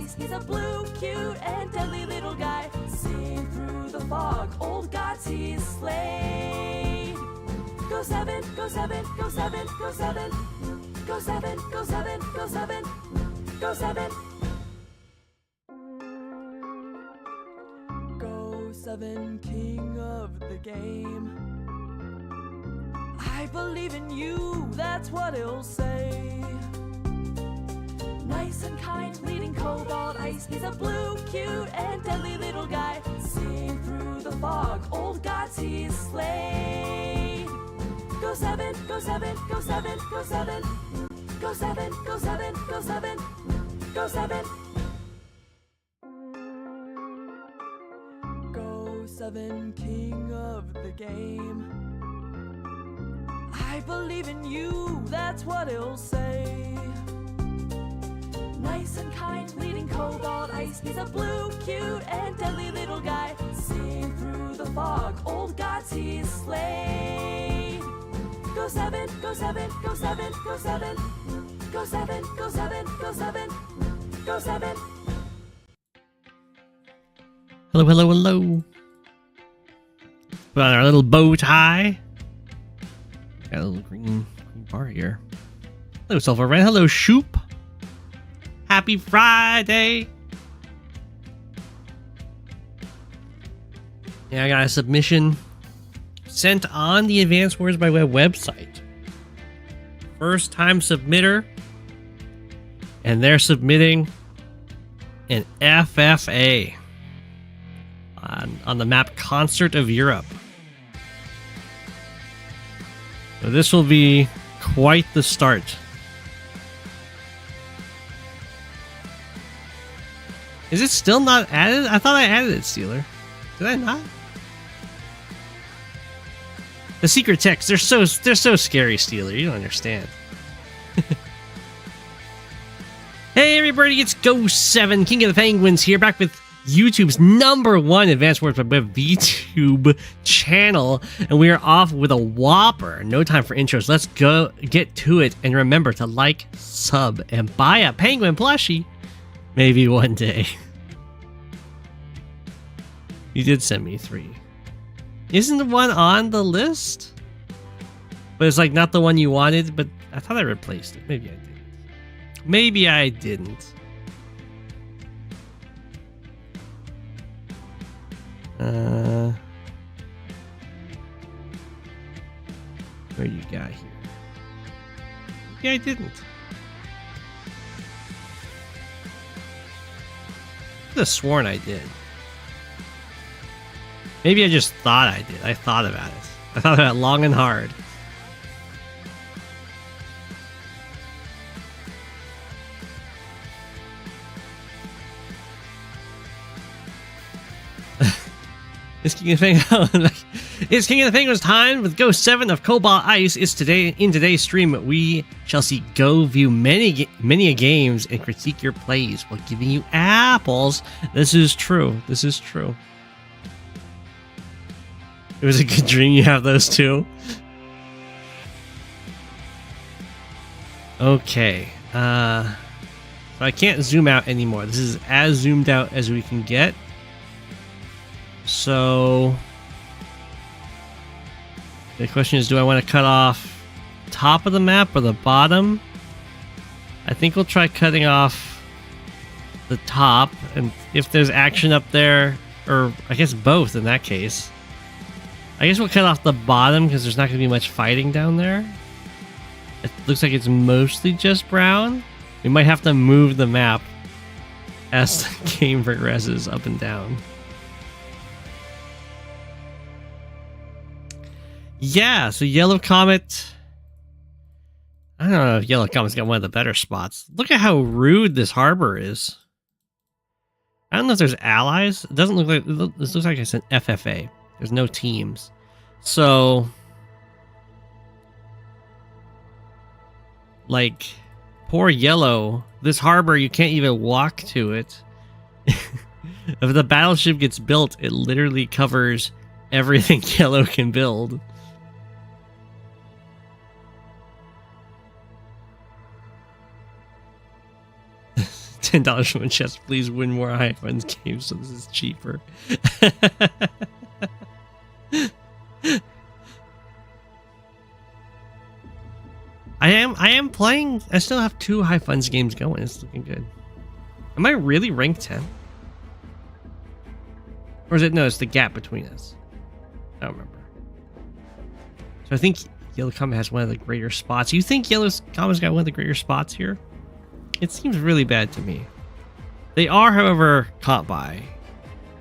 ice. He's a blue, cute, and deadly little guy. Sing through the fog, old gods he's slain. Go 7, go 7, go 7, go 7. Go 7, go 7, go 7, go 7. Go7, king of the game. I believe in you, that's what he'll say. Nice and kind, leading cobalt ice. He's a blue, cute, and deadly little guy. Sing through the fog, old gods he's slain. Go 7, go 7, go 7, go 7. Go 7, go 7, go 7, go 7. Go7, king of the game. I believe in you, that's what he'll say. Nice and kind, leading cobalt ice. He's a blue, cute, and deadly little guy. Sing through the fog, old gods he's slain. Go 7, go 7, go 7, go 7. Go 7, go 7, go 7, go 7. Hello, hello, hello. Put on our little bow tie. Got a little green bar here. Hello, Sulfur Ren. Hello, Shoop. Happy Friday. Yeah, I got a submission sent on the Advanced Wars by Web website. First time submitter. And they're submitting an FFA on the map Concert of Europe. So this will be quite the start. Is it still not added? I thought I added it, Steeler. Did I not? The secret texts, they're so scary, Steeler. You don't understand. Hey everybody, it's Go7, King of the Penguins here, back with YouTube's #1 Advanced Wars by Web VTube channel, and we are off with a whopper. No time for intros. Let's go get to it, and remember to like, sub, and buy a penguin plushie. Maybe one day. You did send me 3. Isn't the one on the list? But it's like not the one you wanted, but I thought I replaced it. Maybe I didn't. Maybe I didn't. What do you got here? Maybe I didn't. I could have sworn I did. Maybe I just thought I did. I thought about it. I thought about it long and hard. It's King of the Penguins. It's King of the Penguins time with Go7 of Cobalt Ice. It's today in today's stream we shall see Go view many games and critique your plays while giving you apples. This is true. This is true. It was a good dream you have those two. Okay. So I can't zoom out anymore. This is as zoomed out as we can get. So the question is, do I want to cut off top of the map or the bottom? I think we'll try cutting off the top, and if there's action up there, or I guess both in that case. I guess we'll cut off the bottom because there's not going to be much fighting down there. It looks like it's mostly just brown. We might have to move the map as the game progresses up and down. Yeah, so Yellow Comet. I don't know if Yellow Comet's got one of the better spots. Look at how rude this harbor is. I don't know if there's allies. It doesn't look like... This looks like it's an FFA. There's no teams. So... like, poor Yellow. This harbor, you can't even walk to it. If the battleship gets built, it literally covers everything Yellow can build. $10 from Jess. Please win more high funds games so this is cheaper. I am playing. I still have 2 high funds games going. It's looking good. Am I really ranked 10? Or is it, no, it's the gap between us. I don't remember. So I think Yellow Comet has one of the greater spots. You think Yellow Comet's got one of the greater spots here? It seems really bad to me. They are, however, caught by.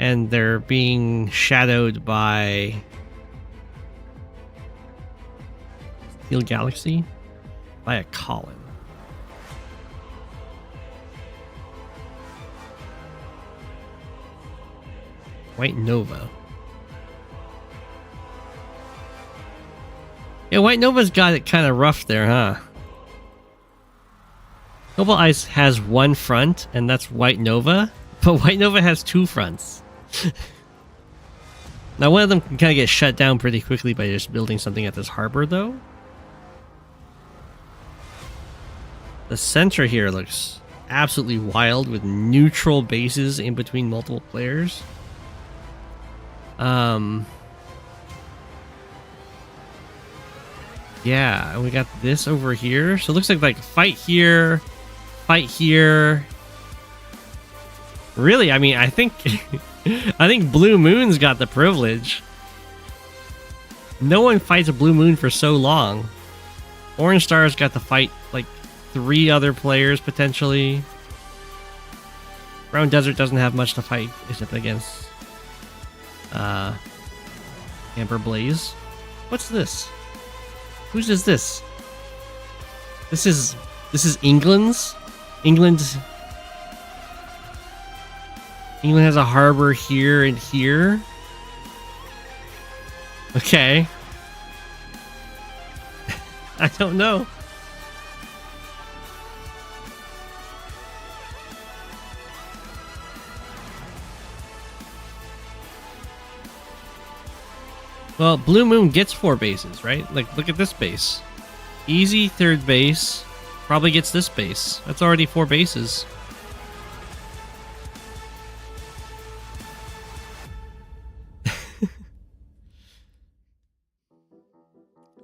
And they're being shadowed by Steel Galaxy by a Colin. White Nova. Yeah, White Nova's got it kind of rough there, huh? Noble Ice has 1 front, and that's White Nova. But White Nova has 2 fronts. Now, one of them can kind of get shut down pretty quickly by just building something at this harbor, though. The center here looks absolutely wild with neutral bases in between multiple players. Yeah, and we got this over here. So it looks like fight here, fight here. Really, I mean, I think I think Blue Moon's got the privilege. No one fights a Blue Moon for so long. Orange Star's got to fight like 3 other players potentially. Brown Desert doesn't have much to fight except against Amber Blaze. What's this? Whose is this? This is England's. England has a harbor here and here. Okay. I don't know. Well, Blue Moon gets 4 bases, right? Like, look at this base. Easy 3rd base. Probably gets this base. That's already 4 bases.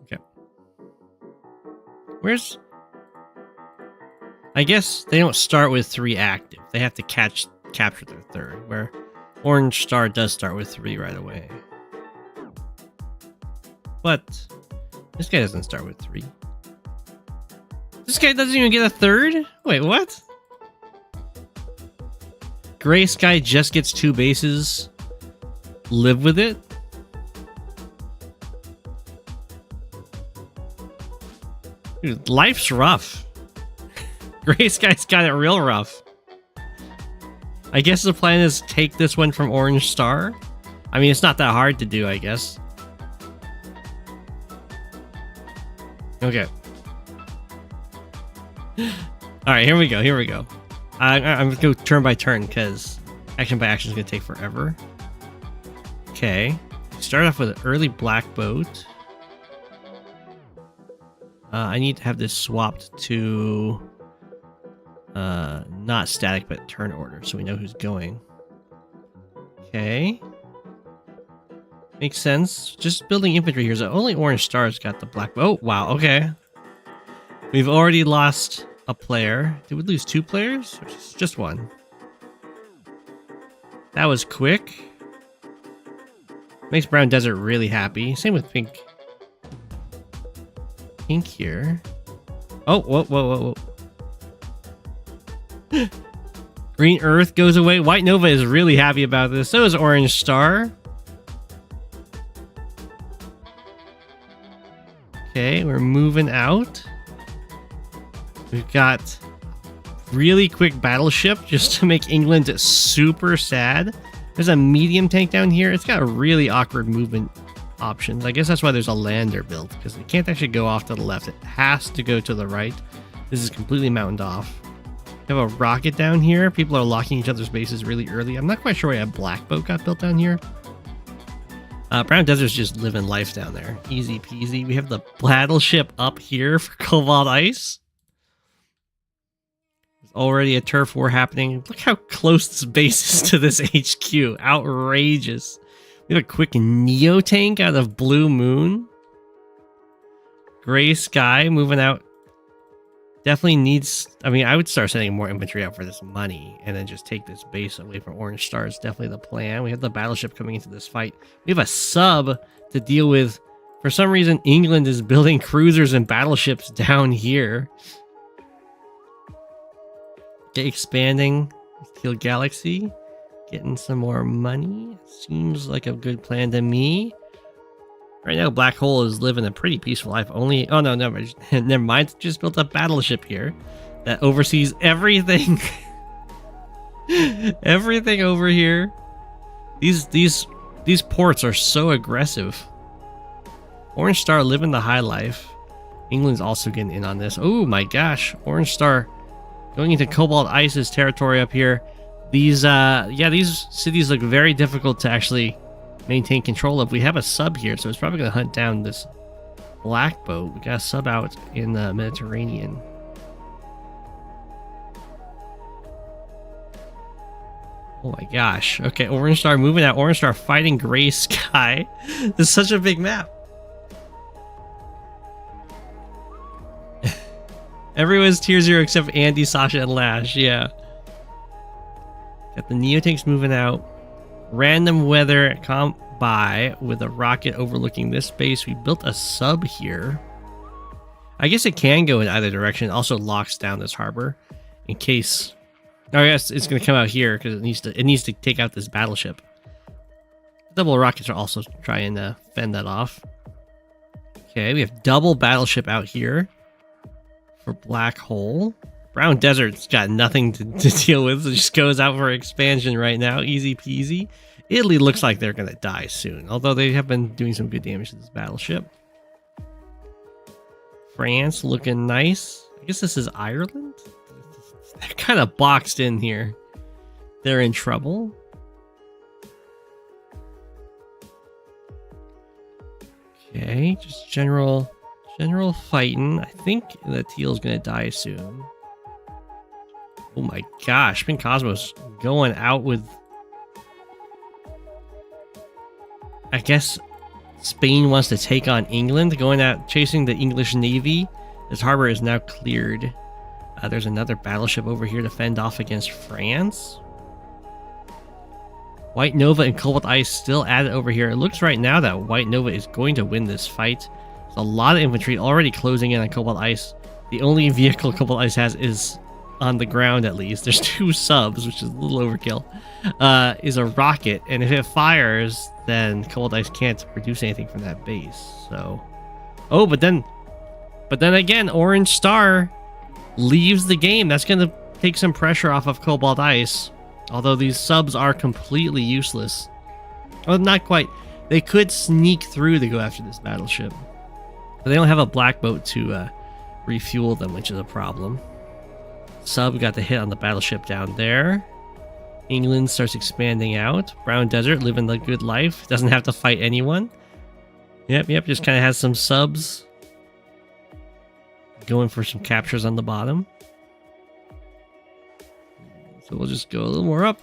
Okay. Where's... I guess they don't start with 3 active. They have to capture their 3rd, where Orange Star does start with 3 right away. But this guy doesn't start with 3. This guy doesn't even get a 3rd? Wait, what? Gray Sky just gets 2 bases. Live with it? Dude, life's rough. Gray Sky's got it real rough. I guess the plan is take this one from Orange Star. I mean, it's not that hard to do, I guess. Okay. Alright, here we go, here we go. I'm gonna go turn by turn, because action by action is gonna take forever. Okay. Start off with an early black boat. I need to have this swapped to... not static, but turn order, so we know who's going. Okay. Makes sense. Just building infantry here. So only Orange Star's got the black... Oh, wow. Okay. We've already lost a player. Did we lose 2 players? Or just 1? That was quick. Makes Brown Desert really happy. Same with Pink. Pink here. Oh, whoa, whoa, whoa, whoa. Green Earth goes away. White Nova is really happy about this. So is Orange Star. Okay, we're moving out. We've got really quick battleship just to make England super sad. There's a medium tank down here. It's got a really awkward movement options. I guess that's why there's a lander built, because it can't actually go off to the left. It has to go to the right. This is completely mountained off. We have a rocket down here. People are locking each other's bases really early. I'm not quite sure why a black boat got built down here. Brown Desert's just living life down there. Easy peasy. We have the battleship up here for Cobalt Ice. already a turf war happening. Look how close this base is to this HQ. Outrageous. We have a quick Neo tank out of Blue Moon. Gray Sky moving out. Definitely needs... I mean, I would start sending more infantry out for this money and then just take this base away from Orange Star. It's definitely the plan. We have the battleship coming into this fight. We have a sub to deal with. For some reason, England is building cruisers and battleships down here. Okay, expanding Teal Galaxy. Getting some more money. Seems like a good plan to me. Right now, Black Hole is living a pretty peaceful life. Only... Oh, no, never mind. Just built a battleship here that oversees everything. Everything over here. These ports are so aggressive. Orange Star living the high life. England's also getting in on this. Oh, my gosh. Orange Star going into Cobalt Ice's territory up here. These cities look very difficult to actually maintain control of. We have a sub here, so it's probably going to hunt down this black boat. We got a sub out in the Mediterranean. Oh my gosh. Okay, Orange Star moving out. Orange Star fighting Gray Sky. This is such a big map. Everyone's tier 0 except Andy, Sasha, and Lash. Yeah. Got the Neotanks moving out. Random weather come by with a rocket overlooking this base. We built a sub here. I guess it can go in either direction. It also locks down this harbor in case... Oh, I guess it's going to come out here because it needs to take out this battleship. Double rockets are also trying to fend that off. Okay, we have double battleship out here for Black Hole. Brown Desert's got nothing to deal with. So it just goes out for expansion right now. Easy peasy. Italy looks like they're going to die soon, although they have been doing some good damage to this battleship. France looking nice. I guess this is Ireland? They're kind of boxed in here. They're in trouble. Okay, just general fighting. I think the teal's going to die soon. Oh my gosh, Pink Cosmos going out with... I guess Spain wants to take on England, going out chasing the English Navy. This harbor is now cleared. There's another battleship over here to fend off against France. White Nova and Cobalt Ice still added over here. It looks right now that White Nova is going to win this fight. There's a lot of infantry already closing in on Cobalt Ice. The only vehicle Cobalt Ice has is on the ground, at least. There's 2 subs, which is a little overkill. Is a rocket, and if it fires, then Cobalt Ice can't produce anything from that base. So, oh, but then again, Orange Star leaves the game. That's going to take some pressure off of Cobalt Ice. Although these subs are completely useless. Well, not quite. They could sneak through to go after this battleship. But they don't have a black boat to refuel them, which is a problem. Sub got the hit on the battleship down there. England starts expanding out. Brown Desert living the good life. Doesn't have to fight anyone. Yep, just kind of has some subs going for some captures on the bottom. So we'll just go a little more up.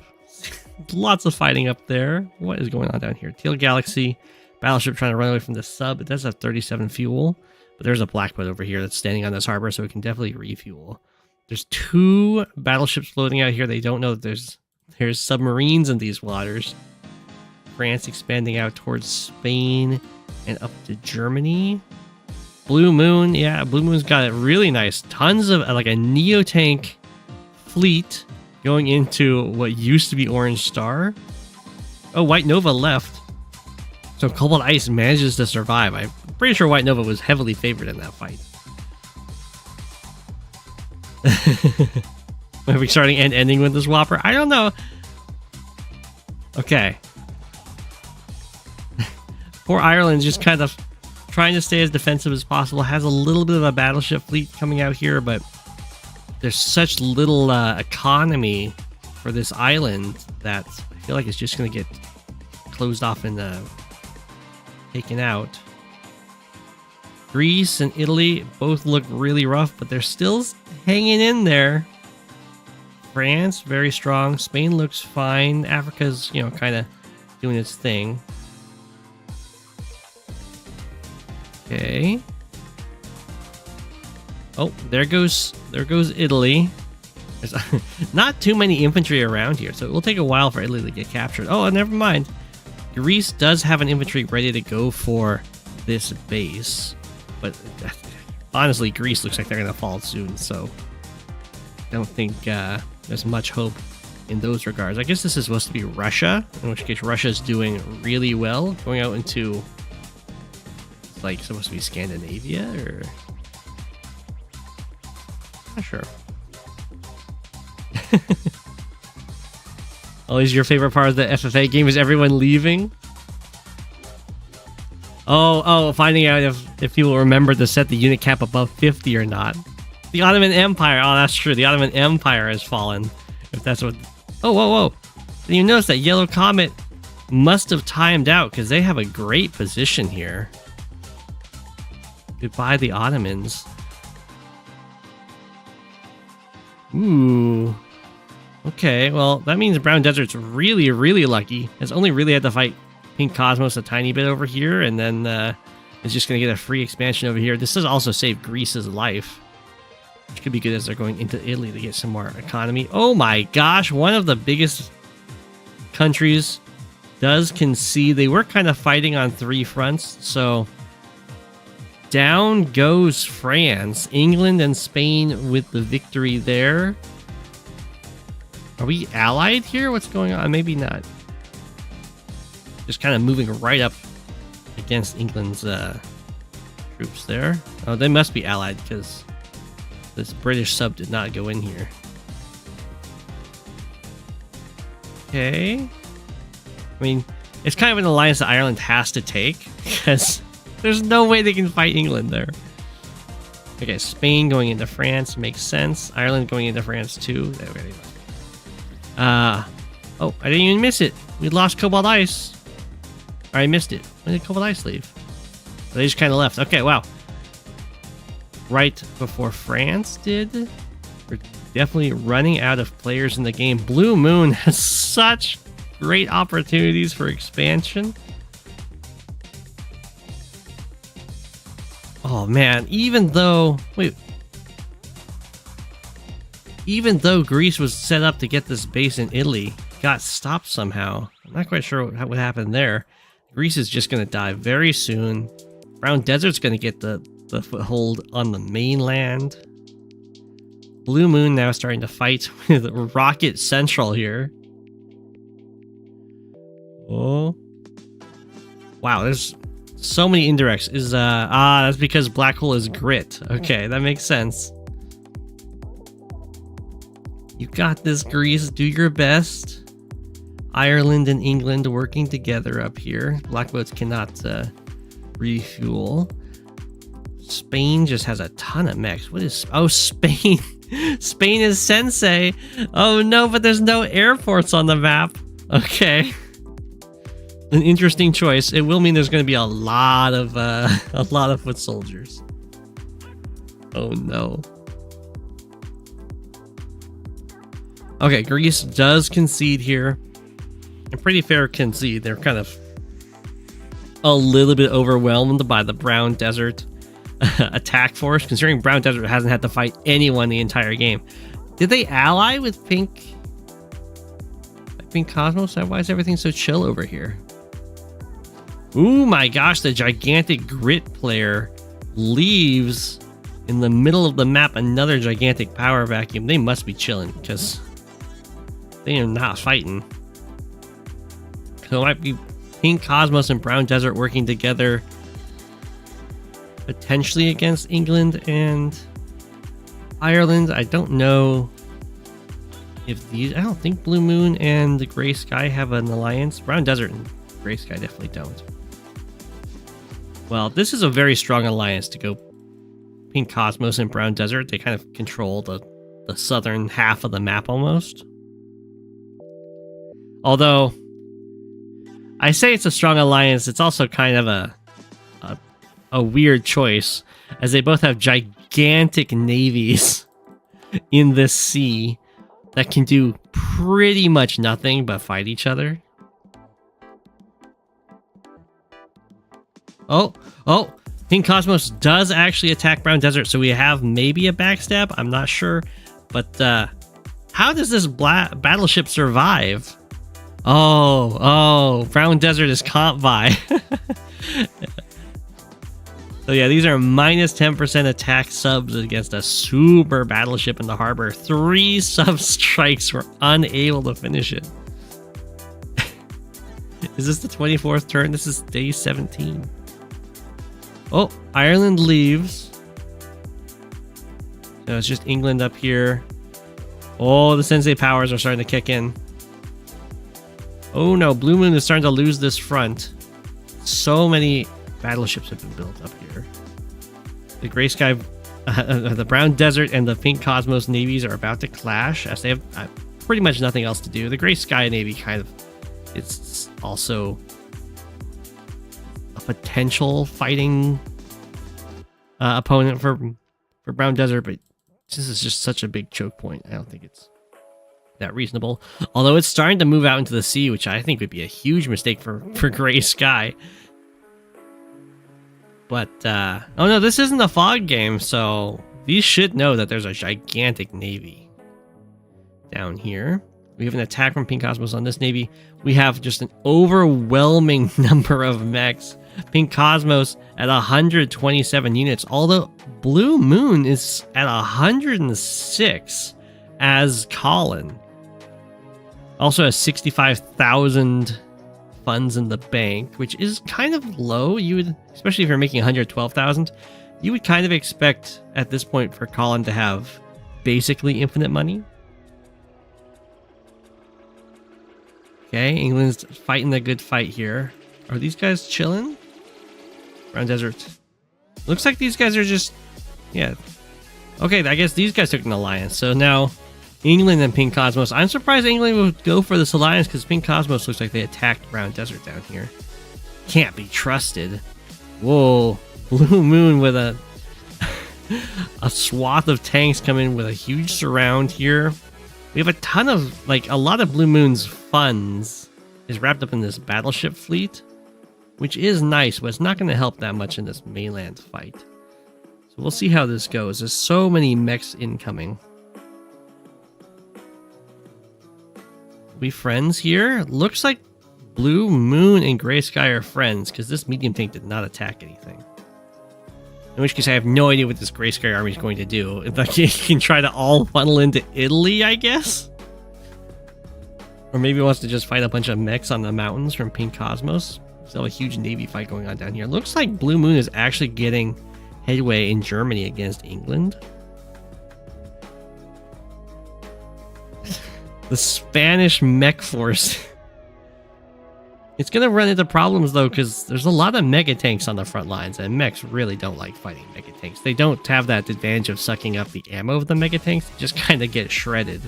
Lots of fighting up there. What is going on down here? Teal Galaxy. Battleship trying to run away from the sub. It does have 37 fuel. But there's a black boat over here that's standing on this harbor, so it can definitely refuel. There's 2 battleships floating out here. They don't know that there's submarines in these waters. France expanding out towards Spain and up to Germany. Blue Moon. Yeah, Blue Moon's got it really nice. Tons of, like a Neo-tank fleet going into what used to be Orange Star. Oh, White Nova left. So Cobalt Ice manages to survive. I'm pretty sure White Nova was heavily favored in that fight. Are we starting and ending with this whopper? I don't know. Okay. Poor Ireland's just kind of trying to stay as defensive as possible. Has a little bit of a battleship fleet coming out here, but there's such little economy for this island that I feel like it's just going to get closed off and taken out. Greece and Italy both look really rough, but they're still hanging in there. France, very strong. Spain looks fine. Africa's, you know, kind of doing its thing. Okay. Oh, there goes Italy. There's not too many infantry around here, so it will take a while for Italy to get captured. Oh, never mind. Greece does have an infantry ready to go for this base, but honestly, Greece looks like they're going to fall soon, so I don't think there's much hope in those regards. I guess this is supposed to be Russia, in which case Russia's doing really well, going out into, like, supposed to be Scandinavia, or... Not sure. Always your favorite part of the FFA game is everyone leaving? Oh, finding out if people remember to set the unit cap above 50 or not. The Ottoman Empire. Oh, that's true. The Ottoman Empire has fallen. If that's what... Oh, whoa. Did you notice that Yellow Comet must have timed out because they have a great position here. Goodbye, the Ottomans. Ooh. Okay, well, that means Brown Desert's really, really lucky. It's only really had to fight Pink Cosmos a tiny bit over here, and then it's just going to get a free expansion over here. This does also save Greece's life, which could be good as they're going into Italy to get some more economy. Oh my gosh, one of the biggest countries does concede. They were kind of fighting on 3 fronts, so down goes France. England and Spain with the victory there. Are we allied here? What's going on? Maybe not. Just kind of moving right up against England's troops there. Oh, they must be allied because this British sub did not go in here. Okay. I mean, it's kind of an alliance that Ireland has to take because there's no way they can fight England there. Okay, Spain going into France makes sense. Ireland going into France too. Oh, I didn't even miss it. We lost Cobalt Ice. Or I missed it. When did Cobalt Ice leave? They just kind of left. Okay, wow. Right before France did. We're definitely running out of players in the game. Blue Moon has such great opportunities for expansion. Oh man, even though Greece was set up to get this base in Italy, got stopped somehow. I'm not quite sure what happened there. Greece is just going to die very soon. Brown Desert's going to get the foothold on the mainland. Blue Moon now starting to fight with Rocket Central here. Oh. Wow, there's so many indirects. That's because Black Hole is grit. Okay, that makes sense. You got this, Greece. Do your best. Ireland and England working together up here. Black boats cannot refuel. Spain just has a ton of mechs. What is... Oh, Spain. Spain is Sensei. Oh no, but there's no airports on the map. Okay. An interesting choice. It will mean there's going to be a lot of foot soldiers. Oh no. Okay, Greece does concede here. A pretty fair concede. They're kind of a little bit overwhelmed by the Brown Desert attack force, considering Brown Desert hasn't had to fight anyone the entire game. Did they ally with Pink Cosmos? Why is everything so chill over here? Ooh my gosh, the gigantic grit player leaves in the middle of the map another gigantic power vacuum. They must be chilling because they are not fighting. So it might be Pink Cosmos and Brown Desert working together, potentially against England and Ireland. I don't know if these... I don't think Blue Moon and the Grey Sky have an alliance. Brown Desert and Grey Sky definitely don't. Well, this is a very strong alliance to go Pink Cosmos and Brown Desert. They kind of control the southern half of the map almost. Although I say it's a strong alliance, it's also kind of a weird choice, as they both have gigantic navies in this sea. that can do pretty much nothing but fight each other. Oh, Pink Cosmos does actually attack Brown Desert, so we have maybe a backstab. I'm not sure, but how does this battleship survive? Oh, Brown Desert is comp by. So yeah, these are minus 10% attack subs against a super battleship in the harbor. 3 sub strikes were unable to finish it. Is this the 24th turn? This is day 17. Oh, Ireland leaves. So it's just England up here. Oh, the Sensei powers are starting to kick in. Oh no, Blue Moon is starting to lose this front. So many battleships have been built up here. The Gray Sky, the Brown Desert and the Pink Cosmos navies are about to clash as they have pretty much nothing else to do. The Gray Sky Navy kind of, it's also a potential fighting opponent for Brown Desert, but this is just such a big choke point. I don't think it's that reasonable. Although it's starting to move out into the sea, which I think would be a huge mistake for Gray Sky. But, oh no, this isn't a fog game, so these should know that there's a gigantic navy down here. We have an attack from Pink Cosmos on this navy. We have just an overwhelming number of mechs. Pink Cosmos at 127 units, although Blue Moon is at 106 as Colin. Also has 65,000 funds in the bank, which is kind of low. You would, especially if you're making 112,000, you would kind of expect at this point for Colin to have basically infinite money. Okay, England's fighting a good fight here. Are these guys chilling? Brown Desert. Looks like these guys are just, yeah. Okay, I guess these guys took an alliance. So now England and Pink Cosmos. I'm surprised England would go for this alliance because Pink Cosmos looks like they attacked Brown Desert down here. Can't be trusted. Whoa, Blue Moon with a swath of tanks coming with a huge surround here. We have a ton of, like, a lot of Blue Moon's funds is wrapped up in this battleship fleet, which is nice, but it's not going to help that much in this mainland fight. So we'll see how this goes. There's so many mechs incoming. We friends here? Looks like Blue Moon and Gray Sky are friends, because this medium tank did not attack anything. In which case, I have no idea what this Gray Sky army is going to do. If like, it can try to all funnel into Italy, I guess? Or maybe it wants to just fight a bunch of mechs on the mountains from Pink Cosmos. Still a huge navy fight going on down here. Looks like Blue Moon is actually getting headway in Germany against England. The Spanish mech force. It's going to run into problems, though, because there's a lot of mega tanks on the front lines, and mechs really don't like fighting mega tanks. They don't have that advantage of sucking up the ammo of the mega tanks. They just kind of get shredded.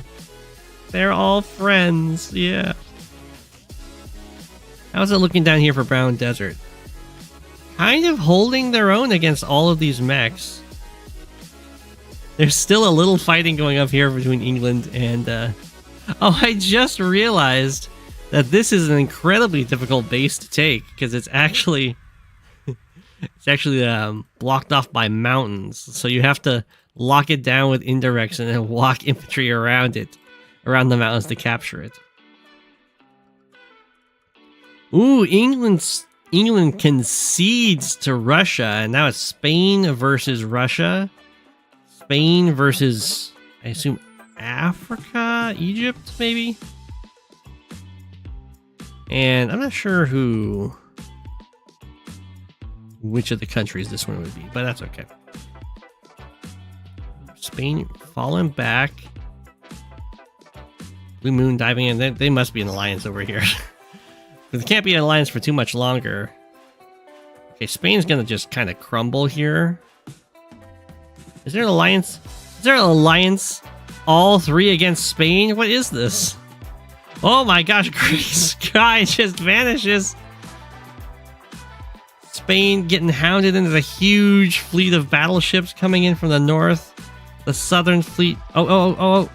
They're all friends, yeah. How's it looking down here for Brown Desert? Kind of holding their own against all of these mechs. There's still a little fighting going up here between England and... Oh, I just realized that this is an incredibly difficult base to take because it's actually blocked off by mountains. So you have to lock it down with indirects and then walk infantry around it, around the mountains to capture it. Ooh, England concedes to Russia, and now it's Spain versus Russia. Spain versus, I assume, Africa, Egypt, maybe? And I'm not sure which of the countries this one would be, but that's okay. Spain falling back. Blue Moon diving in. They must be an alliance over here. But they can't be an alliance for too much longer. Okay, Spain's gonna just kind of crumble here. Is there an alliance? Is there an alliance? All three against Spain? What is this? Oh my gosh, Gray Sky just vanishes. Spain getting hounded into the huge fleet of battleships coming in from the north. The southern fleet. Oh.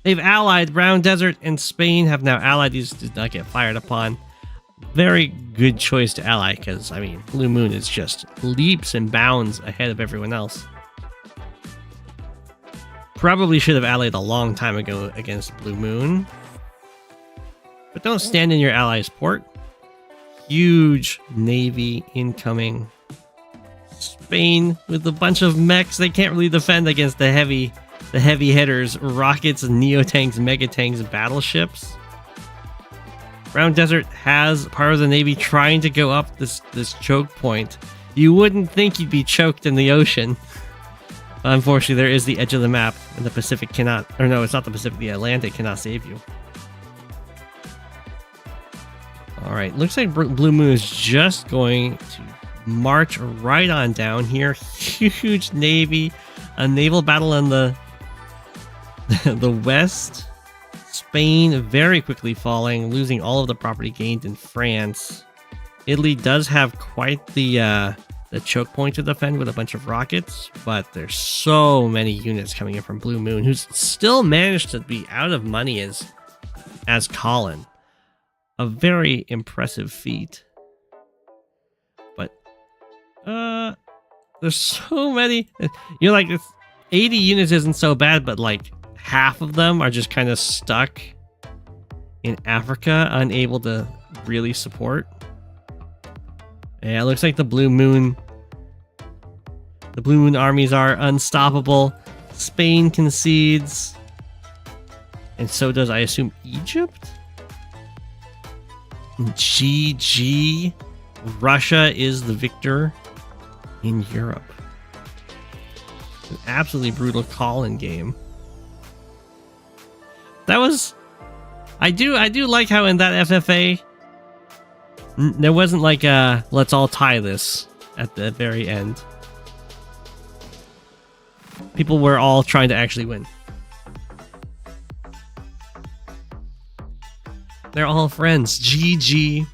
They've allied. Brown Desert and Spain have now allied. These did not get fired upon. Very good choice to ally, because, I mean, Blue Moon is just leaps and bounds ahead of everyone else. Probably should have allied a long time ago against Blue Moon. But don't stand in your ally's port. Huge navy incoming. Spain with a bunch of mechs. They can't really defend against the heavy hitters, rockets, neotanks, megatanks, battleships. Brown Desert has part of the navy trying to go up this choke point. You wouldn't think you'd be choked in the ocean. Unfortunately, there is the edge of the map, and the Pacific cannot, or no, it's not the Pacific, the Atlantic cannot save you. Alright, looks like Blue Moon is just going to march right on down here. Huge navy, a naval battle in the west. Spain very quickly falling, losing all of the property gained in France. Italy does have quite the choke point to defend with a bunch of rockets, but there's so many units coming in from Blue Moon, who's still managed to be out of money as Colin. A very impressive feat. But there's so many. You're like, 80 units isn't so bad, but like half of them are just kind of stuck in Africa, unable to really support. Yeah, it looks like the Blue Moon armies are unstoppable. Spain concedes, and so does, I assume, Egypt. GG. Russia is the victor in Europe. An absolutely brutal call-in game. That was... I do like how in that FFA there wasn't like a let's all tie this at the very end. People were all trying to actually win. They're all friends. GG.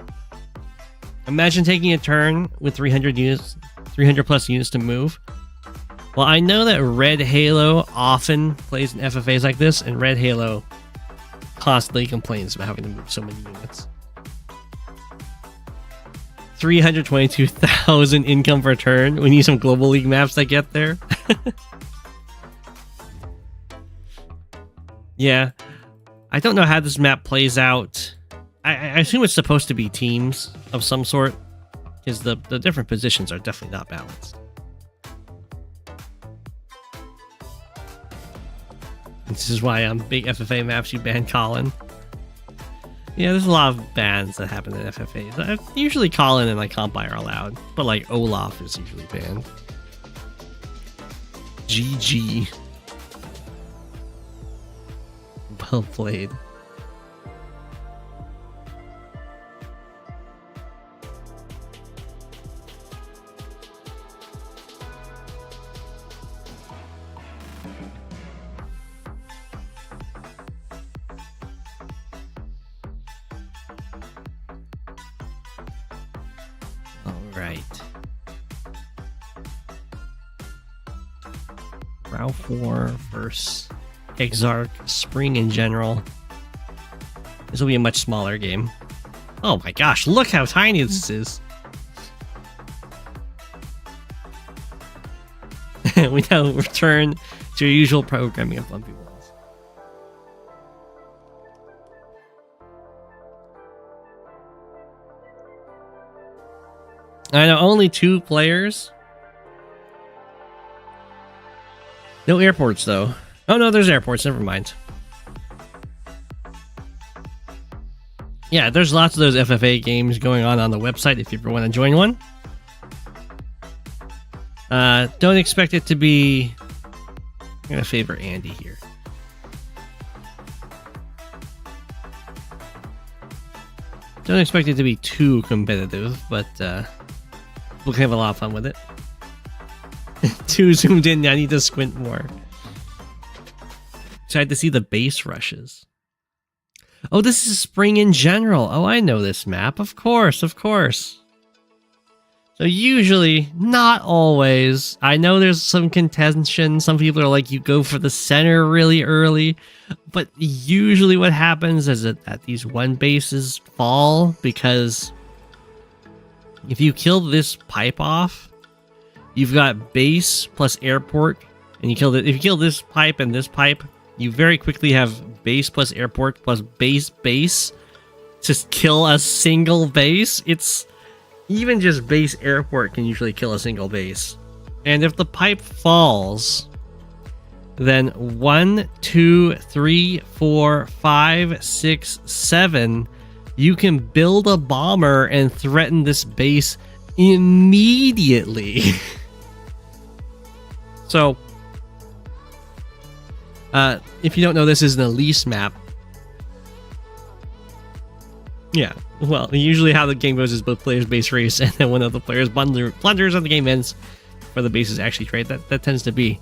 Imagine taking a turn with 300 units, 300 plus units to move. Well, I know that Red Halo often plays in FFAs like this, and Red Halo constantly complains about having to move so many units. 322,000 income per turn. We need some Global League maps that get there. Yeah. I don't know how this map plays out. I assume it's supposed to be teams of some sort, because the different positions are definitely not balanced. This is why on big FFA maps you ban Colin. Yeah, there's a lot of bans that happen in FFAs. Usually Colin and like Compy are allowed, but like Olaf is usually banned. GG. Well played. Alright. raufwor versus Exarch, Spring in general. This will be a much smaller game. Oh my gosh, look how tiny this is. We now return to your usual programming of bumpy walls. I know, only 2 players. No airports though. Oh no, there's airports, never mind. Yeah, there's lots of those FFA games going on the website if you ever want to join one. Don't expect it to be... I'm going to favor Andy here. Don't expect it to be too competitive, but we'll have a lot of fun with it. Too zoomed in, I need to squint more. Excited to see the base rushes. Oh, this is Spring in general. Oh, I know this map. Of course, of course. So usually, not always. I know there's some contention. Some people are like, you go for the center really early. But usually what happens is that these one bases fall because if you kill this pipe off, you've got base plus airport. And you kill it. If you kill this pipe and this pipe, you very quickly have base plus airport plus base to kill a single base. It's even just base airport can usually kill a single base. And if the pipe falls, then 1, 2, 3, 4, 5, 6, 7, you can build a bomber and threaten this base immediately. So, if you don't know, this is an Elise map. Yeah, well, usually how the game goes is both players base race, and then one of the players plunders and the game ends for the bases actually trade. That tends to be,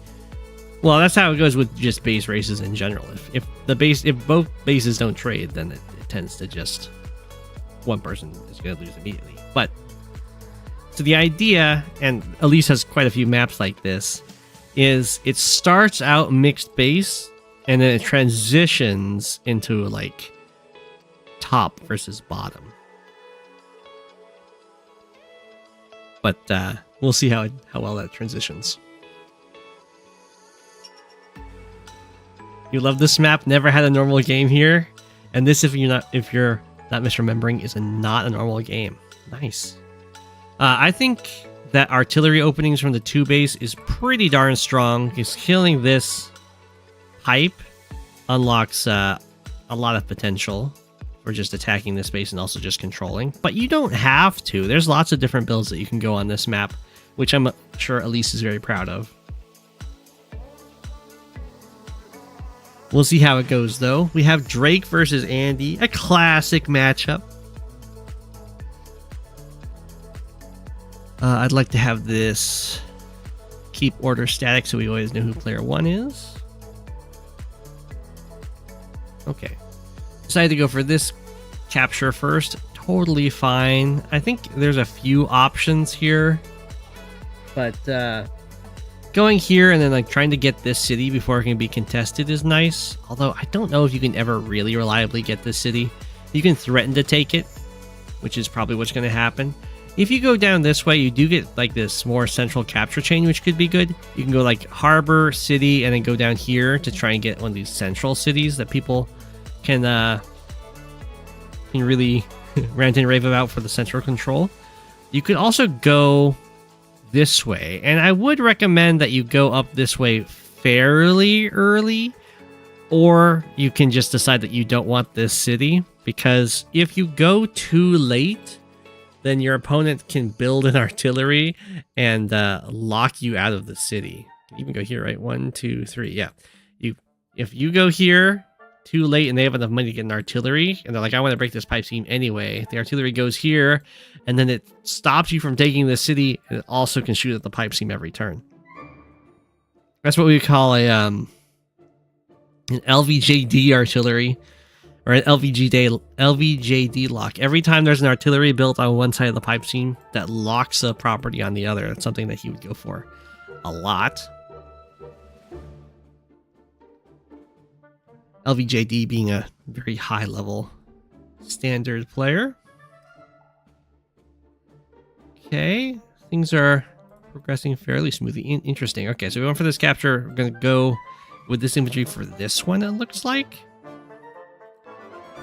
well, that's how it goes with just base races in general. If both bases don't trade, then it tends to just one person is going to lose immediately. But so the idea, and Elise has quite a few maps like this, is it starts out mixed base and then it transitions into like top versus bottom. But we'll see how well that transitions. You love this map, never had a normal game here, and this, if you're not misremembering, is not a normal game. Nice. I think that artillery openings from the 2 base is pretty darn strong, because killing this pipe unlocks a lot of potential for just attacking this base and also just controlling. But you don't have to. There's lots of different builds that you can go on this map, which I'm sure Elise is very proud of. We'll see how it goes, though. We have Drake versus Andy, a classic matchup. I'd like to have this keep order static so we always know who player 1 is. Okay. Decided to go for this capture first. Totally fine. I think there's a few options here. But going here and then like trying to get this city before it can be contested is nice. Although I don't know if you can ever really reliably get this city. You can threaten to take it, which is probably what's going to happen. If you go down this way, you do get like this more central capture chain, which could be good. You can go like harbor, city, and then go down here to try and get one of these central cities that people can really rant and rave about for the central control. You could also go this way, and I would recommend that you go up this way fairly early, or you can just decide that you don't want this city, because if you go too late, then your opponent can build an artillery and lock you out of the city. You can even go here, right? 1, 2, 3. Yeah. If you go here too late and they have enough money to get an artillery, and they're like, I want to break this pipe scheme anyway, the artillery goes here, and then it stops you from taking the city, and it also can shoot at the pipe seam every turn. That's what we call an LVJD artillery, or an LVJD lock. Every time there's an artillery built on one side of the pipe seam that locks a property on the other, that's something that he would go for a lot. LVJD being a very high level standard player. Okay, things are progressing fairly smoothly. Interesting. Okay, so we went for this capture. We're going to go with this infantry for this one, it looks like.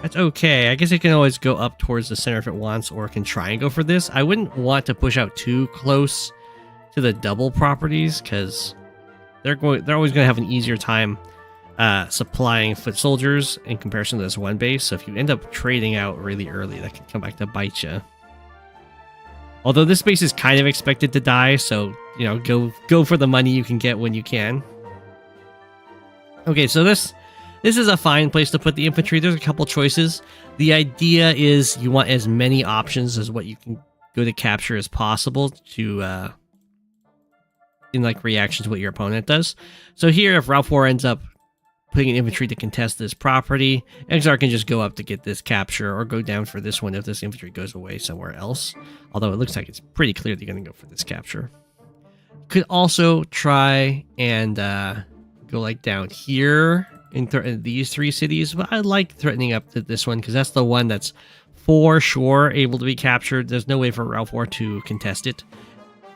That's okay. I guess it can always go up towards the center if it wants, or it can try and go for this. I wouldn't want to push out too close to the double properties, because they're always going to have an easier time supplying foot soldiers in comparison to this one base. So if you end up trading out really early, that can come back to bite you. Although this base is kind of expected to die, so you know, go for the money you can get when you can. Okay, so this is a fine place to put the infantry. There's a couple choices. The idea is you want as many options as what you can go to capture as possible to in like reaction to what your opponent does. So here, if raufwor ends up putting an infantry to contest this property. Exarch can just go up to get this capture, or go down for this one if this infantry goes away somewhere else. Although it looks like it's pretty clear they're going to go for this capture. Could also try and go like down here and threaten these 3 cities, but I like threatening up to this one because that's the one that's for sure able to be captured. There's no way for raufwor to contest it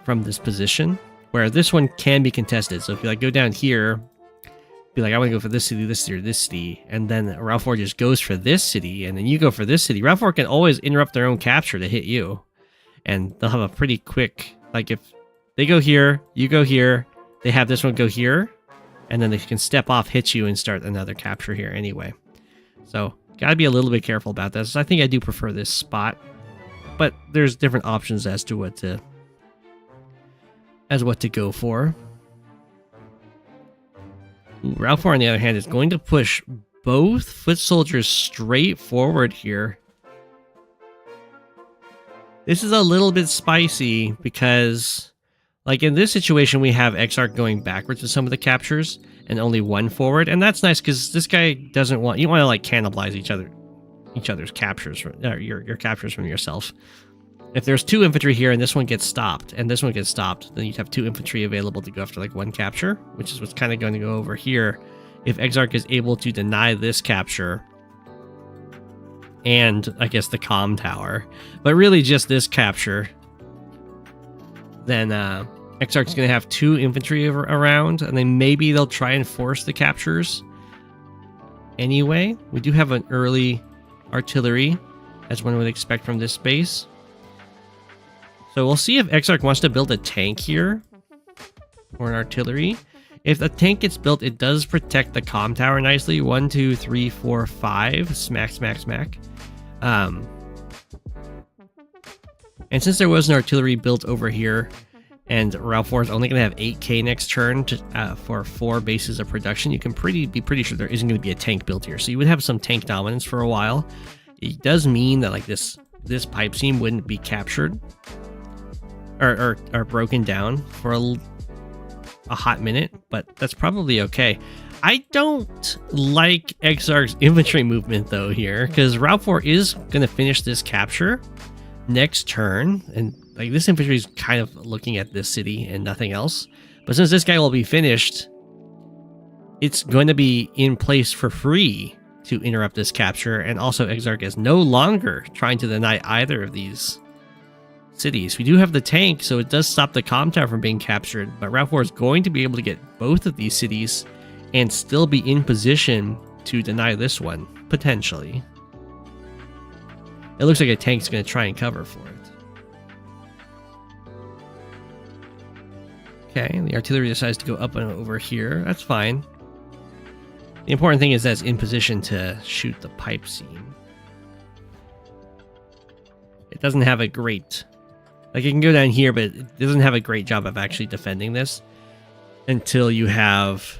from this position, where this one can be contested. So if you like go down here, be like, I want to go for this city, this city, or this city, and then raufwor just goes for this city, and then you go for this city. raufwor can always interrupt their own capture to hit you, and they'll have a pretty quick, like if they go here, you go here, they have this one go here, and then they can step off, hit you, and start another capture here anyway. So gotta be a little bit careful about this. I think I do prefer this spot, but there's different options as to what to go for. Ooh, raufwor, on the other hand, is going to push both foot soldiers straight forward here. This is a little bit spicy because, like in this situation, we have Exarch going backwards with some of the captures and only one forward, and that's nice because this guy doesn't want, you want to like cannibalize each other's captures, your captures from yourself. If there's 2 infantry here and this one gets stopped and this one gets stopped, then you'd have 2 infantry available to go after like 1 capture, which is what's kind of going to go over here. If Exarch is able to deny this capture and I guess the comm tower, but really just this capture, then Exarch's going to have 2 infantry around, and then maybe they'll try and force the captures. Anyway, we do have an early artillery, as one would expect from this base. So we'll see if Exarch wants to build a tank here, or an artillery. If the tank gets built, it does protect the comm tower nicely. 1, 2, 3, 4, 5. Smack, smack, smack. And since there was an artillery built over here, and raufwor is only going to have 8k next turn for 4 bases of production, you can be pretty sure there isn't going to be a tank built here. So you would have some tank dominance for a while. It does mean that like this pipe seam wouldn't be captured or broken down for a hot minute, but that's probably okay. I don't like Exarch's infantry movement though here, because raufwor is going to finish this capture next turn, and like this infantry is kind of looking at this city and nothing else. But since this guy will be finished, it's going to be in place for free to interrupt this capture, and also Exarch is no longer trying to deny either of these cities. We do have the tank, so it does stop the comm tower from being captured, but raufwor is going to be able to get both of these cities and still be in position to deny this one, potentially. It looks like a tank's going to try and cover for it. Okay, the artillery decides to go up and over here. That's fine. The important thing is that it's in position to shoot the pipe seam. It doesn't have a great... Like, it can go down here, but it doesn't have a great job of actually defending this until you have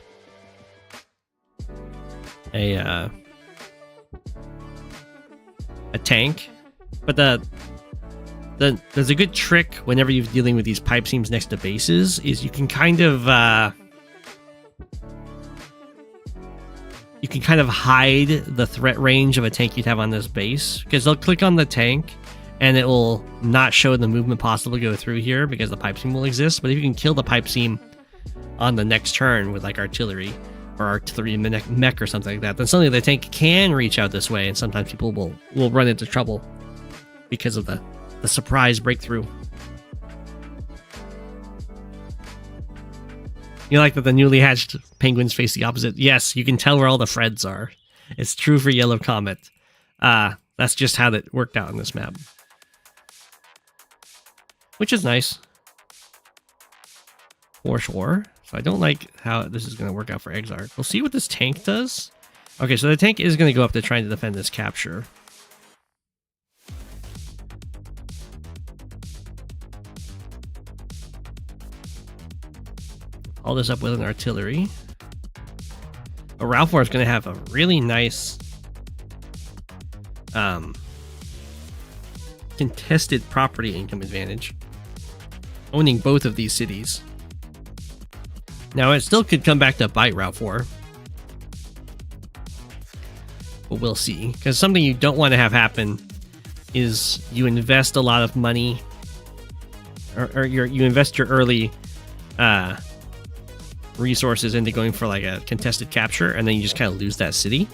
a tank. But there's a good trick whenever you're dealing with these pipe seams next to bases, is you can kind of hide the threat range of a tank you'd have on this base, because they'll click on the tank and it will not show the movement possible to go through here because the pipe seam will exist. But if you can kill the pipe seam on the next turn with like artillery or artillery mech or something like that, then suddenly the tank can reach out this way, and sometimes people will run into trouble because of the surprise breakthrough. You like that the newly hatched penguins face the opposite? Yes, you can tell where all the Freds are. It's true for Yellow Comet. That's just how that worked out on this map, which is nice for sure. So I don't like how this is going to work out for Exarch. We'll see what this tank does. Okay, so the tank is going to go up to trying to defend this capture. All this up with an artillery. But raufwor is going to have a really nice contested property income advantage, owning both of these cities. Now it still could come back to bite raufwor, but we'll see. Because something you don't want to have happen is you invest a lot of money, or you invest your early resources into going for like a contested capture, and then you just kind of lose that city.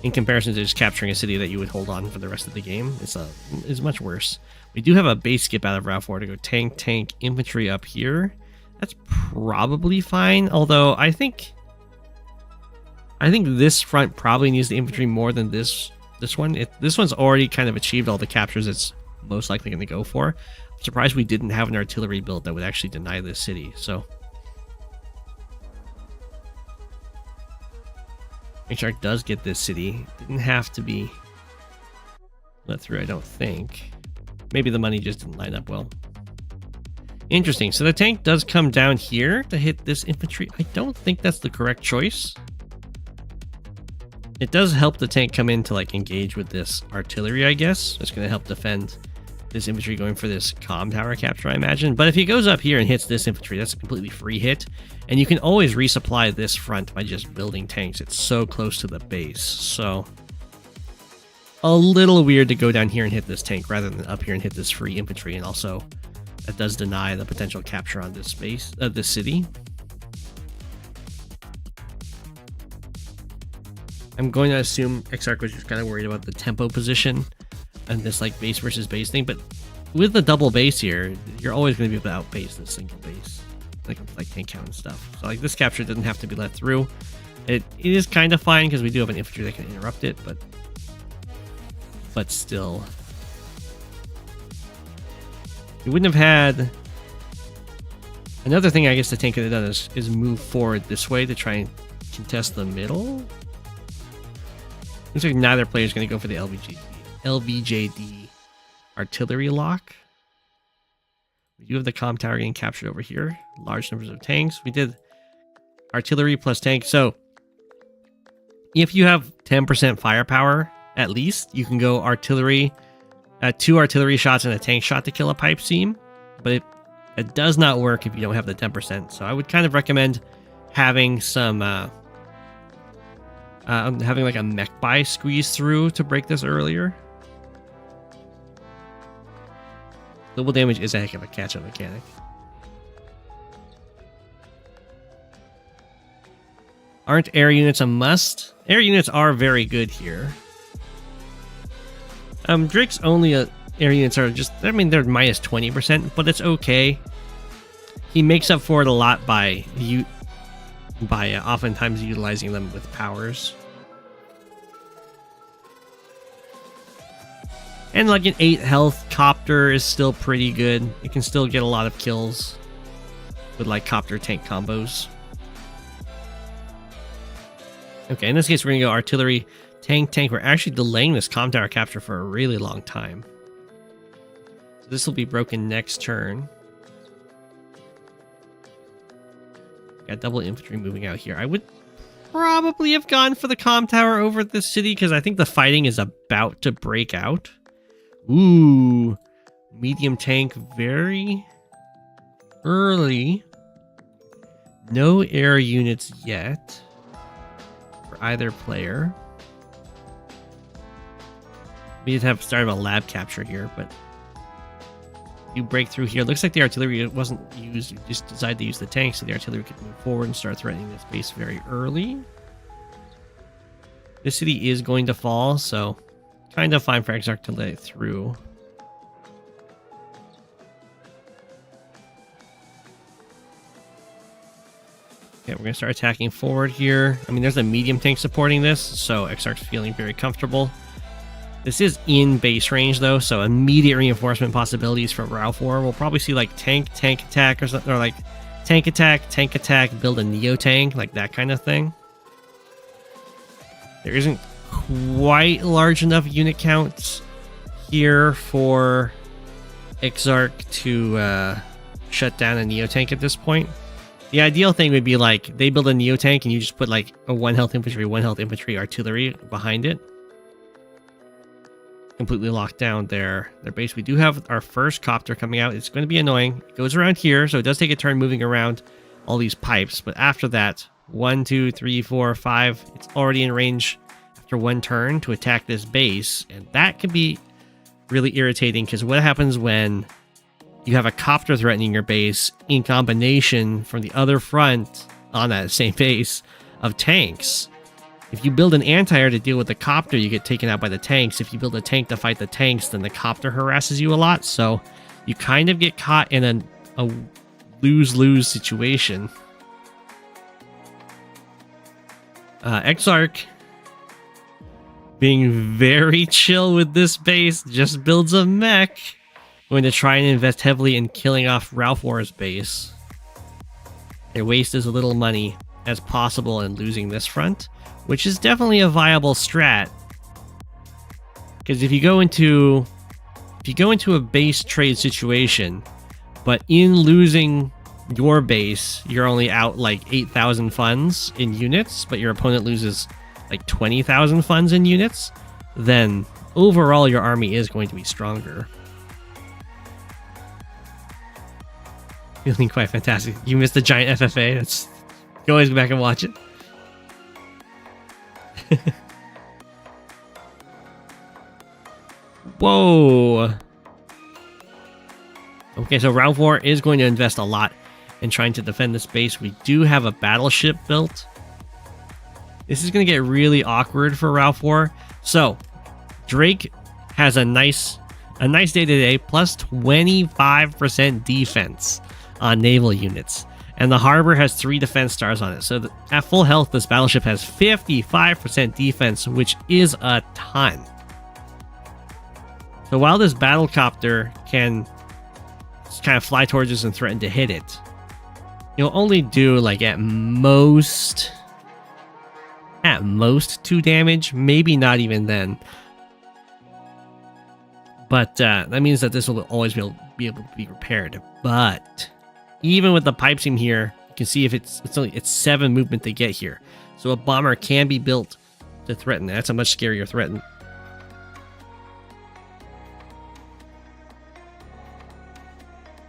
In comparison to just capturing a city that you would hold on for the rest of the game, it's much worse. We do have a base skip out of raufwor to go tank, infantry up here. That's probably fine, although I think this front probably needs the infantry more than this one. This one's already kind of achieved all the captures it's most likely going to go for. I'm surprised we didn't have an artillery build that would actually deny this city, so... Exarch does get this city. Didn't have to be let through, I don't think. Maybe the money just didn't line up well. Interesting. So the tank does come down here to hit this infantry. I don't think that's the correct choice. It does help the tank come in to like engage with this artillery, I guess. It's going to help defend this infantry going for this comm tower capture, I imagine. But if he goes up here and hits this infantry, that's a completely free hit. And you can always resupply this front by just building tanks. It's so close to the base. So a little weird to go down here and hit this tank rather than up here and hit this free infantry. And also that does deny the potential capture on this space, this city. I'm going to assume Exarch was just kind of worried about the tempo position and this like base versus base thing, but with the double base here, you're always going to be able to outpace this single base, like tank count and stuff. So like this capture doesn't have to be let through. It is kind of fine because we do have an infantry that can interrupt it, but still, you wouldn't have had. Another thing I guess the tank could have done is move forward this way to try and contest the middle. Looks like neither player is going to go for the LVJD artillery lock. We do have the comm tower getting captured over here. Large numbers of tanks. We did artillery plus tank. So if you have 10% firepower at least, you can go artillery, 2 artillery shots and a tank shot to kill a pipe seam. But it does not work if you don't have the 10%. So I would kind of recommend having some having like a mech buy squeeze through to break this earlier. Double damage is a heck of a catch-up mechanic. Aren't air units a must? Air units are very good here. Drake's only air units are just, I mean, they're minus 20%, but it's okay. He makes up for it a lot by oftentimes utilizing them with powers. And like an 8 health copter is still pretty good. It can still get a lot of kills with like copter tank combos. Okay, in this case we're going to go artillery, tank. We're actually delaying this comm tower capture for a really long time. So this will be broken next turn. Got double infantry moving out here. I would probably have gone for the comm tower over this city because I think the fighting is about to break out. Ooh, medium tank very early. No air units yet for either player. We just have started a lab capture here, but you break through here. Looks like the artillery wasn't used. You just decided to use the tank so the artillery could move forward and start threatening this base very early. This city is going to fall, so kind of fine for Exarch to let it through. Okay, we're going to start attacking forward here. I mean, there's a medium tank supporting this, so Exarch's feeling very comfortable. This is in base range, though, so immediate reinforcement possibilities for raufwor. We'll probably see, like, tank attack, or something, or, like, tank attack, build a neo-tank, like that kind of thing. There isn't quite large enough unit counts here for Exarch to shut down a neo-tank at this point. The ideal thing would be like they build a neo-tank and you just put like a 1 health infantry artillery behind it. Completely locked down their base. We do have our first copter coming out. It's going to be annoying. It goes around here, so it does take a turn moving around all these pipes, but after that, 1, 2, 3, 4, 5, it's already in range. after one turn to attack this base, and that can be really irritating because what happens when you have a copter threatening your base in combination from the other front on that same base of tanks? If you build an anti-air to deal with the copter, you get taken out by the tanks. If you build a tank to fight the tanks, then the copter harasses you a lot. So you kind of get caught in a lose-lose situation. Exarch, being very chill with this base, just builds a mech. Going to try and invest heavily in killing off raufwor's base. They waste as little money as possible in losing this front, which is definitely a viable strat. Because if you go into a base trade situation, but in losing your base, you're only out like 8,000 funds in units, but your opponent loses like 20,000 funds in units, then overall your army is going to be stronger. Feeling quite fantastic. You missed the giant FFA. That's you always go back and watch it. Whoa. Okay, so raufwor is going to invest a lot in trying to defend this base. We do have a battleship built. This is going to get really awkward for raufwor. So, Drake has a nice day today, plus 25% defense on naval units. And the harbor has 3 defense stars on it. So at full health, this battleship has 55% defense, which is a ton. So while this battlecopter can just kind of fly towards us and threaten to hit it, you'll only do like at most 2 damage, maybe not even then. But that means that this will always be able to be repaired. But even with the pipe seam here, you can see if it's 7 movement they get here. So a bomber can be built to threaten. That's a much scarier threat.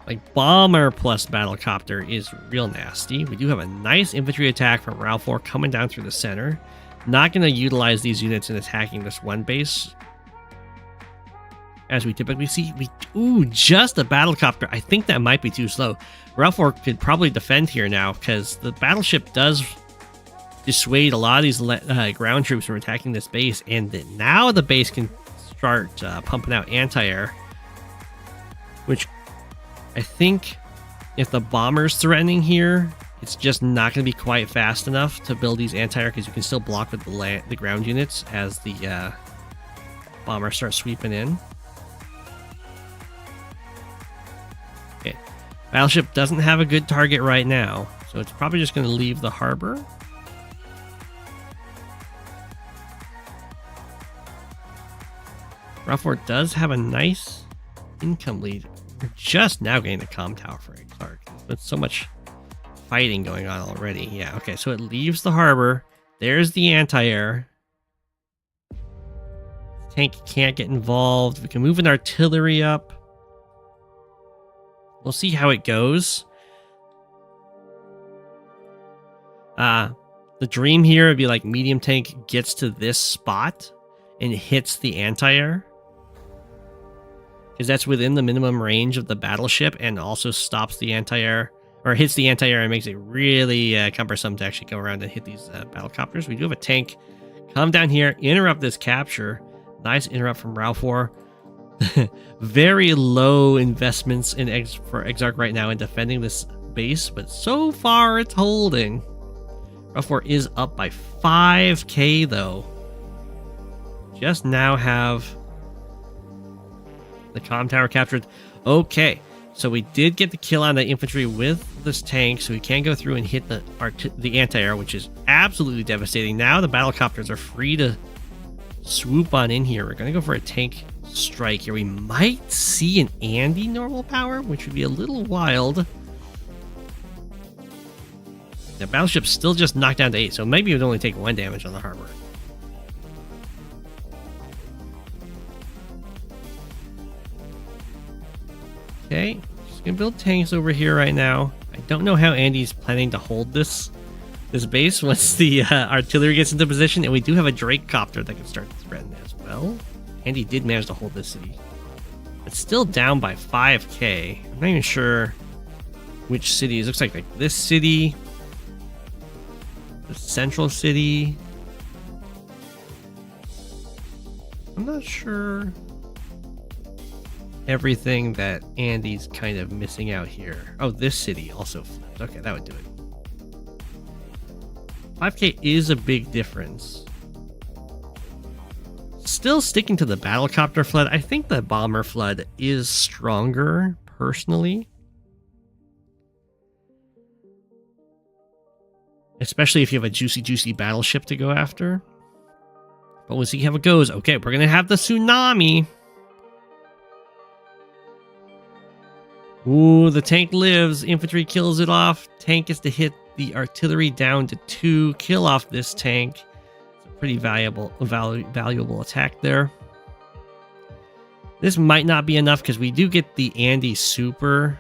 Like bomber plus battlecopter is real nasty. We do have a nice infantry attack from raufwor coming down through the center. Not going to utilize these units in attacking this one base, as we typically see. Ooh, just a battlecopter. I think that might be too slow. raufwor could probably defend here now, because the battleship does dissuade a lot of these ground troops from attacking this base, and now the base can start pumping out anti-air, which I think if the bomber's threatening here, it's just not going to be quite fast enough to build these anti-air, because you can still block with the ground units as the bomber starts sweeping in. Okay, battleship doesn't have a good target right now, so it's probably just going to leave the harbor. raufwor does have a nice income lead. We're just now getting the comm tower for Exarch. There's so much fighting going on already. Yeah, okay, so it leaves the harbor. There's the anti-air. Tank can't get involved. We can move an artillery up. We'll see how it goes. The dream here would be like medium tank gets to this spot and hits the anti-air, because that's within the minimum range of the battleship and also stops the anti-air, or hits the anti-air and makes it really cumbersome to actually go around and hit these battlecopters. We do have a tank come down here, interrupt this capture. Nice interrupt from raufwor. Very low investments for Exarch right now in defending this base, but so far it's holding. raufwor is up by 5k though. Just now have the comm tower captured. Okay, so we did get the kill on the infantry with this tank, so we can go through and hit the anti-air, which is absolutely devastating. Now the battlecopters are free to swoop on in here. We're going to go for a tank strike here. We might see an Andy normal power, which would be a little wild. The battleship's still just knocked down to 8, so maybe it would only take 1 damage on the harbor. Okay, just gonna build tanks over here right now. I don't know how Andy's planning to hold this this base once the artillery gets into position, and we do have a Drake copter that can start to threaten as well. And he did manage to hold this city. It's still down by 5k. I'm not even sure which cities. Looks like this city, the central city. I'm not sure everything that Andy's kind of missing out here. Oh, this city also flipped. Okay, that would do it. 5k is a big difference. Still sticking to the battlecopter flood. I think the bomber flood is stronger, personally. Especially if you have a juicy battleship to go after. But we'll see how it goes. Okay, we're going to have the tsunami. Ooh, the tank lives. Infantry kills it off. Tank is to hit the artillery down to 2. Kill off this tank. It's a pretty valuable attack there. This might not be enough because we do get the Andy super.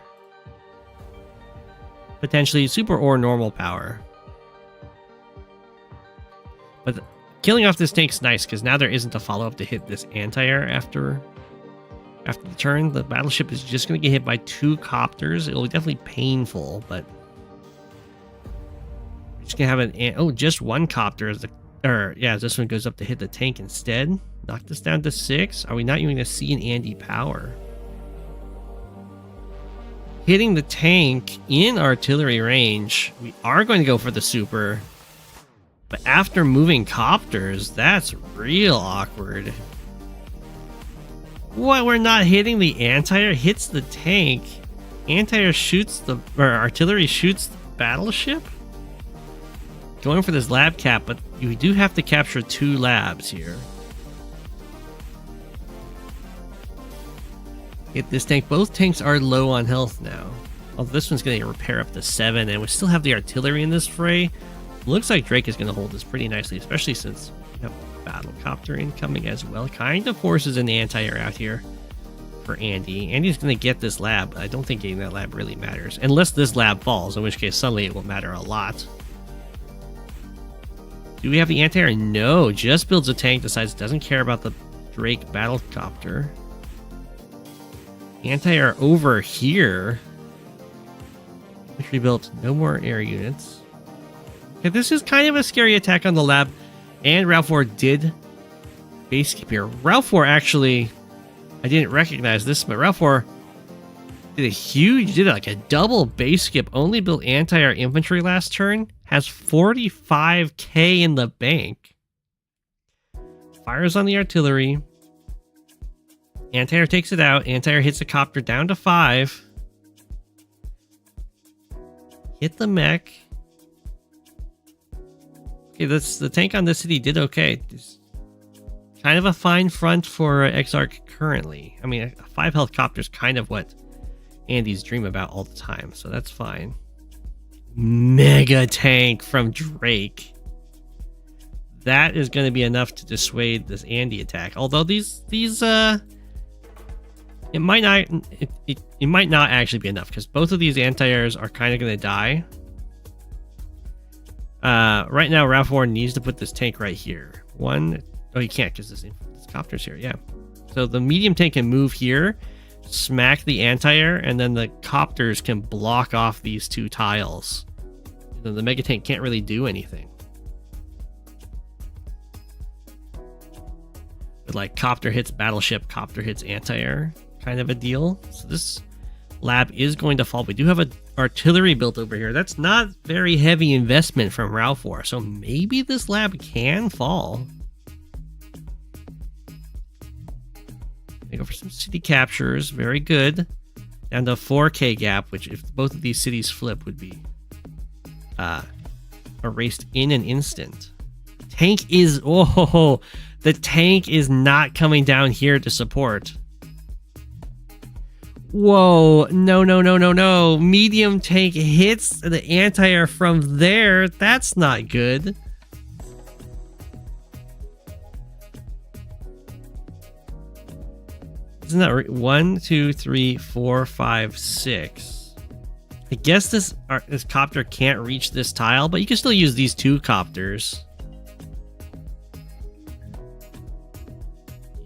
Potentially super or normal power. But killing off this tank's nice because now there isn't a follow-up to hit this anti-air after the turn. The battleship is just going to get hit by 2 copters. It'll be definitely painful, but we're just going to have just 1 copter as this one goes up to hit the tank instead. Knock this down to 6. Are we not even going to see an Andy power? Hitting the tank in artillery range, we are going to go for the super. But after moving copters, that's real awkward. What, we're not hitting the anti-air? Hits the tank. Anti-air shoots artillery shoots the battleship? Going for this lab cap, but you do have to capture 2 labs here. Hit this tank. Both tanks are low on health now. Although this one's going to repair up to 7, and we still have the artillery in this fray. Looks like Drake is going to hold this pretty nicely, especially since we have battlecopter incoming as well. Kind of forces an anti-air out here for Andy. Andy's going to get this lab, but I don't think getting that lab really matters. Unless this lab falls, in which case suddenly it will matter a lot. Do we have the anti-air? No, just builds a tank, decides it doesn't care about the Drake battlecopter. Anti-air over here. Which we built no more air units. Okay, this is kind of a scary attack on the lab, and raufwor did base keep here. raufwor actually, I didn't recognize this, but raufwor did like a double base skip, only built anti-air infantry last turn, has 45k in the bank. Fires on the artillery. Anti-air takes it out. Anti-air hits the copter down to 5. Hit the mech. Okay, the tank on this city did okay. It's kind of a fine front for Exarch currently. I mean, a 5 health copter is kind of what Andy's dream about all the time, so that's fine. Mega tank from Drake. That is going to be enough to dissuade this Andy attack. Although it might not actually be enough because both of these anti-airs are kind of going to die. Right now, raufwor needs to put this tank right here. Oh, he can't because this copter's here. Yeah. So the medium tank can move here, smack the anti-air, and then the copters can block off these 2 tiles. And the mega tank can't really do anything. But like copter hits battleship, copter hits anti-air kind of a deal. So this lab is going to fall. We do have an artillery built over here. That's not very heavy investment from raufwor, so maybe this lab can fall. They go for some city captures. Very good. Down to 4k gap, which if both of these cities flip would be erased in an instant. Tank is... Oh, the tank is not coming down here to support. Whoa, no. Medium tank hits the anti-air from there. That's not good. Isn't that right? 1, 2, 3, 4, 5, 6. I guess this copter can't reach this tile, but you can still use these 2 copters.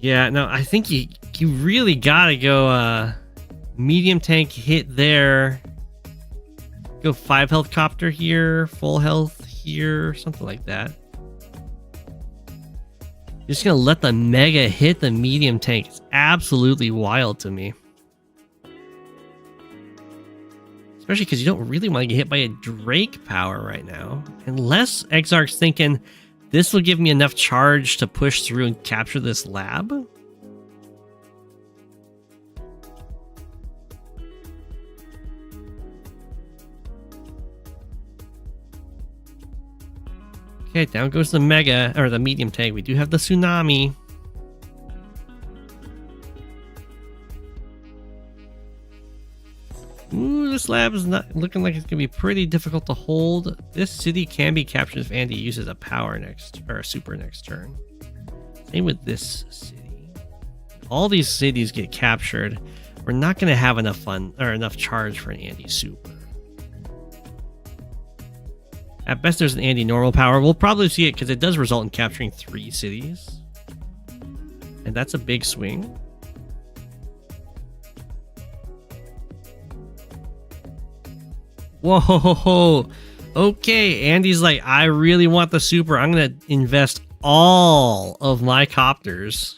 Yeah, no, I think you really gotta go medium tank hit there. Go 5 health copter here, full health here, something like that. Just gonna let the mega hit the medium tank. It's absolutely wild to me. Especially because you don't really want to get hit by a Drake power right now. Unless Exarch's thinking, this will give me enough charge to push through and capture this lab. Okay, down goes the mega, or the medium tank. We do have the tsunami. Ooh, this lab is not looking like it's gonna be pretty difficult to hold. This city can be captured if Andy uses a power next, or a super next turn. Same with this city. All these cities get captured. We're not gonna have enough fun or enough charge for an Andy super. At best, there's an Andy normal power. We'll probably see it because it does result in capturing 3 cities. And that's a big swing. Whoa. Okay, Andy's like, I really want the super. I'm going to invest all of my copters.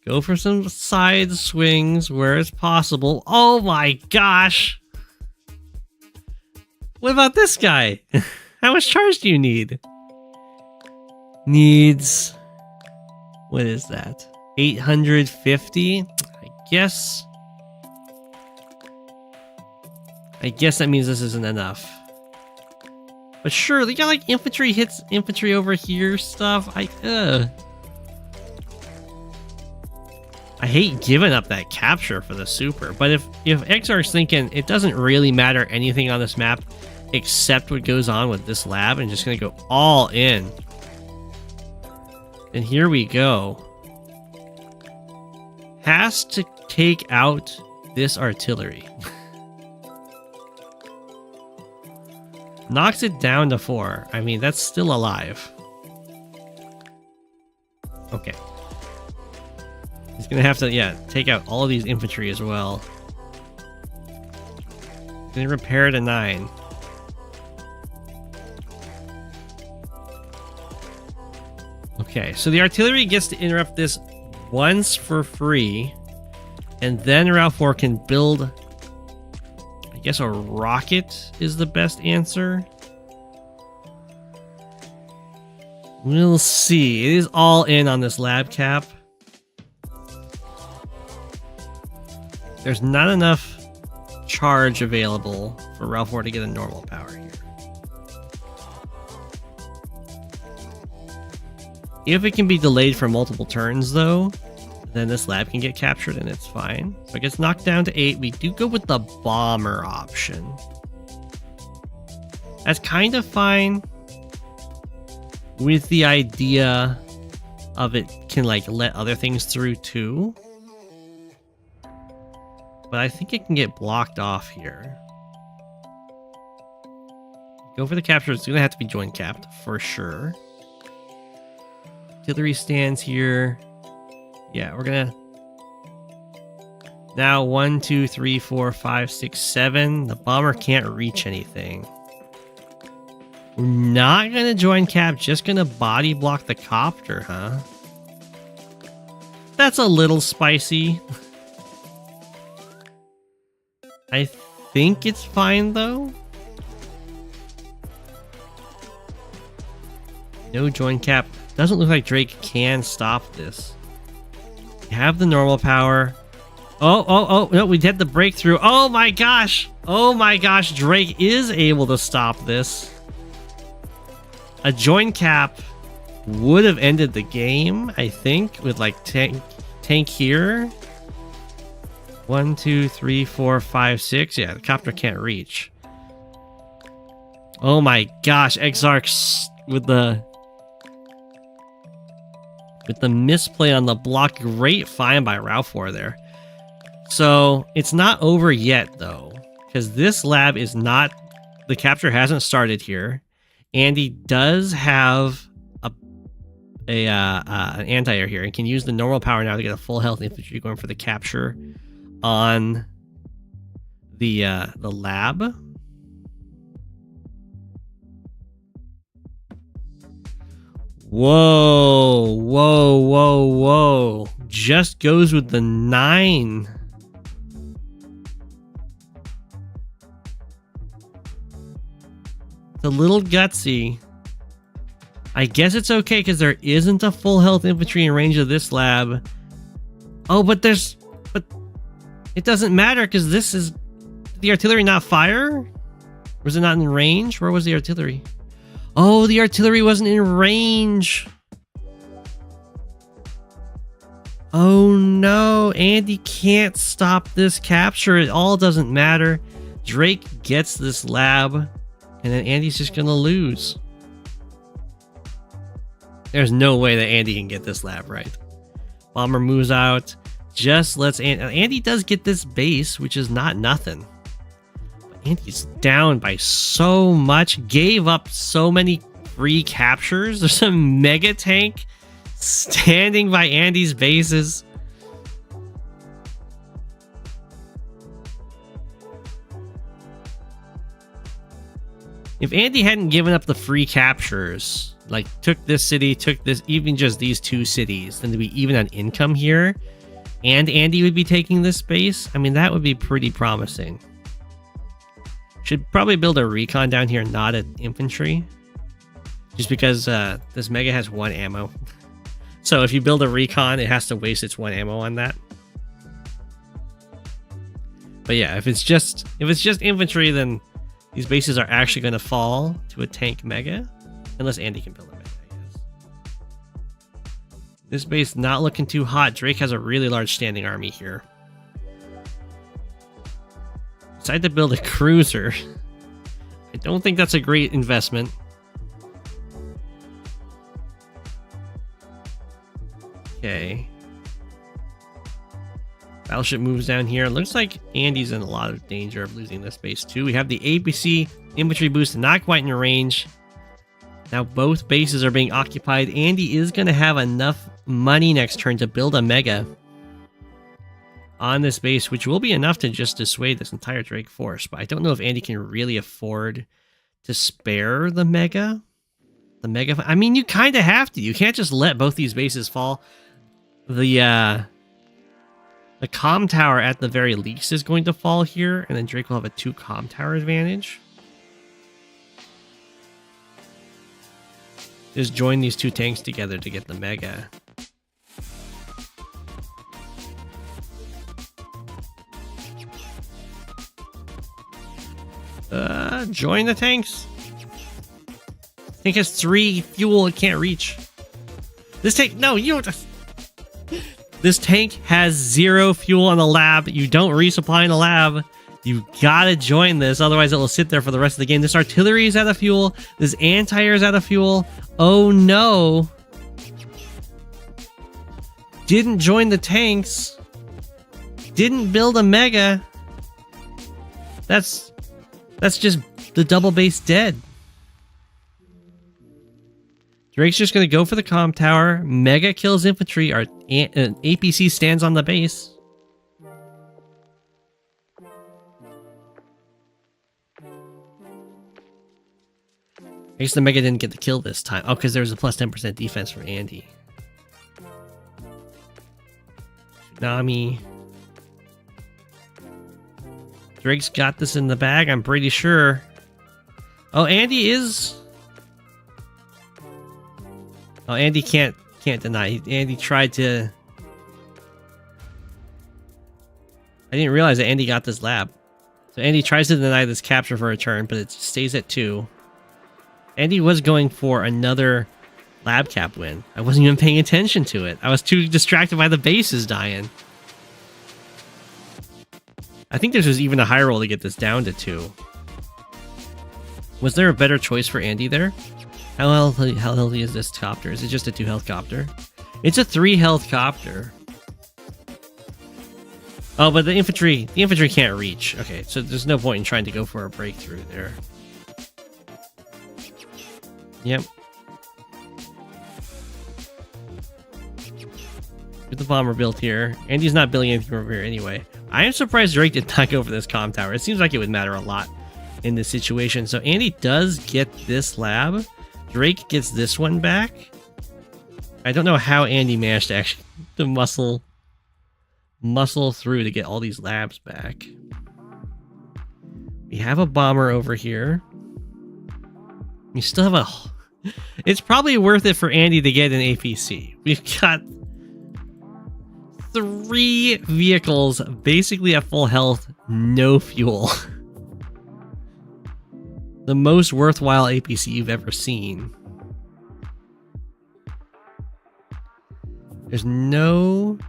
Go for some side swings where it's possible. Oh my gosh. What about this guy? How much charge do you need? Needs... What is that? 850? I guess that means this isn't enough. But sure, they got like infantry hits infantry over here stuff. I hate giving up that capture for the super. But if Exarch's thinking it doesn't really matter anything on this map except what goes on with this lab and just gonna go all in. And here we go. Has to take out this artillery. Knocks it down to 4. I mean, that's still alive. Okay. He's gonna have to, yeah, take out all of these infantry as well. Gonna repair to 9. Okay, so the artillery gets to interrupt this once for free, and then raufwor can build, I guess a rocket is the best answer. We'll see. It is all in on this lab cap. There's not enough charge available for raufwor to get a normal power here. If it can be delayed for multiple turns, though, then this lab can get captured and it's fine. So it gets knocked down to 8. We do go with the bomber option. That's kind of fine with the idea of it can like let other things through too. But I think it can get blocked off here. Go for the capture. It's going to have to be joint capped for sure. Artillery stands here. Yeah, we're gonna now 1, 2, 3, 4, 5, 6, 7. The bomber can't reach anything. We're not gonna join cap, just gonna body block the copter, huh? That's a little spicy. I think it's fine though. No join cap. Doesn't look like Drake can stop this. We have the normal power. Oh, no, we did the breakthrough. Oh my gosh. Drake is able to stop this. A join cap would have ended the game, I think, with like tank here. 1, 2, 3, 4, 5, 6. Yeah, the copter can't reach. Oh my gosh, Exarch with the misplay on the block. Great find by raufwor there. So it's not over yet though, because this lab is not, the capture hasn't started here. Andy does have an anti-air here and can use the normal power now to get a full health infantry going for the capture on the lab. Whoa, whoa, whoa, whoa. Just goes with the 9. It's a little gutsy. I guess it's okay because there isn't a full health infantry in range of this lab. Oh, but it doesn't matter because this is, did the artillery not fire? Was it not in range? Where was the artillery? Oh, the artillery wasn't in range. Oh no, Andy can't stop this capture. It all doesn't matter. Drake gets this lab, and then Andy's just gonna lose. There's no way that Andy can get this lab right. Bomber moves out. Just lets Andy does get this base, which is not nothing. But Andy's down by so much. Gave up so many free captures. There's a mega tank standing by Andy's bases. If Andy hadn't given up the free captures, like took this city, took this, even just these 2 cities, then to be even on income here, and Andy would be taking this base, I mean, that would be pretty promising. Should probably build a recon down here, not an infantry. Just because this mega has 1 ammo. So if you build a recon, it has to waste its 1 ammo on that. But yeah, if it's just infantry, then these bases are actually going to fall to a tank mega. Unless Andy can build a mega, I guess. This base not looking too hot. Drake has a really large standing army here. Decided to build a cruiser. I don't think that's a great investment. Okay. Battleship moves down here. Looks like Andy's in a lot of danger of losing this base too. We have the APC infantry boost, not quite in range. Now both bases are being occupied. Andy is going to have enough money next turn to build a mega on this base, which will be enough to just dissuade this entire Drake force. But I don't know if Andy can really afford to spare the mega. I mean, you kind of have to. You can't just let both these bases fall. The comm tower at the very least is going to fall here, and then Drake will have a 2 comm tower advantage. Just join these 2 tanks together to get the mega. Join the tanks. Tank has 3 fuel, it can't reach. This tank, no, you don't. This tank has 0 fuel on the lab. You don't resupply in the lab. You gotta join this, otherwise it will sit there for the rest of the game. This artillery is out of fuel. This anti-air is out of fuel. Oh no. Didn't join the tanks. Didn't build a mega. That's just the double base dead. Drake's just going to go for the comm tower. Mega kills infantry. Our APC stands on the base. I guess the mega didn't get the kill this time. Oh, because there was a plus 10% defense from Andy. Tsunami. Drake's got this in the bag, I'm pretty sure. Oh, Andy is... Oh, Andy can't deny. Andy tried to... I didn't realize that Andy got this lab. So Andy tries to deny this capture for a turn, but it stays at 2. Andy was going for another lab cap win. I wasn't even paying attention to it. I was too distracted by the bases dying. I think this was even a high roll to get this down to 2. Was there a better choice for Andy there? How healthy is this copter? Is it just a 2 health copter? It's a 3 health copter. Oh, but the infantry can't reach. Okay, so there's no point in trying to go for a breakthrough there. Yep. Get the bomber built here. Andy's not building anything over here anyway. I am surprised Drake did not go for this comm tower. It seems like it would matter a lot in this situation. So Andy does get this lab. Drake gets this one back. I don't know how Andy managed to actually muscle through to get all these labs back. We have a bomber over here. We still have a... It's probably worth it for Andy to get an APC. We've got 3 vehicles basically at full health, no fuel. The most worthwhile APC you've ever seen. There's no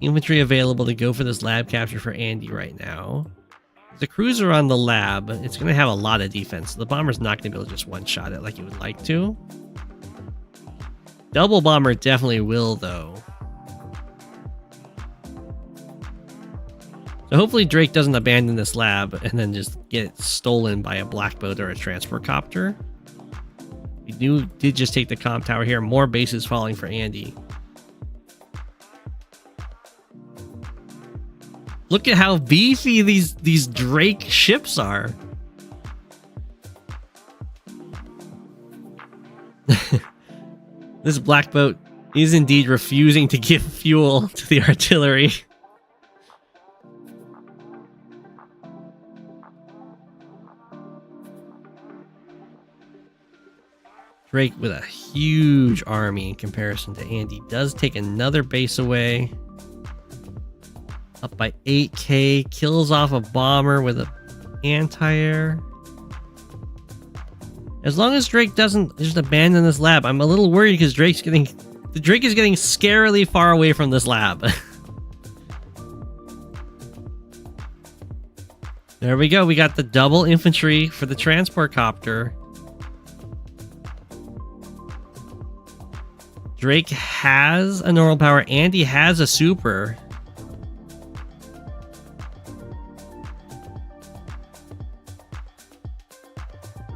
infantry available to go for this lab capture for Andy right now. The cruiser on the lab, it's going to have a lot of defense. The bomber's not going to be able to just one-shot it like you would like to. Double bomber definitely will, though. So hopefully Drake doesn't abandon this lab and then just get it stolen by a black boat or a transport copter. We did just take the comm tower here. More bases falling for Andy. Look at how beefy these Drake ships are. This black boat is indeed refusing to give fuel to the artillery. Drake with a huge army in comparison to Andy does take another base away. Up by 8k, kills off a bomber with an anti-air. As long as Drake doesn't just abandon this lab, I'm a little worried because Drake is getting scarily far away from this lab. There we go. We got the double infantry for the transport copter. Drake has a normal power. Andy has a super.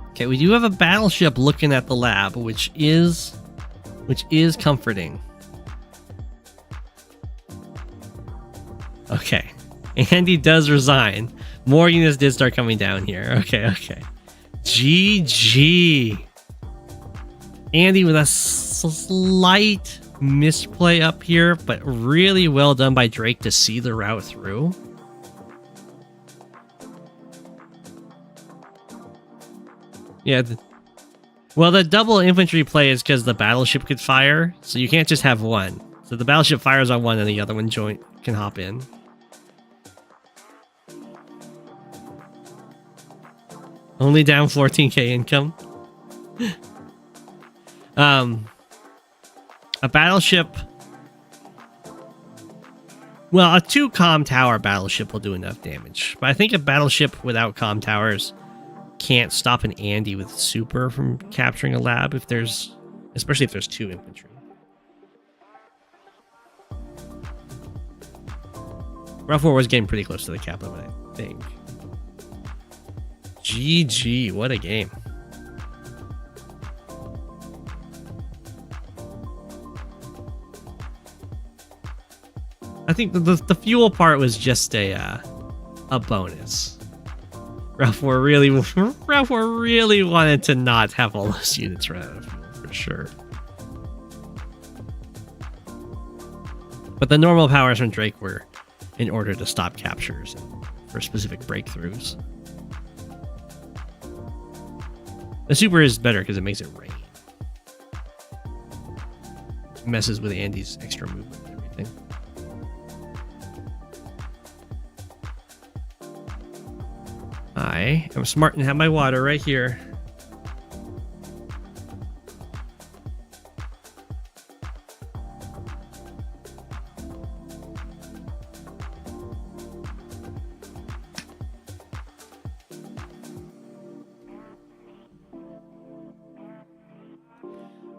Okay, we do have a battleship looking at the lab, which is comforting. Okay, Andy does resign. More units did start coming down here. Okay. GG. Andy with a slight misplay up here, but really well done by Drake to see the route through. Yeah. Well, the double infantry play is because the battleship could fire, so you can't just have one. So the battleship fires on one and the other one can hop in. Only down 14k income. A battleship... Well, a 2 comm tower battleship will do enough damage. But I think a battleship without comm towers can't stop an Andy with super from capturing a lab especially if there's 2 infantry. raufwor was getting pretty close to the capital, I think. GG, what a game. I think the fuel part was just a bonus. raufwor really wanted to not have all those units run out of fuel, for sure. But the normal powers from Drake were in order to stop captures and for specific breakthroughs. The super is better because it makes it rain. It messes with Andy's extra movement and everything. I am smart and have my water right here.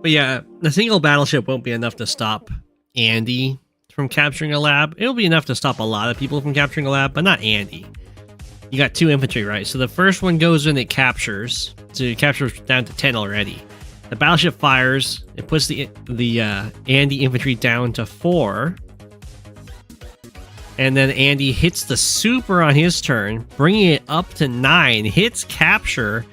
But yeah, the single battleship won't be enough to stop Andy from capturing a lab. It'll be enough to stop a lot of people from capturing a lab, but not Andy. You got 2 infantry, right? So the first one goes in, it captures. So it captures down to 10 already. The battleship fires. It puts the Andy infantry down to 4. And then Andy hits the super on his turn, bringing it up to 9. Hits capture,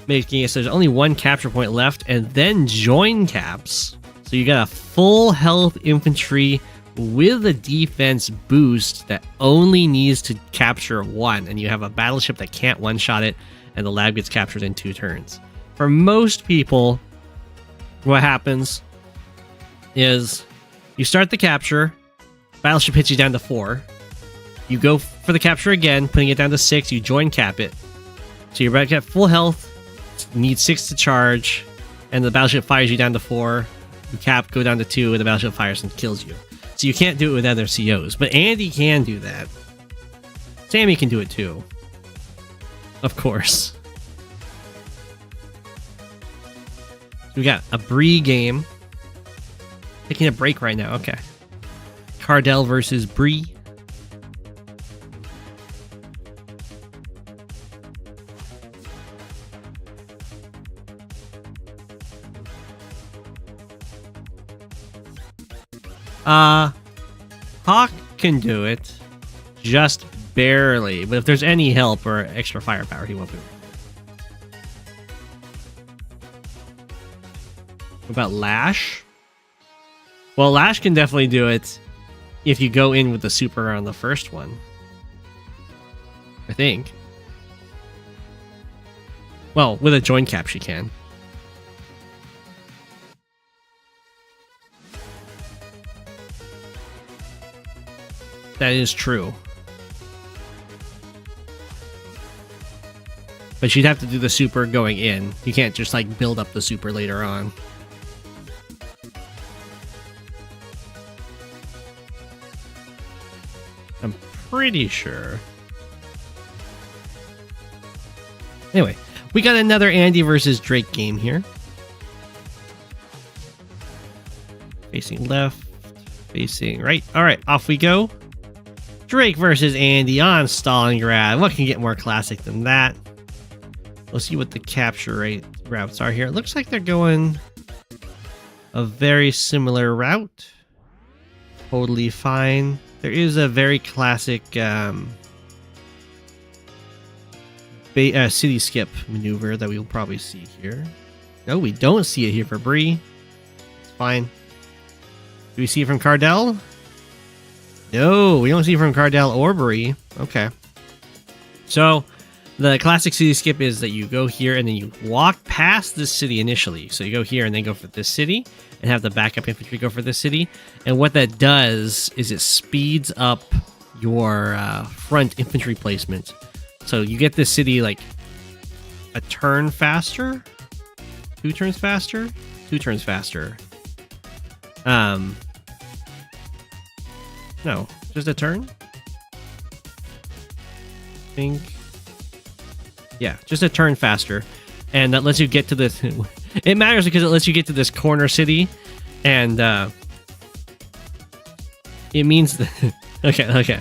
making it so there's only 1 capture point left, and then join caps. So you got a full health infantry with a defense boost that only needs to capture 1, and you have a battleship that can't one-shot it, and the lab gets captured in 2 turns. For most people, what happens is you start the capture, battleship hits you down to 4, you go for the capture again, putting it down to 6, you join cap it, so you're back at full health, need 6 to charge, and the battleship fires you down to 4, you cap, go down to 2, and the battleship fires and kills you. So you can't do it with other COs, but Andy can do that. Sami can do it too. Of course. We got a Bree game. Taking a break right now, okay. Cardell versus Bree. Hawke can do it, just barely, but if there's any help or extra firepower, he won't do it. What about Lash? Well, Lash can definitely do it if you go in with the super on the first one. I think. Well, with a join cap she can. That is true. But you'd have to do the super going in. You can't just like build up the super later on. I'm pretty sure. Anyway, we got another Andy versus Drake game here. Facing left, facing right. All right, off we go. Drake versus Andy on Stalingrad. What can get more classic than that? Let's see what the capture rate routes are here. It looks like they're going a very similar route. Totally fine. There is a very classic city skip maneuver that we'll probably see here. No, we don't see it here for Bree. It's fine. Do we see it from Cardell? No, we don't see it from Cardell or Bree. Okay. So, the classic city skip is that you go here and then you walk past this city initially. So you go here and then go for this city and have the backup infantry go for this city. And what that does is it speeds up your front infantry placement. So you get this city like a turn faster? 2 turns faster? 2 turns faster. No, just a turn? I think. Yeah, just a turn faster. And that lets you get to this. It matters because it lets you get to this corner city. And it means that. Okay.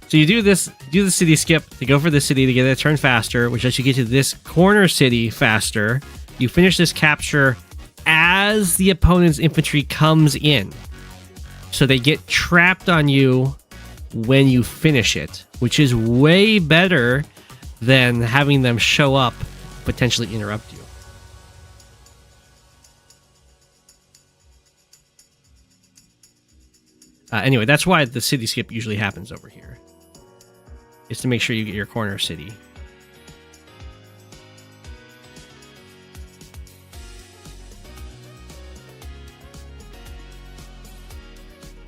So you do the city skip to go for the city to get a turn faster, which lets you get to this corner city faster. You finish this capture as the opponent's infantry comes in. So they get trapped on you when you finish it, which is way better than having them show up, potentially interrupt you. Anyway, that's why the city skip usually happens over here. Is to make sure you get your corner city.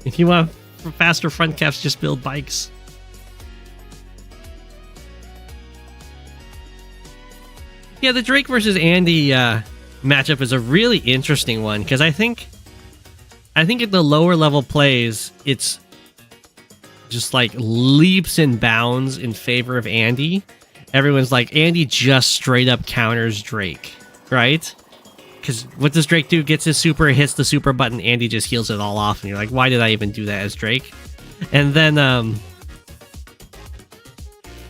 If you want faster front caps, just build bikes. Yeah, the Drake versus Andy matchup is a really interesting one because I think at the lower level plays, it's just like leaps and bounds in favor of Andy. Everyone's like, Andy just straight up counters Drake, right? Because what does Drake do? Gets his super, hits the super button, Andy just heals it all off, and you're like, why did I even do that as Drake? And then,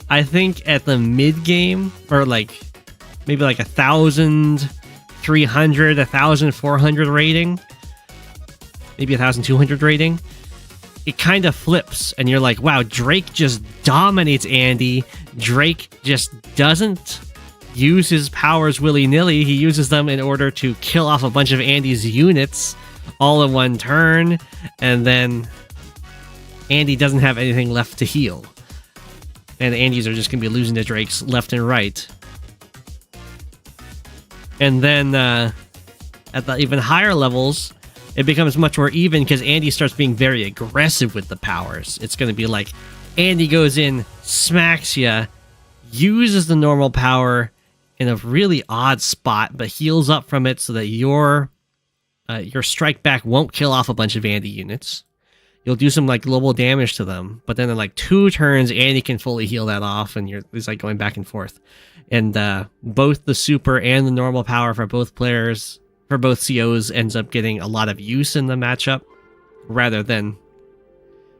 I think at the mid game, or like maybe like 1,300, 1,400 rating, maybe 1,200 rating, it kind of flips, and you're like, wow, Drake just dominates Andy. Drake just doesn't use his powers willy-nilly. He uses them in order to kill off a bunch of Andy's units all in one turn, and then Andy doesn't have anything left to heal. And the Andys are just going to be losing to Drakes left and right. And then at the even higher levels, it becomes much more even because Andy starts being very aggressive with the powers. It's going to be like Andy goes in, smacks ya, uses the normal power in a really odd spot, but heals up from it so that your strike back won't kill off a bunch of Andy units. You'll do some like global damage to them, but then in like 2 turns, Andy can fully heal that off, and it's like going back and forth. And both the super and the normal power for both players, for both COs, ends up getting a lot of use in the matchup, rather than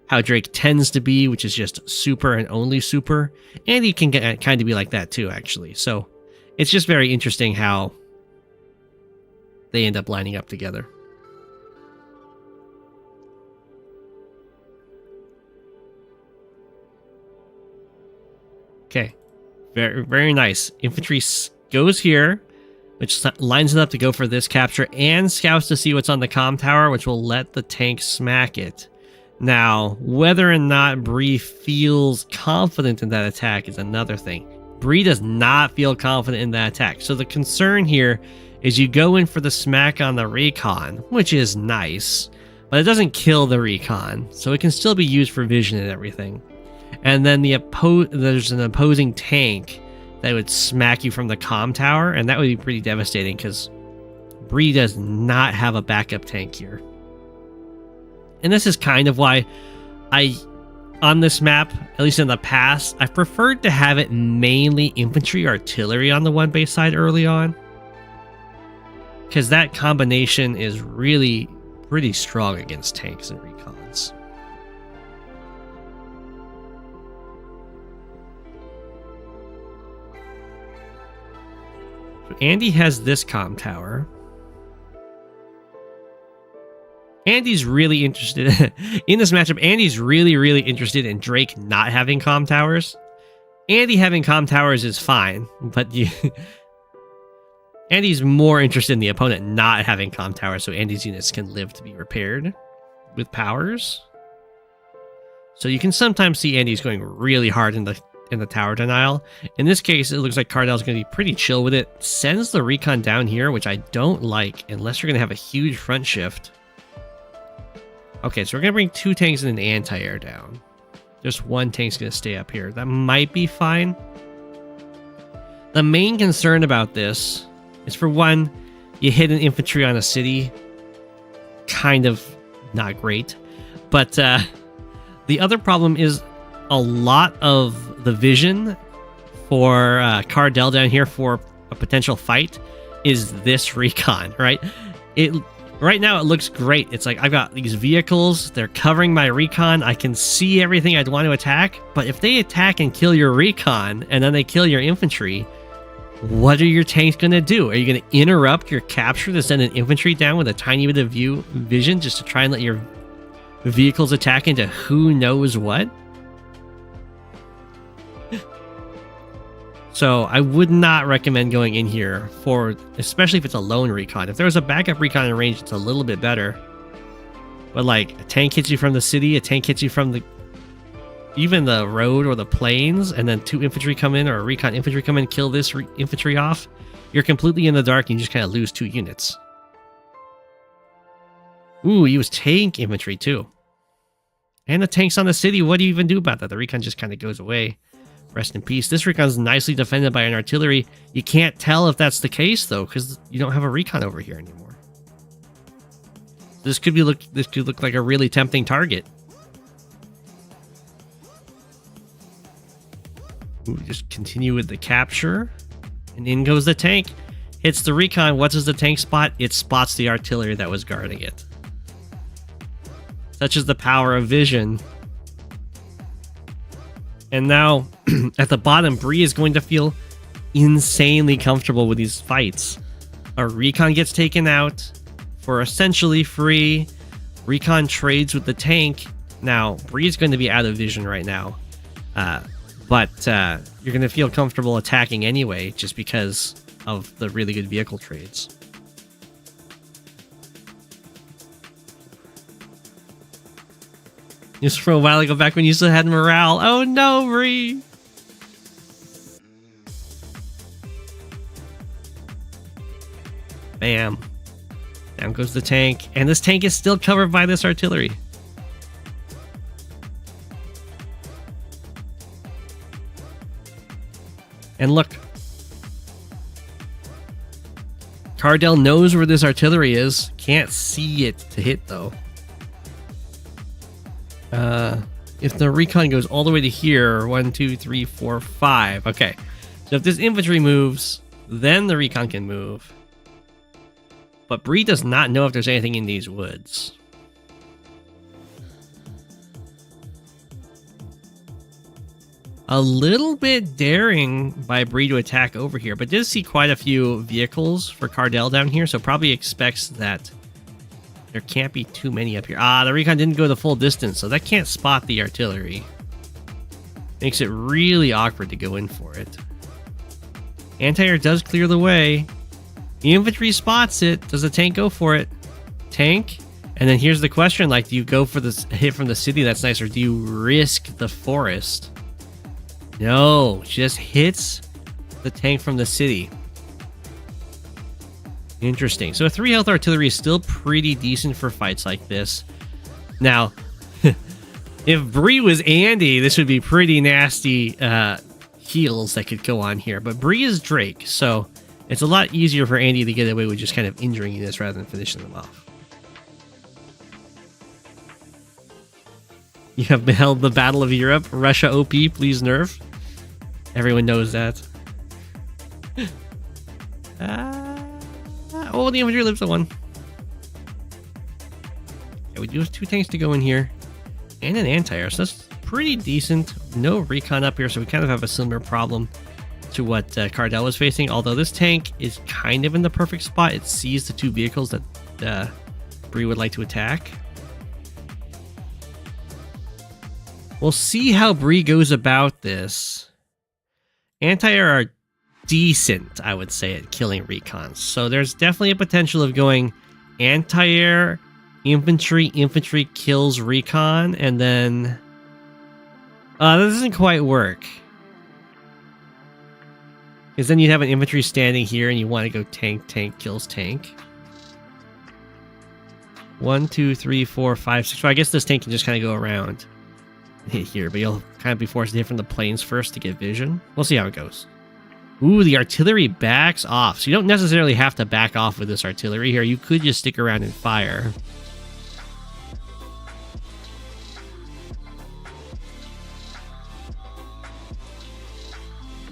how Drake tends to be, which is just super and only super. Andy can kind of be like that too, actually. So it's just very interesting how they end up lining up together. Okay, very, very nice. Infantry goes here, which lines it up to go for this capture, and scouts to see what's on the comm tower, which will let the tank smack it. Now, whether or not Bree feels confident in that attack is another thing. Bree does not feel confident in that attack. So the concern here is you go in for the smack on the recon, which is nice, but it doesn't kill the recon, so it can still be used for vision and everything. And then there's an opposing tank that would smack you from the comm tower, and that would be pretty devastating because Bree does not have a backup tank here. And this is kind of why on this map, at least in the past, I preferred to have it mainly infantry artillery on the one base side early on, because that combination is really pretty strong against tanks and recons. So Andy has this comm tower. Andy's really interested in this matchup. Andy's really interested in Drake not having comm towers. Andy having comm towers is fine, but Andy's more interested in the opponent not having comm towers so Andy's units can live to be repaired with powers. So you can sometimes see Andy's going really hard in the tower denial. In this case, it looks like Cardell's going to be pretty chill with it. Sends the recon down here, which I don't like unless you're going to have a huge front shift. Okay, so we're going to bring 2 tanks and an anti-air down. Just 1 tank's going to stay up here. That might be fine. The main concern about this is, for one, you hit an infantry on a city. Kind of not great. But the other problem is a lot of the vision for Cardell down here for a potential fight is this recon, right? Right now, it looks great. It's like, I've got these vehicles. They're covering my recon. I can see everything I'd want to attack. But if they attack and kill your recon, and then they kill your infantry, what are your tanks going to do? Are you going to interrupt your capture to send an infantry down with a tiny bit of vision just to try and let your vehicles attack into who knows what? So I would not recommend going in here especially if it's a lone recon. If there was a backup recon in range, it's a little bit better. But like, a tank hits you from the city, a tank hits you from even the road or the plains, and then 2 infantry come in, or a recon infantry come in, kill this infantry off, you're completely in the dark and you just kind of lose 2 units. Ooh, he was tank infantry too. And the tank's on the city. What do you even do about that? The recon just kind of goes away. Rest in peace. This recon's nicely defended by an artillery. You can't tell if that's the case though, because you don't have a recon over here anymore. This could look like a really tempting target. Ooh, just continue with the capture, and in goes the tank. hits the recon, what does the tank spot? It spots the artillery that was guarding it. Such is the power of vision. And now, at the bottom, Bree is going to feel insanely comfortable with these fights. A recon gets taken out for essentially free. Recon trades with the tank. Now, Bree's going to be out of vision right now. But you're going to feel comfortable attacking anyway, just because of the really good vehicle trades. Just for a while ago, back when you still had morale. Oh no, Bree! Bam. Down goes the tank. And this tank is still covered by this artillery. And look. Cardell knows where this artillery is. Can't see it to hit, though. If the recon goes all the way to here, 1, 2, 3, 4, 5. Okay. So if this infantry moves, then the recon can move. But Bree does not know if there's anything in these woods. A little bit daring by Bree to attack over here, but did see quite a few vehicles for Cardell down here, so probably expects that there can't be too many up here. Ah, the recon didn't go the full distance, so that can't spot the artillery. Makes it really awkward to go in for it. Anti-air does clear the way. The infantry spots it. Does the tank go for it? Tank? And then here's the question, like, do you go for this hit from the city? That's nice, or do you risk the forest? No, she just hits the tank from the city. Interesting. So a 3 health artillery is still pretty decent for fights like this. Now, if Bree was Andy, this would be pretty nasty heals that could go on here. But Bree is Drake, so it's a lot easier for Andy to get away with just kind of injuring this rather than finishing them off. You have beheld the Battle of Europe. Russia OP, please nerf. Everyone knows that. Oh, the infantry lives to 1. Yeah, we do have 2 tanks to go in here. And an anti-air, so that's pretty decent. No recon up here, so we kind of have a similar problem to what Cardell was facing. Although this tank is kind of in the perfect spot. It sees the 2 vehicles that Bree would like to attack. We'll see how Bree goes about this. Anti-air are decent, I would say, at killing recons. So there's definitely a potential of going anti-air, infantry kills recon, and then... that doesn't quite work. Because then you'd have an infantry standing here and you want to go tank kills tank. 1, 2, 3, 4, 5, 6. Well, I guess this tank can just kind of go around and hit here, but you'll kind of be forced to hit from the planes first to get vision. We'll see how it goes. Ooh, the artillery backs off. So you don't necessarily have to back off with this artillery here. You could just stick around and fire.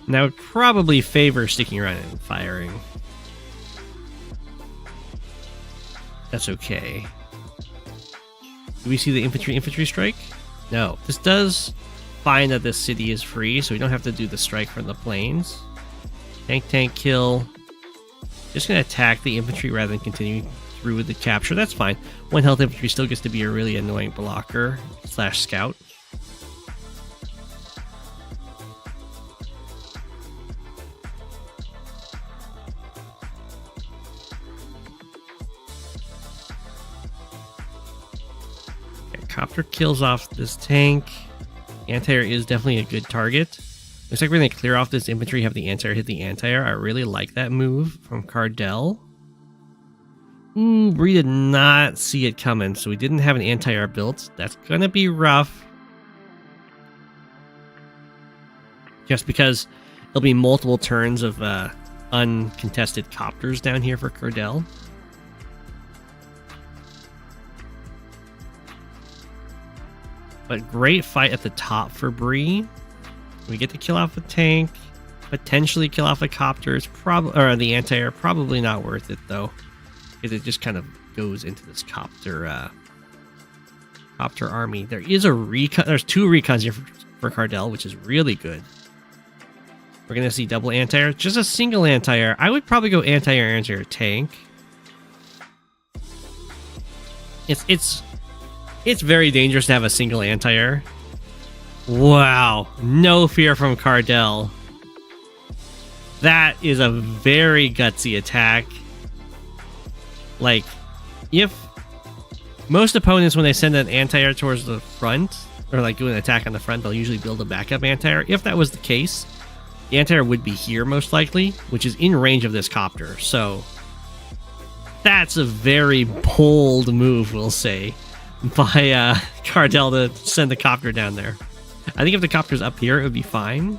And I would probably favor sticking around and firing. That's okay. Do we see the infantry strike? No. This does find that this city is free, so we don't have to do the strike from the planes. Tank kill. Just gonna attack the infantry rather than continuing through with the capture. That's fine. 1 health infantry still gets to be a really annoying blocker / scout. Okay, copter kills off this tank. Anti-air is definitely a good target. Looks like we're going to clear off this infantry, have the anti-air hit the anti-air. I really like that move from Cardell. Ooh, Bree did not see it coming, so we didn't have an anti-air built. That's going to be rough. Just because there'll be multiple turns of uncontested copters down here for Cardell. But great fight at the top for Bree. We get to kill off the tank. potentially kill off the copters, or the anti-air. Probably not worth it though, because it just kind of goes into this copter army. There is a recon. There's 2 recons here for Cardell, which is really good. We're gonna see double anti-air, just a single anti-air. I would probably go anti-air tank. It's very dangerous to have a single anti-air. Wow, no fear from Cardell. That is a very gutsy attack. Like, if most opponents, when they send an anti-air towards the front, or like do an attack on the front, they'll usually build a backup anti-air. If that was the case, the anti-air would be here most likely, which is in range of this copter. So that's a very bold move, we'll say, by Cardell to send the copter down there. I think if the copter's up here, it would be fine.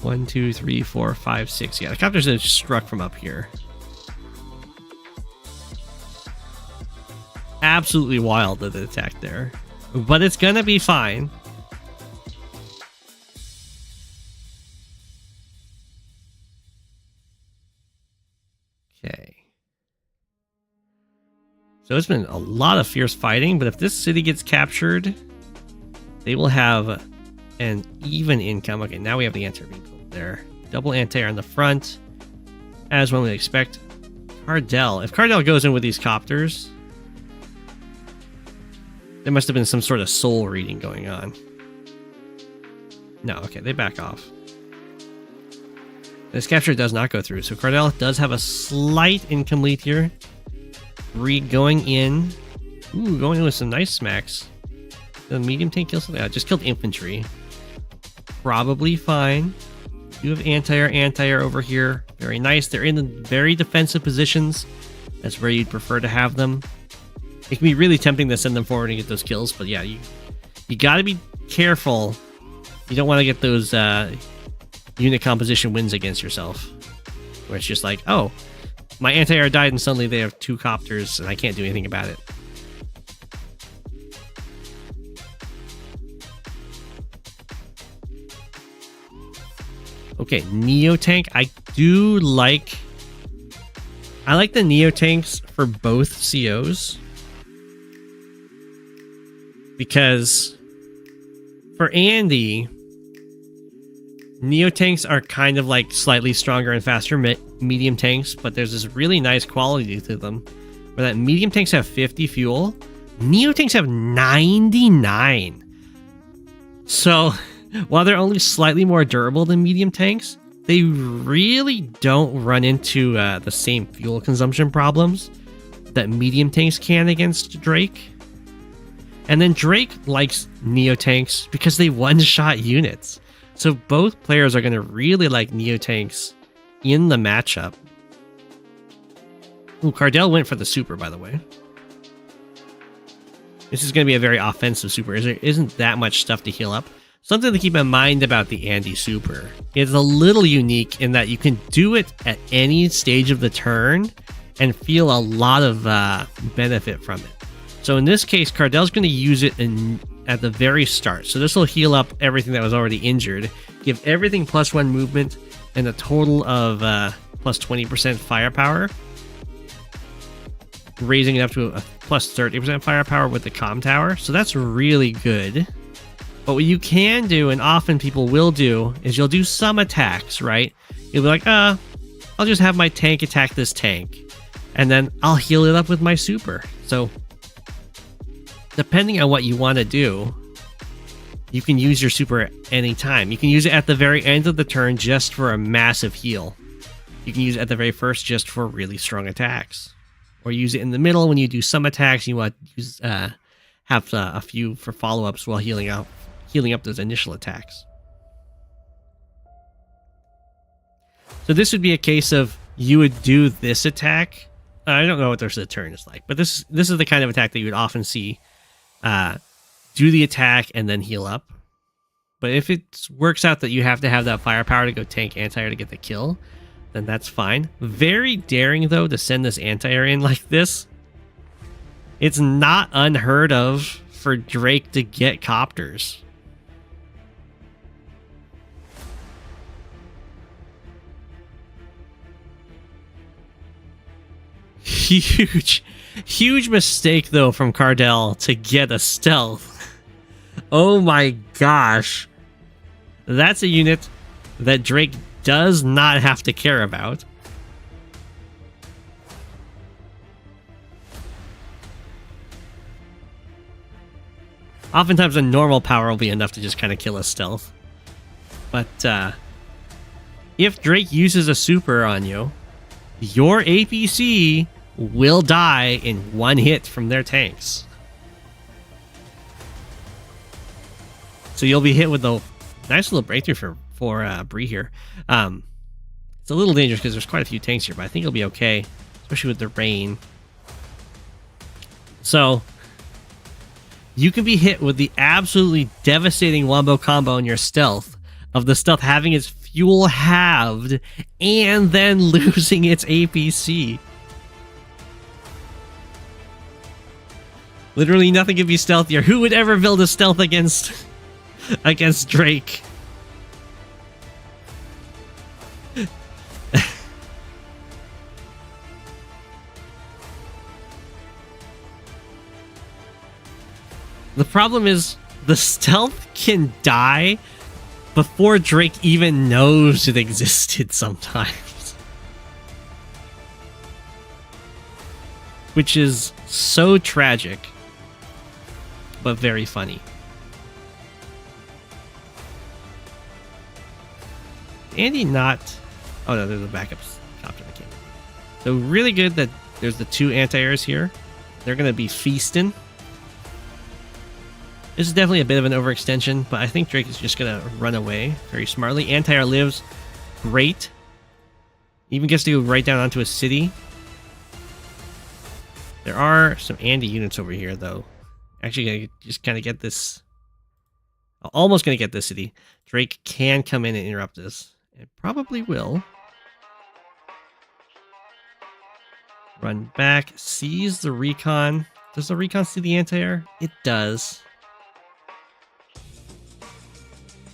1, 2, 3, 4, 5, 6. Yeah, the copters have struck from up here. Absolutely wild that it attacked there. But it's gonna be fine. Okay. So it's been a lot of fierce fighting, but if this city gets captured, they will have an even income. Okay, now we have the anti-air built there. Double anti-air on the front, as one would expect. Cardell. If Cardell goes in with these copters, there must have been some sort of soul reading going on. No, okay, they back off. This capture does not go through, so Cardell does have a slight income lead here. Going in. Ooh, going in with some nice smacks. The medium tank kills something. I just killed infantry. Probably fine. You have anti-air over here. Very nice. They're in the very defensive positions. That's where you'd prefer to have them. It can be really tempting to send them forward and get those kills, but yeah, you got to be careful. You don't want to get those unit composition wins against yourself, where it's just like, oh, my anti-air died and suddenly they have 2 copters and I can't do anything about it. Okay, Neo Tank. I like the Neo Tanks for both COs. Because for Andy, Neo Tanks are kind of like slightly stronger and faster medium tanks, but there's this really nice quality to them. Where that medium tanks have 50 fuel, Neo Tanks have 99. So while they're only slightly more durable than medium tanks, they really don't run into the same fuel consumption problems that medium tanks can against Drake. And then Drake likes Neo Tanks because they one-shot units. So both players are going to really like Neo Tanks in the matchup. Ooh, Cardell went for the super, by the way. This is going to be a very offensive super. There isn't that much stuff to heal up. Something to keep in mind about the Andy super. It's a little unique in that you can do it at any stage of the turn and feel a lot of benefit from it. So in this case, Cardell's going to use it at the very start. So this will heal up everything that was already injured, give everything +1 movement, and a total of plus 20% firepower, raising it up to a plus 30% firepower with the comm tower. So that's really good. But what you can do, and often people will do, is you'll do some attacks, right? You'll be like, I'll just have my tank attack this tank, and then I'll heal it up with my super. So depending on what you want to do, you can use your super at any time. You can use it at the very end of the turn just for a massive heal. You can use it at the very first just for really strong attacks. Or use it in the middle when you do some attacks. You want to use, have a few for follow-ups while healing up those initial attacks. So this would be a case of you would do this attack. I don't know what the rest of the turn is like, but this is the kind of attack that you would often see. Do the attack and then heal up. But if it works out that you have to have that firepower to go tank anti-air to get the kill, then that's fine. Very daring, though, to send this anti-air in like this. It's not unheard of for Drake to get copters. huge mistake though from Cardell to get a stealth. Oh my gosh. That's a unit that Drake does not have to care about. Oftentimes a normal power will be enough to just kind of kill a stealth. But if Drake uses a super on you, your APC will die in one hit from their tanks. So you'll be hit with a nice little breakthrough for Bree here. It's a little dangerous because there's quite a few tanks here, but I think it'll be okay, especially with the rain. So you can be hit with the absolutely devastating wombo combo in your stealth of the stealth having its fuel halved and then losing its APC. Literally nothing could be stealthier. Who would ever build a stealth against Drake? The problem is the stealth can die before Drake even knows it existed sometimes. Which is so tragic, but very funny. Andy not... Oh no, there's a backup copter that came. So really good that there's the two anti-airs here. They're going to be feasting. This is definitely a bit of an overextension, but I think Drake is just going to run away very smartly. Anti-air lives. Great. Even gets to go right down onto a city. There are some Andy units over here, though. Actually, going to just kind of get this... Almost going to get this city. Drake can come in and interrupt this. It probably will. Run back. Sees the recon. Does the recon see the anti-air? It does.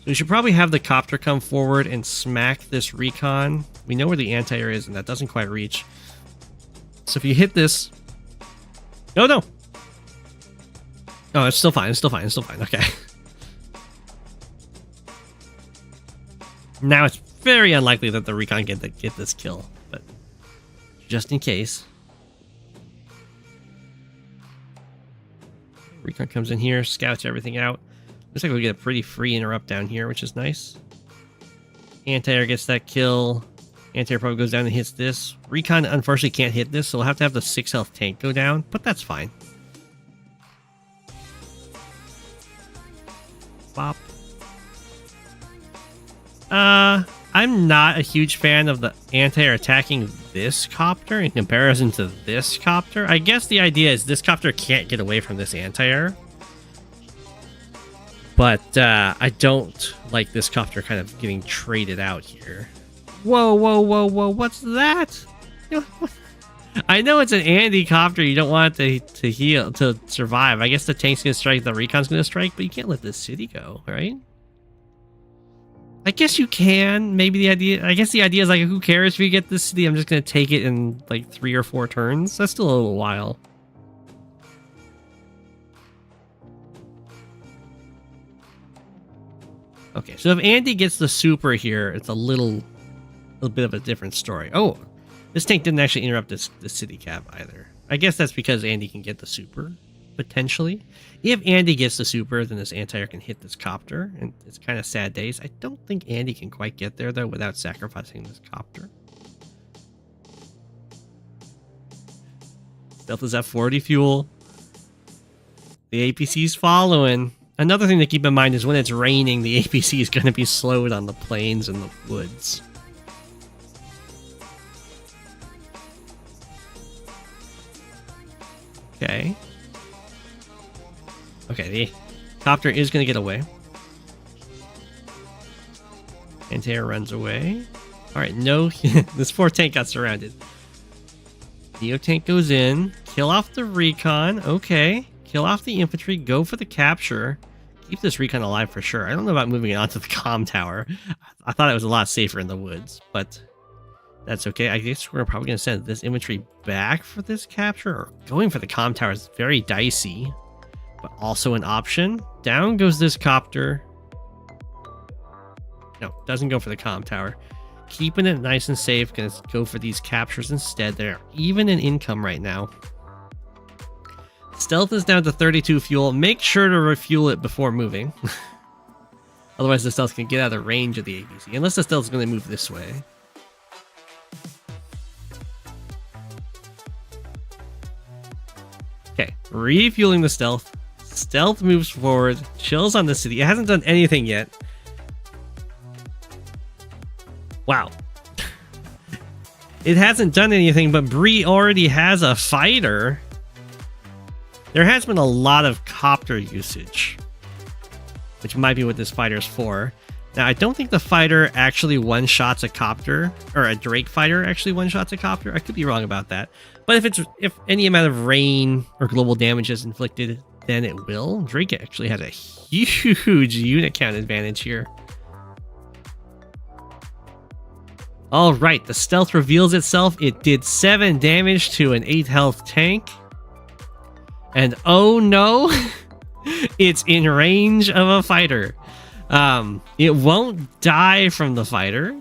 So we should probably have the copter come forward and smack this recon. We know where the anti-air is, and that doesn't quite reach. So if you hit this... Oh, no! Oh, it's still fine. It's still fine. It's still fine. Okay. Now it's very unlikely that the recon get this kill, but just in case. Recon comes in here, scouts everything out. Looks like we get a pretty free interrupt down here, which is nice. Anti-air gets that kill. Anti-air probably goes down and hits this. Recon unfortunately can't hit this, so we'll have to have the 6 health tank go down, but that's fine. Bop. I'm not a huge fan of the anti-air attacking this copter in comparison to this copter. I guess the idea is this copter can't get away from this anti-air. But I don't like this copter kind of getting traded out here. Whoa, whoa, whoa, whoa, what's that? I know it's an Andy copter, you don't want it to heal, to survive. I guess the tank's gonna strike, the recon's gonna strike, but you can't let this city go, right? I guess you can. Maybe the idea, I guess the idea is like, who cares if you get this city? I'm just gonna take it in like 3 or 4 turns. That's still a little while. Okay, so if Andy gets the super here, it's a little bit of a different story. Oh, this tank didn't actually interrupt the city cap either. I guess that's because Andy can get the super, potentially. If Andy gets the super, then this anti-air can hit this copter, and it's kind of sad days. I don't think Andy can quite get there, though, without sacrificing this copter. Stealth is at 40 fuel. The APC's following. Another thing to keep in mind is when it's raining, the APC is going to be slowed on the plains and the woods. Okay. Okay, the copter is going to get away. Anti-air runs away. Alright, no, this 4 tank got surrounded. Neo tank goes in, kill off the recon, okay. Kill off the infantry, go for the capture. Keep this recon alive for sure. I don't know about moving it onto the comm tower. I thought it was a lot safer in the woods, but That's okay. I guess we're probably going to send this infantry back for this capture. Or going for the comm tower is very dicey, but also an option. Down goes this copter. No, doesn't go for the comm tower. Keeping it nice and safe. Going to go for these captures instead. They're even in income right now. Stealth is down to 32 fuel. Make sure to refuel it before moving. Otherwise, the stealth can get out of range of the ABC. Unless the stealth is going to move this way. Okay, refueling the stealth. Stealth moves forward, chills on the city. It hasn't done anything yet. Wow. It hasn't done anything, but Bree already has a fighter. There has been a lot of copter usage, which might be what this fighter is for. Now, I don't think the fighter actually one-shots a copter, or a Drake fighter actually one-shots a copter. I could be wrong about that. But if any amount of rain or global damage is inflicted, then it will. Drake actually has a huge unit count advantage here. All right, the stealth reveals itself. It did 7 damage to an 8 health tank. And oh no, it's in range of a fighter. It won't die from the fighter.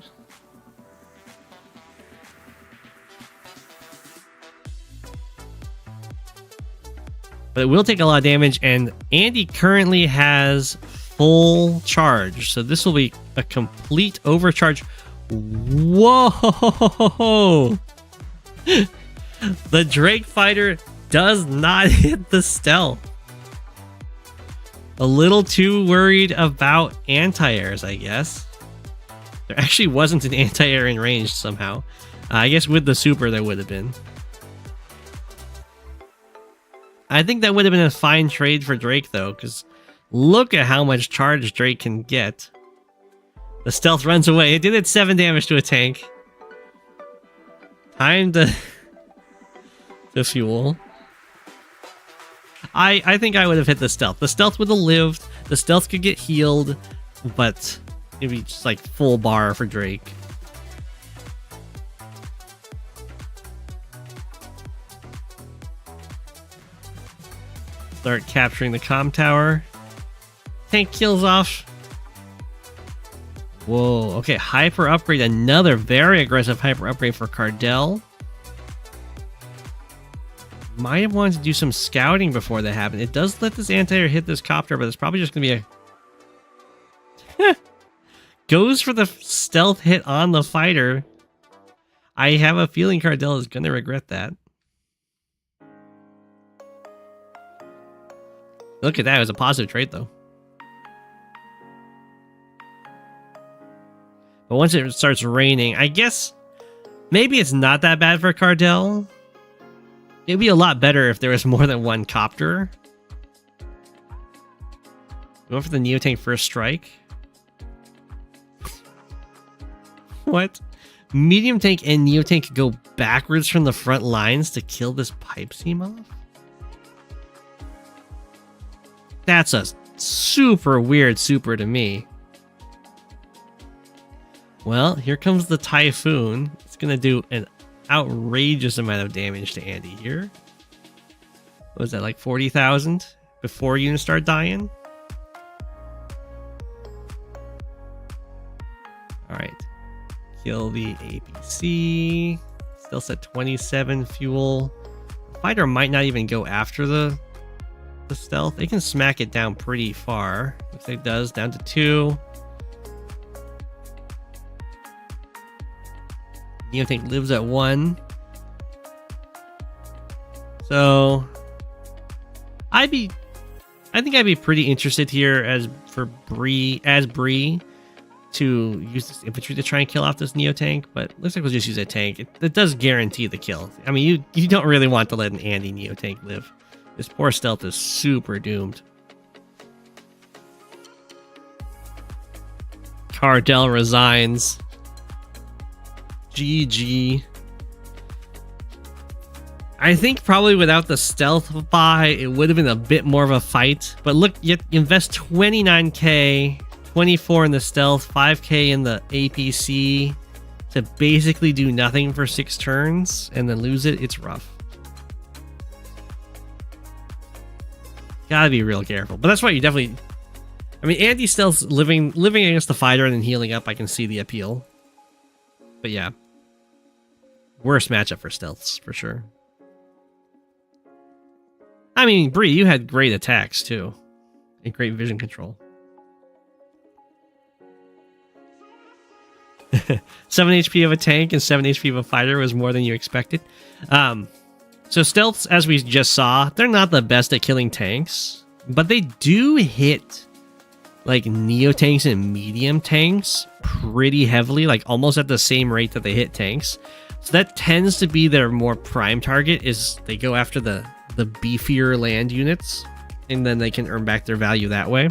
But it will take a lot of damage, and Andy currently has full charge. So this will be a complete overcharge. Whoa! The Drake fighter does not hit the stealth. A little too worried about anti-airs, I guess. There actually wasn't an anti-air in range somehow. I guess with the super there would have been. I think that would have been a fine trade for Drake though, because look at how much charge Drake can get. The stealth runs away. It did its 7 damage to a tank. Time to fuel. I think I would have hit the stealth. The stealth would have lived. The stealth could get healed, but it'd be just like full bar for Drake. Start capturing the comm tower. Tank kills off. Whoa, okay, hyper upgrade. Another very aggressive hyper upgrade for Cardell. Might have wanted to do some scouting before that happened. It does let this anti-air hit this copter, but it's probably just going to be a... Goes for the stealth hit on the fighter. I have a feeling Cardell is going to regret that. Look at that. It was a positive trade, though. But once it starts raining, I guess maybe it's not that bad for Cardell. It'd be a lot better if there was more than one copter. Go for the Neotank first strike. What? Medium tank and Neotank go backwards from the front lines to kill this pipe seam off? That's a super weird super to me. Well, here comes the Typhoon. It's going to do an outrageous amount of damage to Andy here. What was that, like 40,000 before units start dying? Alright. Kill the APC. Still set 27 fuel. The fighter might not even go after the stealth. They can smack it down pretty far. Looks like it does, down to 2. Neotank lives at 1. So I think I'd be pretty interested here as Bree to use this infantry to try and kill off this Neotank, but looks like we'll just use a tank. It does guarantee the kill. I mean, you don't really want to let an Andy Neotank live. This poor stealth is super doomed. Cardell resigns. GG. I think probably without the stealth buy, it would have been a bit more of a fight. But look, you invest 29k, 24 in the stealth, 5k in the APC. to basically do nothing for 6 turns and then lose it, it's rough. Gotta be real careful. But that's why you definitely... I mean, Andy Stealth's living against the fighter and then healing up, I can see the appeal. But yeah. Worst matchup for Stealths, for sure. I mean, Bree, you had great attacks, too. And great vision control. 7 HP of a tank and 7 HP of a fighter was more than you expected. So stealths, as we just saw, they're not the best at killing tanks, but they do hit like neo tanks and medium tanks pretty heavily, like almost at the same rate that they hit tanks. So that tends to be their more prime target, is they go after the beefier land units, and then they can earn back their value that way.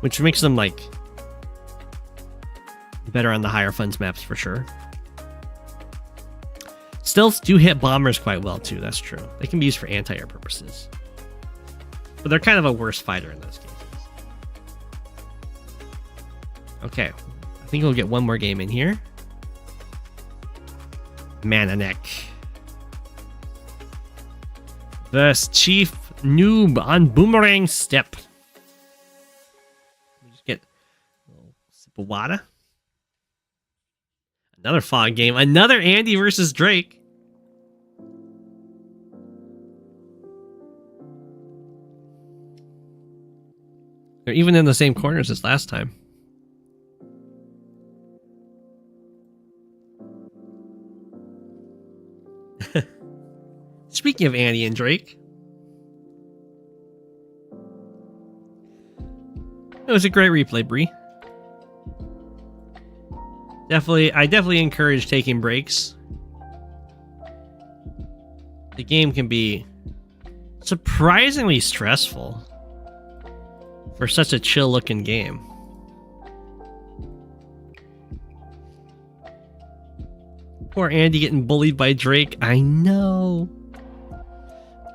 Which makes them like better on the higher funds maps for sure. Stealths do hit bombers quite well too, that's true. They can be used for anti-air purposes. But they're kind of a worse fighter in those cases. Okay, I think we'll get one more game in here. ManaNek versus Chief Noob on Boomerang Step. Sip of water. Another fog game. Another Andy versus Drake. They're even in the same corners as last time. Speaking of Andy and Drake, it was a great replay, Bree. I definitely encourage taking breaks. The game can be surprisingly stressful for such a chill-looking game. Poor Andy getting bullied by Drake. I know.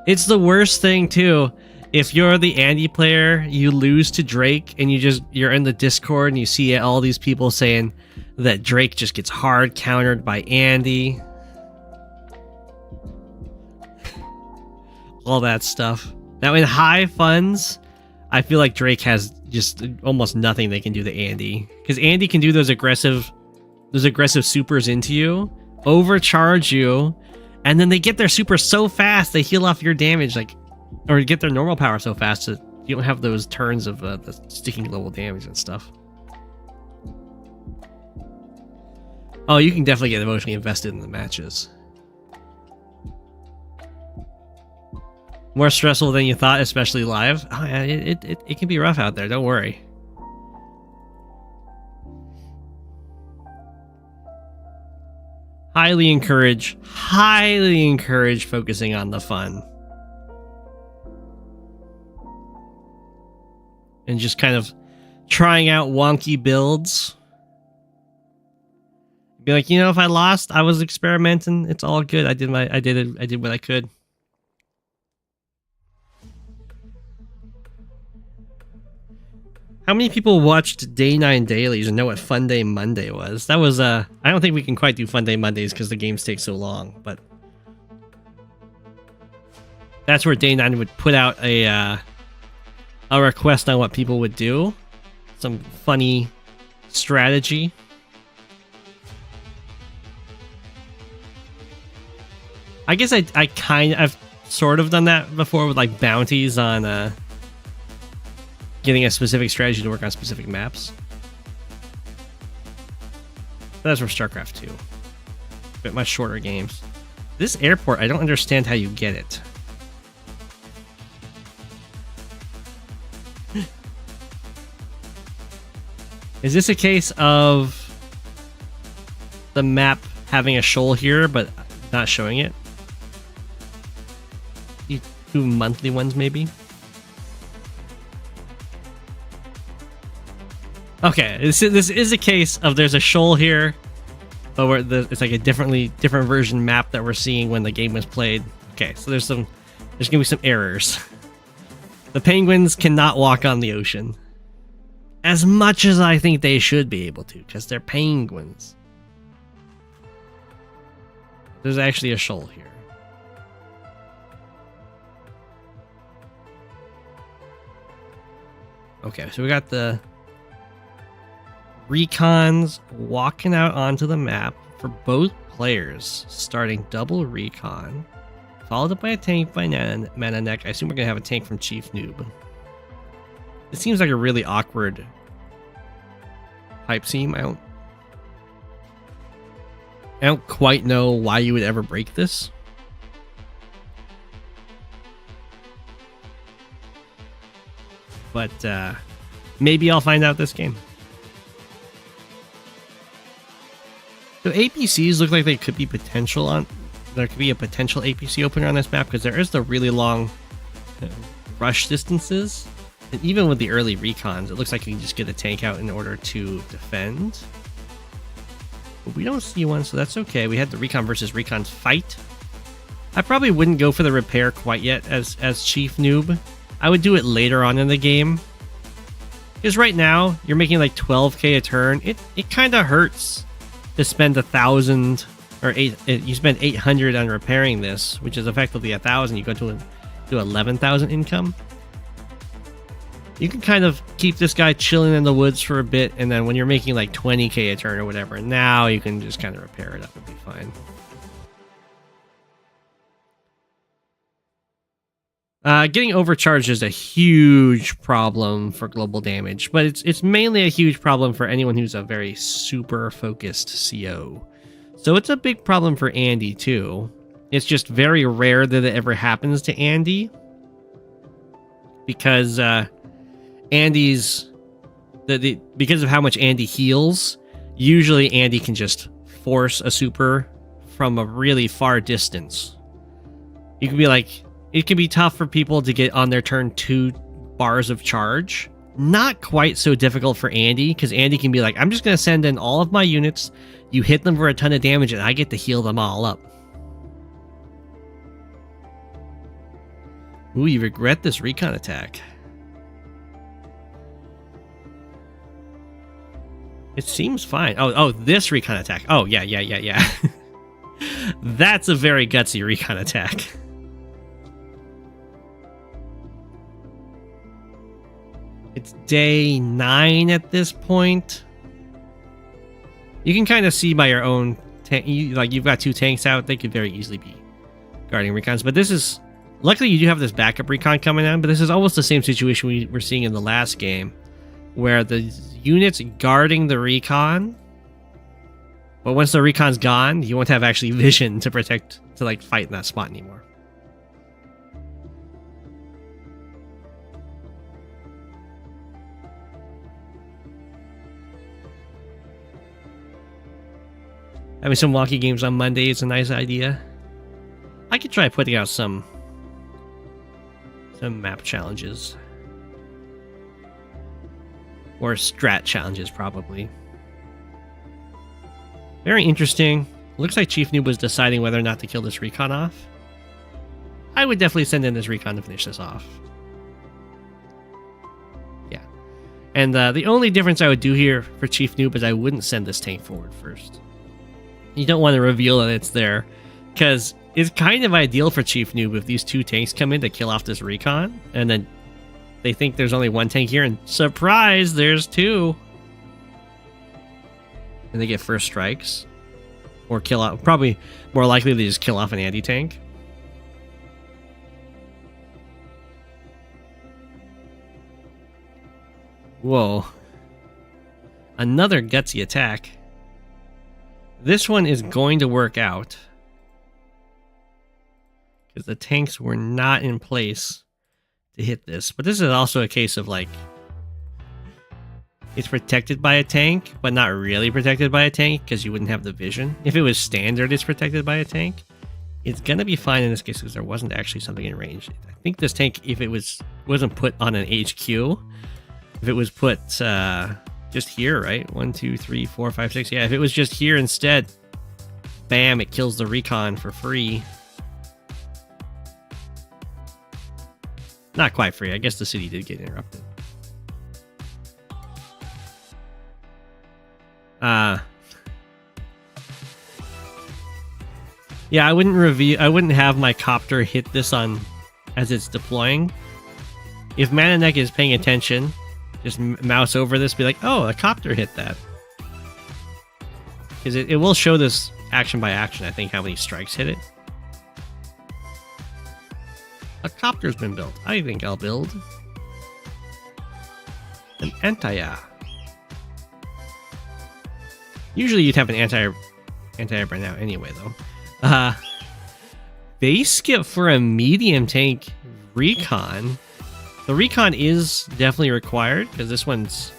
It's the worst thing, too. If you're the Andy player, you lose to Drake, and you're in the Discord, and you see all these people saying that Drake just gets hard countered by Andy. All that stuff. Now, in high funds, I feel like Drake has just almost nothing they can do to Andy. Because Andy can do those aggressive supers into you, overcharge you, and then they get their super so fast, they heal off your damage, like, or get their normal power so fast that you don't have those turns of the sticking global damage and stuff. Oh, you can definitely get emotionally invested in the matches. More stressful than you thought, especially live. Oh, yeah, it can be rough out there, don't worry. Highly encourage focusing on the fun. And just kind of trying out wonky builds. Be like, you know, if I lost, I was experimenting. It's all good. I did what I could. How many people watched Day 9 dailies and know what Fun Day Monday was? That was I don't think we can quite do Fun Day Mondays because the games take so long, but that's where Day 9 would put out a request on what people would do. Some funny strategy. I guess I've sort of done that before with like bounties on getting a specific strategy to work on specific maps. That's for StarCraft 2. But much shorter games. This airport, I don't understand how you get it. Is this a case of the map having a shoal here, but not showing it? You do monthly ones, maybe? Okay, this is a case of there's a shoal here, but it's like a different version map that we're seeing when the game was played. Okay, so there's gonna be some errors. The penguins cannot walk on the ocean. As much as I think they should be able to, because they're penguins. There's actually a shoal here. Okay, so we got the recons walking out onto the map for both players, starting double recon, followed up by a tank by ManaNek. I assume we're gonna have a tank from Chief Noob. It seems like a really awkward pipe seam. I don't quite know why you would ever break this. But maybe I'll find out this game. So APCs look like they could be potential on. There could be a potential APC opener on this map because there is the really long rush distances, and even with the early recons, it looks like you can just get a tank out in order to defend. But we don't see one, so that's okay. We had the recon versus recons fight. I probably wouldn't go for the repair quite yet as Chief Noob. I would do it later on in the game. Because right now, you're making like 12k a turn. It kind of hurts to spend 1,000 or you spend 800 on repairing this, which is effectively 1,000. You go to 11,000 income. You can kind of keep this guy chilling in the woods for a bit, and then when you're making like 20k a turn or whatever, now you can just kind of repair it up and be fine. Getting overcharged is a huge problem for global damage, but it's mainly a huge problem for anyone who's a very super focused CO. So it's a big problem for Andy too. It's just very rare that it ever happens to Andy, because Andy's because of how much Andy heals. Usually Andy can just force a super from a really far distance. You can be like. It can be tough for people to get on their turn 2 bars of charge. Not quite so difficult for Andy, because Andy can be like, I'm just going to send in all of my units, you hit them for a ton of damage, and I get to heal them all up. Ooh, you regret this recon attack. It seems fine. Oh, this recon attack. Oh, yeah. That's a very gutsy recon attack. It's day 9 at this point. You can kind of see by your own tank, you've got 2 tanks out. They could very easily be guarding recons. But this is, luckily you do have this backup recon coming in, but this is almost the same situation we were seeing in the last game, where the units guarding the recon, but once the recon's gone, you won't have actually vision to protect, to like fight in that spot anymore. Having some wonky games on Monday is a nice idea. I could try putting out some map challenges. Or strat challenges, probably. Very interesting. Looks like Chief Noob was deciding whether or not to kill this recon off. I would definitely send in this recon to finish this off. Yeah. And the only difference I would do here for Chief Noob is I wouldn't send this tank forward first. You don't want to reveal that it's there, because it's kind of ideal for Chief Noob if these 2 tanks come in to kill off this recon, and then they think there's only 1 tank here, and surprise, there's 2. And they get first strikes. Or kill off, probably more likely they just kill off an anti-tank. Whoa. Another gutsy attack. This one is going to work out, because the tanks were not in place to hit this. But this is also a case of like, it's protected by a tank, but not really protected by a tank, because you wouldn't have the vision. If it was standard, it's protected by a tank. It's going to be fine in this case, because there wasn't actually something in range. I think this tank, if it wasn't put on an HQ, if it was put... just here, right? 1, 2, 3, 4, 5, 6. Yeah, if it was just here instead, bam, it kills the recon for free. Not quite free. I guess the city did get interrupted. Yeah, I wouldn't have my copter hit this on as it's deploying. If ManaNek is paying attention, just mouse over this, be like, oh, a copter hit that. Because it will show this action by action, I think, how many strikes hit it. A copter's been built. I think I'll build an anti-air. Usually you'd have an anti-air by now anyway, though. Base skip for a medium tank recon. The recon is definitely required because this one's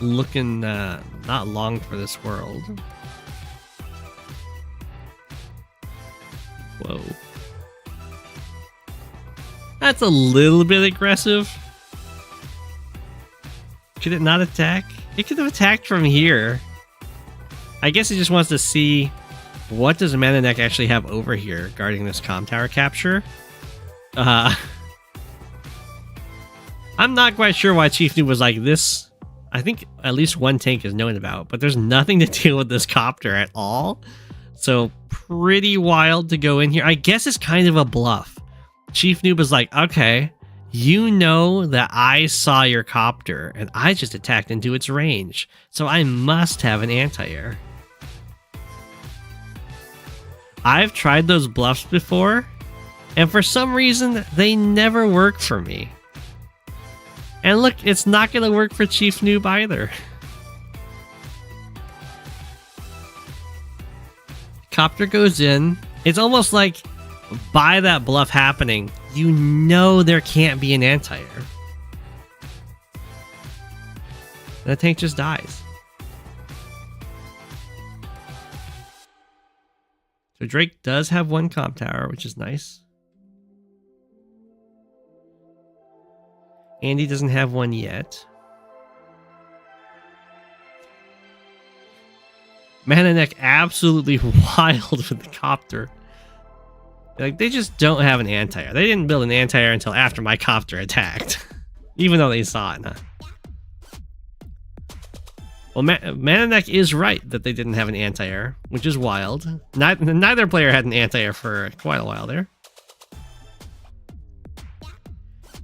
looking not long for this world. Whoa. That's a little bit aggressive. Could it not attack? It could have attacked from here. I guess it just wants to see what does ManaNek actually have over here guarding this comm tower capture. I'm not quite sure why Chief Noob was like this. I think at least one tank is known about, but there's nothing to deal with this copter at all. So pretty wild to go in here. I guess it's kind of a bluff. Chief Noob is like, okay, you know that I saw your copter and I just attacked into its range, so I must have an anti-air. I've tried those bluffs before, and for some reason, they never work for me. And look, it's not going to work for Chief Noob either. Copter goes in. It's almost like, by that bluff happening, you know there can't be an anti-air. That tank just dies. So Drake does have one comm tower, which is nice. Andy doesn't have one yet. ManaNek absolutely wild with the copter. Like, they just don't have an anti-air. They didn't build an anti-air until after my copter attacked. Even though they saw it, huh? Well, ManaNek is right that they didn't have an anti-air, which is wild. Neither player had an anti-air for quite a while there.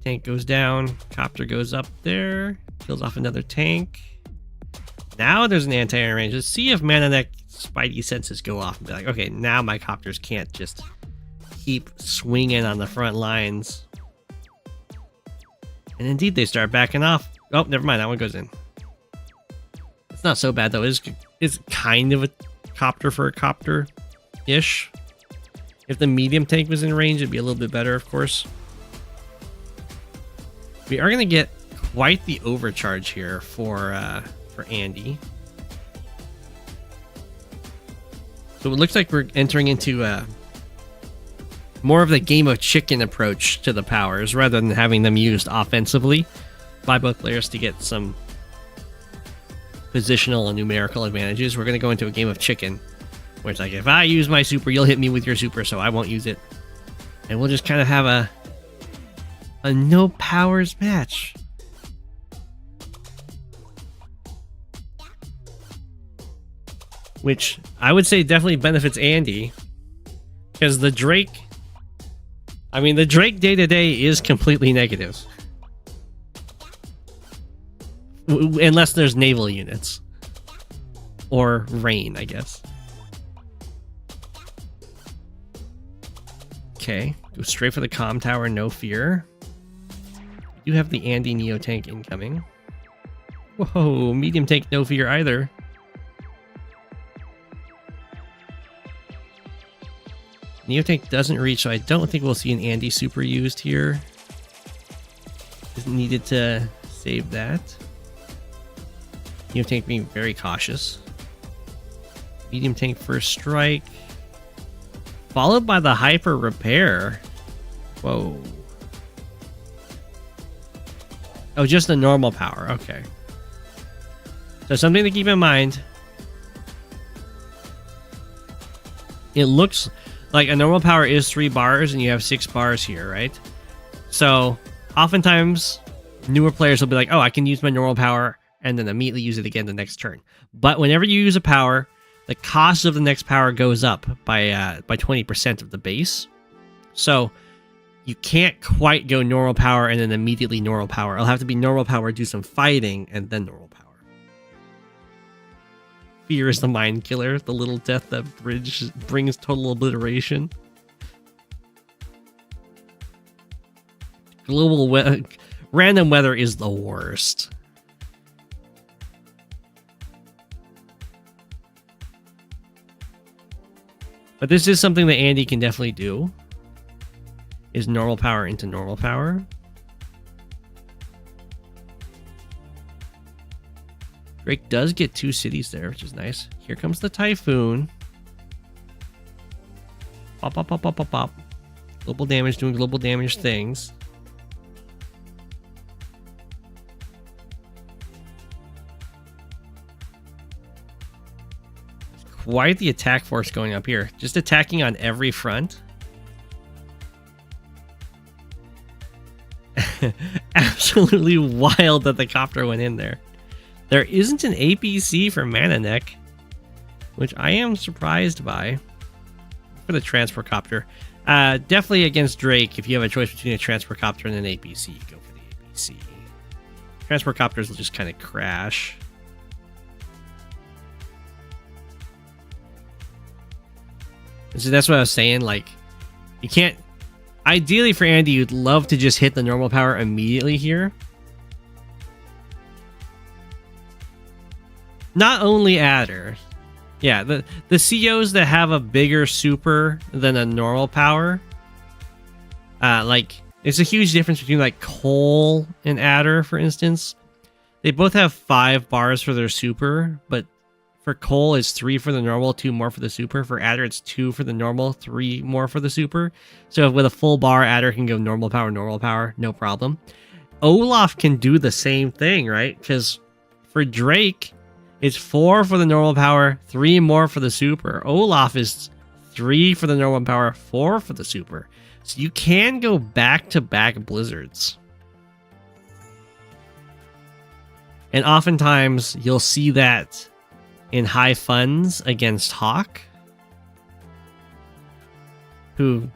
Tank goes down, copter goes up there, kills off another tank. Now there's an anti-air range. Let's see if ManaNek spidey senses go off and be like, okay, now my copters can't just keep swinging on the front lines. And indeed, they start backing off. Oh, never mind, that one goes in. It's not so bad though. It's kind of a copter for a copter-ish. If the medium tank was in range, it'd be a little bit better, of course. We are going to get quite the overcharge here for Andy. So it looks like we're entering into more of the game of chicken approach to the powers, rather than having them used offensively by both players to get some positional and numerical advantages. We're going to go into a game of chicken, where it's like, if I use my super, you'll hit me with your super, so I won't use it. And we'll just kind of have a no powers match. Which I would say definitely benefits Andy, because the Drake, I mean, the Drake day-to-day is completely negative. Unless there's naval units. Or rain, I guess. Okay, go straight for the comm tower, no fear. You have the Andy Neo tank incoming. Whoa, medium tank, no fear either. Neo tank doesn't reach, so I don't think we'll see an Andy super used here. Just needed to save that. Neo tank being very cautious. Medium tank first strike. Followed by the hyper repair. Whoa. Oh, just the normal power. Okay. So something to keep in mind. It looks like a normal power is 3 bars and you have 6 bars here, right? So oftentimes newer players will be like, oh, I can use my normal power and then immediately use it again the next turn. But whenever you use a power, the cost of the next power goes up by 20% of the base. So you can't quite go normal power and then immediately normal power. It'll have to be normal power, do some fighting, and then normal power. Fear is the mind killer, the little death that brings total obliteration. Random weather is the worst. But this is something that Andy can definitely do. Is normal power into normal power. Drake does get 2 cities there, which is nice. Here comes the Typhoon. Pop, pop, pop, pop, pop, pop. Global damage, doing global damage things. Quite the attack force going up here. Just attacking on every front. Absolutely wild that the copter went in there. There isn't an APC for ManaNek, which I am surprised by. For the transport copter. Definitely against Drake, if you have a choice between a transport copter and an APC, you go for the APC. Transport copters will just kind of crash. So that's what I was saying, like, you can't... Ideally for Andy, you'd love to just hit the normal power immediately here. Not only Adder. Yeah, the COs that have a bigger super than a normal power, like, there's a huge difference between, like, Cole and Adder, for instance. They both have 5 bars for their super, but for Cole, it's 3 for the normal, 2 more for the super. For Adder, it's 2 for the normal, 3 more for the super. So with a full bar, Adder can go normal power, no problem. Olaf can do the same thing, right? Because for Drake, it's 4 for the normal power, 3 more for the super. Olaf is 3 for the normal power, 4 for the super. So you can go back-to-back blizzards. And oftentimes, you'll see that in high funds against Hawke, who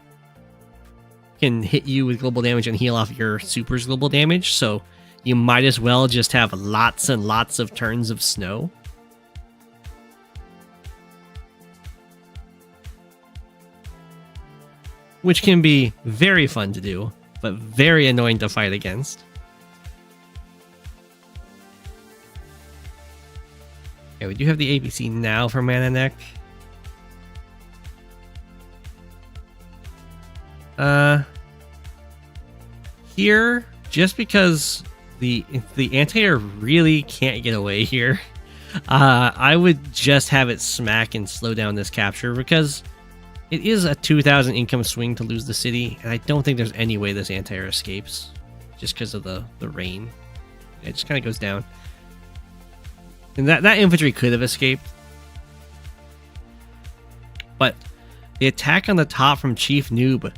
can hit you with global damage and heal off your super's global damage, so you might as well just have lots and lots of turns of snow. Which can be very fun to do, but very annoying to fight against. Okay, we do have the APC now for ManaNek. Here, just because the anti-air really can't get away here, I would just have it smack and slow down this capture, because it is a 2,000 income swing to lose the city, and I don't think there's any way this anti-air escapes, just because of the rain. It just kind of goes down. And that infantry could have escaped. But the attack on the top from Chief Noob,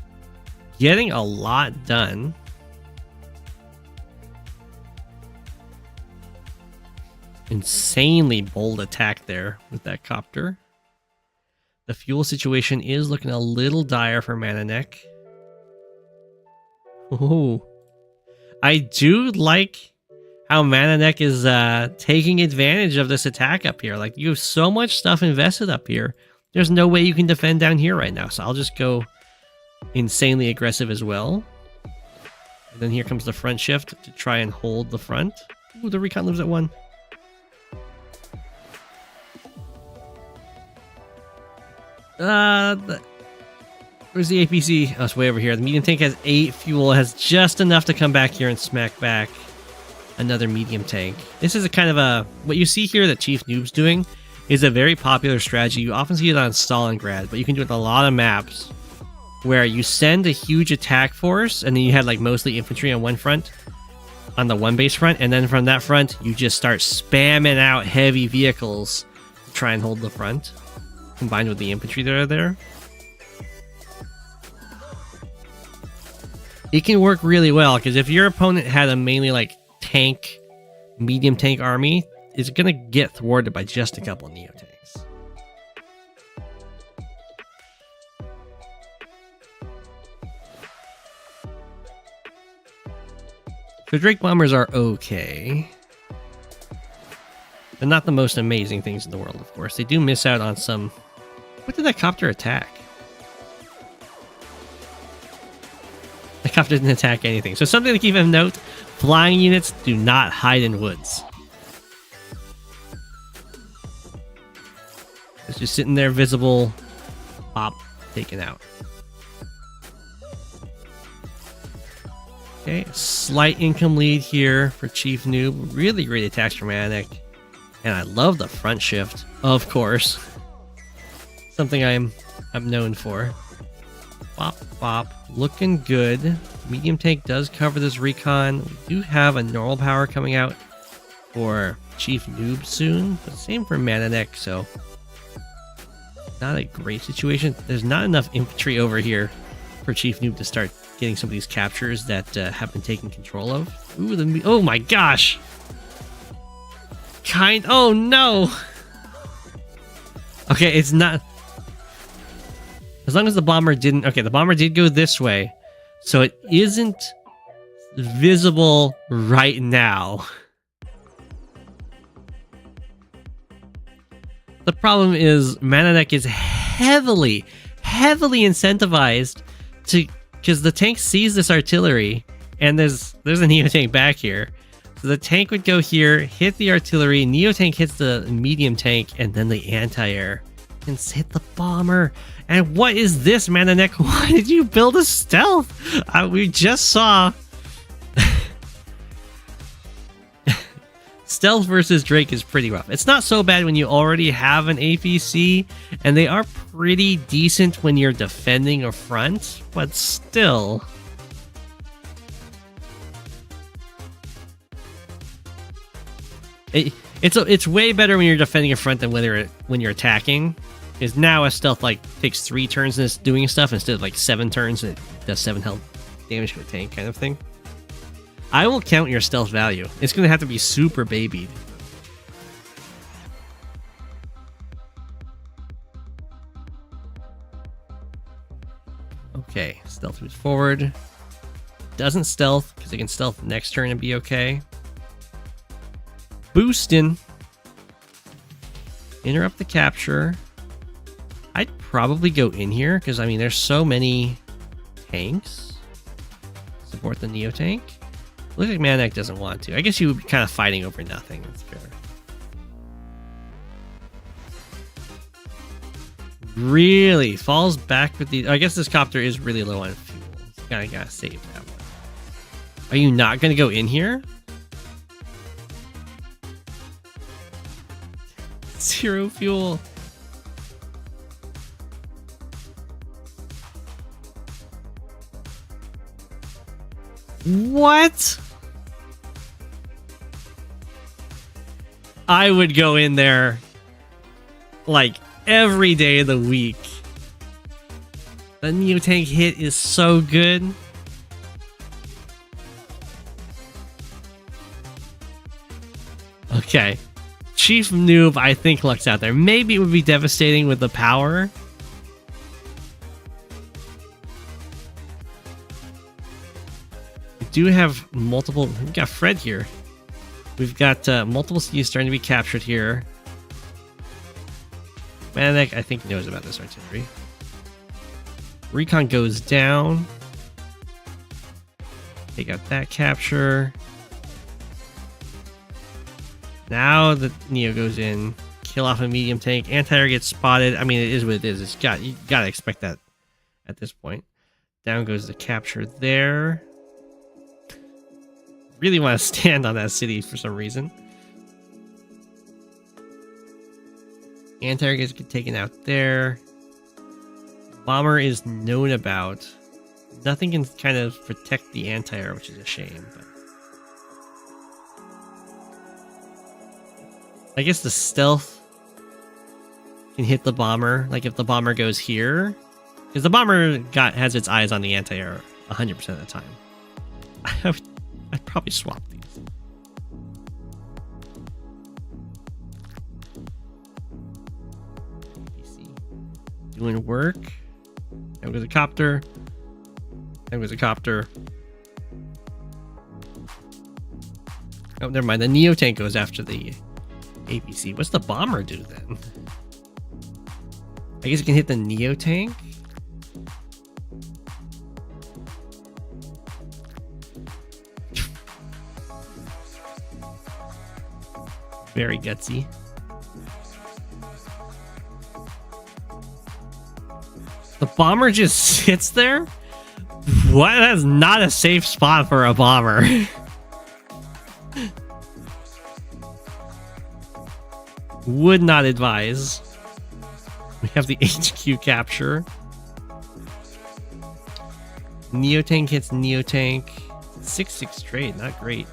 getting a lot done. Insanely bold attack there with that copter. The fuel situation is looking a little dire for ManaNek. Oh, I do like how ManaNek is taking advantage of this attack up here. Like, you have so much stuff invested up here. There's no way you can defend down here right now. So I'll just go insanely aggressive as well. And then here comes the front shift to try and hold the front. Ooh, the recon lives at 1. Where's the APC? Oh, it's way over here. The medium tank has 8 fuel. It has just enough to come back here and smack back another medium tank. This is a kind of a... What you see here that Chief Noob's doing is a very popular strategy. You often see it on Stalingrad, but you can do it on a lot of maps where you send a huge attack force and then you had like mostly infantry on one front, on the one base front, and then from that front you just start spamming out heavy vehicles to try and hold the front, combined with the infantry that are there. it can work really well, because if your opponent had a mainly like tank, medium tank army, it's gonna get thwarted by just a couple of Neo tanks. So Drake bombers are okay. They're not the most amazing things in the world, of course. They do miss out on some... What did that copter attack? The copter didn't attack anything. So something to keep in note, flying units do not hide in woods. It's just sitting there visible, pop, taken out. Okay, slight income lead here for Chief Noob. Really great attacks from ManaNek. And I love the front shift, of course. Something I'm known for. Bop, bop. Looking good. Medium tank does cover this recon. We do have a normal power coming out for Chief Noob soon. But same for ManaNek, so... Not a great situation. There's not enough infantry over here for Chief Noob to start getting some of these captures that have been taken control of. Ooh, oh my gosh! Oh no! Okay, it's not... As long as the bomber didn't... Okay, the bomber did go this way, so it isn't visible right now. The problem is ManaNek is heavily incentivized to... Because the tank sees this artillery, and there's a Neo tank back here. So the tank would go here, hit the artillery, Neo tank hits the medium tank, and then the anti-air can hit the bomber. And what is this, ManaNek? Why did you build a stealth? We just saw stealth versus Drake is pretty rough. It's not so bad when you already have an APC, and they are pretty decent when you're defending a front, but still. It's way better when you're defending a front than when you're attacking. Is now a stealth like takes 3 turns and it's doing stuff instead of like 7 turns and it does 7 health damage to a tank kind of thing. I will count your stealth value. It's going to have to be super babied. Okay, stealth moves forward. Doesn't stealth because it can stealth next turn and be okay. Boostin'. Interrupt the capture. I'd probably go in here because I mean there's so many tanks. Support the Neo tank. Looks like ManaNek doesn't want to. I guess you would be kind of fighting over nothing. That's fair. Really falls back with the... I guess this copter is really low on fuel. Kind of gotta save that one. Are you not gonna go in here? 0 fuel. What? I would go in there like every day of the week. The Neo tank hit is so good. Okay. Chief Noob, I think, lucks out there. Maybe it would be devastating with the power. We do have multiple... We've got Fred here. We've got multiple cities starting to be captured here. ManaNek, I think, knows about this artillery. Recon goes down. Take out that capture. Now the Neo goes in, kill off a medium tank. Anti-air gets spotted. I mean, it is what it is. You gotta expect that at this point. Down goes the capture there. Really want to stand on that city for some reason. Anti-air gets taken out there. Bomber is known about. Nothing can kind of protect the anti-air, which is a shame. But I guess the stealth can hit the bomber. Like if the bomber goes here, because the bomber has its eyes on the anti-air 100% of the time. I'd probably swap these. Doing work. There goes a copter. There goes a copter. Oh, never mind. The Neo tank goes after the APC. What's the bomber do then? I guess it can hit the Neo tank. Very gutsy. The bomber just sits there? What? That's not a safe spot for a bomber. Would not advise. We have the HQ capture. Neo tank hits Neo tank. 6-6 trade, not great.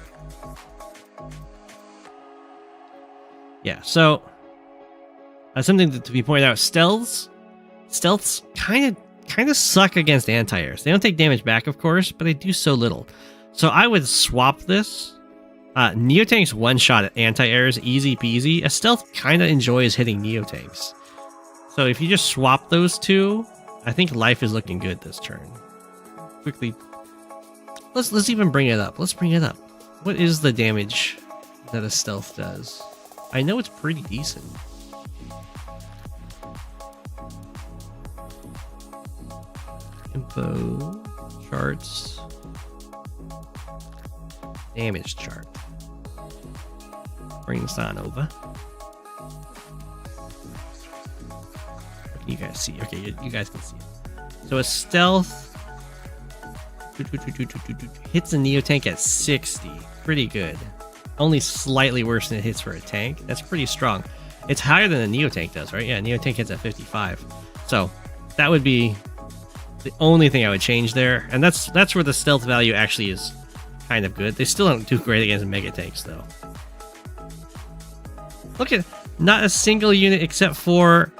Yeah, so something to be pointed out. Stealths kind of suck against anti-airs. They don't take damage back, of course, but they do so little. So I would swap this. Neo tanks one shot at anti-airs, easy peasy. A stealth kind of enjoys hitting Neo tanks. So if you just swap those two, I think life is looking good this turn. Quickly, let's even bring it up. Let's bring it up. What is the damage that a stealth does? I know it's pretty decent. Info charts. Damage chart. Bring this on over. What can you guys see? Okay, you guys can see it. So a stealth hits a Neo tank at 60. Pretty good. Only slightly worse than it hits for a tank. That's pretty strong. It's higher than a Neo tank does, right? Yeah, Neo tank hits at 55. So that would be the only thing I would change there. And that's where the stealth value actually is kind of good. They still don't do great against mega tanks though. Look at, not a single unit except for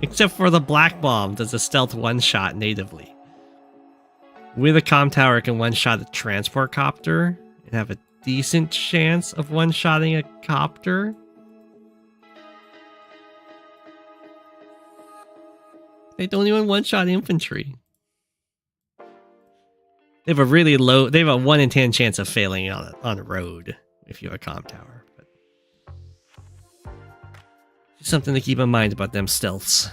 the black bomb does a stealth one shot natively. With a comm tower, it can one shot a transport copter and have a decent chance of one shotting a copter. They don't even one shot infantry. They have a really low, they have a 1 in 10 chance of failing on a road if you have a comm tower. But just something to keep in mind about them stealths.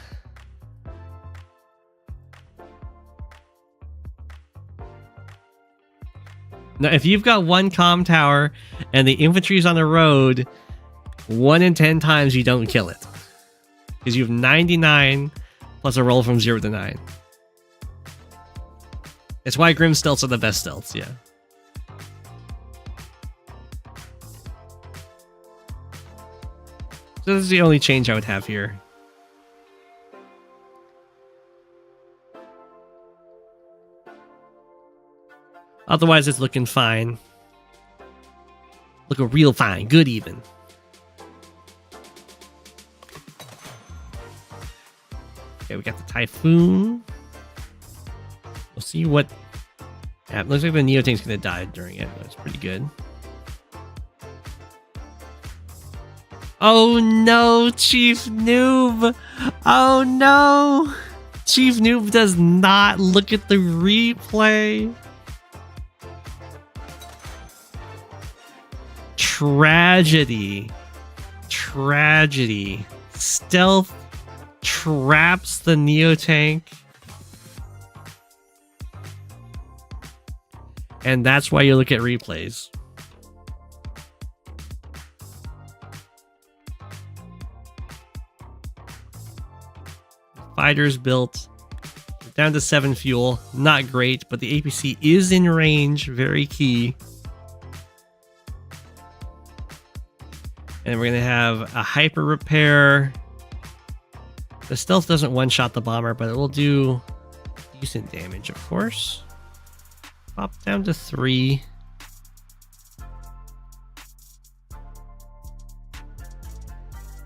Now, if you've got one comm tower and the infantry's on the road, 1 in 10 times you don't kill it. Because you have 99 plus a roll from 0 to 9. It's why Grim stealths are the best stealths, yeah. So this is the only change I would have here. Otherwise, it's looking fine. Looking real fine. Good even. Okay, we got the Typhoon. We'll see what... Yeah, it looks like the Neo tank's gonna die during it. That's pretty good. Oh no, Chief Noob! Oh no! Chief Noob does not look at the replay. Tragedy. Tragedy. Stealth traps the Neo tank. And that's why you look at replays. Fighters built. Down to 7 fuel. Not great, but the APC is in range. Very key. And we're going to have a hyper repair. The stealth doesn't one-shot the bomber, but it will do decent damage, of course. Pop down to 3.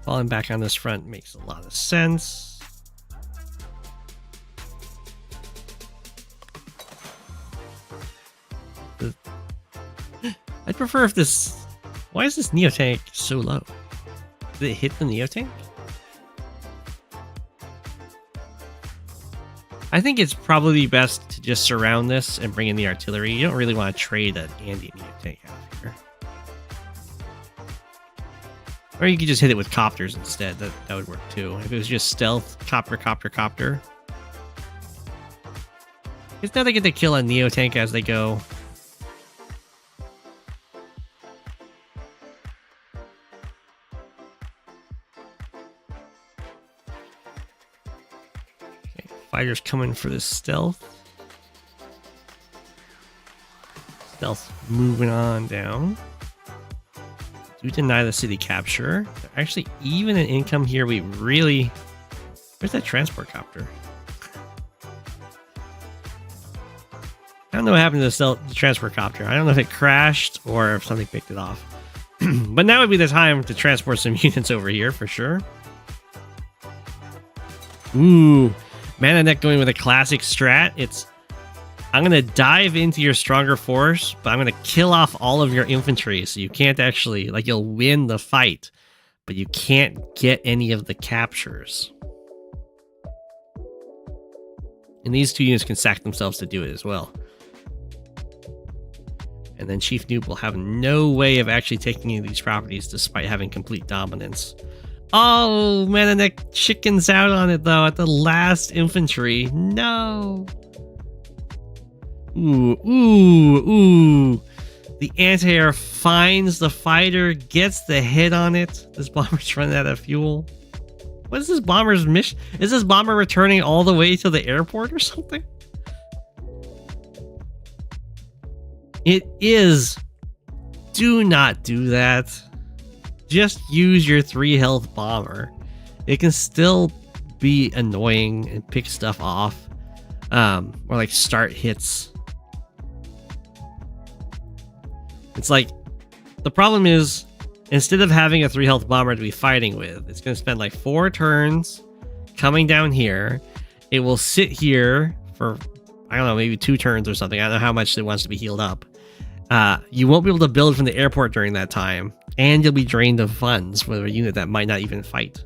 Falling back on this front makes a lot of sense. I'd prefer if this... Why is this Neotank so low? Did it hit the Neotank? I think it's probably best to just surround this and bring in the artillery. You don't really want to trade an Andy Neotank out here. Or you could just hit it with copters instead. That would work too. If it was just stealth, copter. Because now they get to kill a Neotank as they go. Okay, fighters coming for this stealth. Stealth moving on down. Do deny the city capture. They're actually even in income here. We really... Where's that transport copter? I don't know what happened to the transport copter. I don't know if it crashed or if something picked it off. But now would be the time to transport some units over here for sure. Ooh, ManaNek going with a classic strat. It's... I'm going to dive into your stronger force, but I'm going to kill off all of your infantry, so you can't actually... Like, you'll win the fight, but you can't get any of the captures. And these two units can sack themselves to do it as well. And then Chief Noob will have no way of actually taking any of these properties despite having complete dominance. Oh, ManaNek chickens out on it, though, at the last infantry. No! Ooh. The anti-air finds the fighter, gets the hit on it. This bomber's running out of fuel. What is this bomber's mission? Is this bomber returning all the way to the airport or something? It is. Do not do that. Just use your 3 health bomber. It can still be annoying and pick stuff off. Or like start hits. It's like, the problem is, instead of having a 3 health bomber to be fighting with, it's going to spend like 4 turns coming down here. It will sit here for, I don't know, maybe 2 turns or something. I don't know how much it wants to be healed up. You won't be able to build from the airport during that time, and you'll be drained of funds for a unit that might not even fight.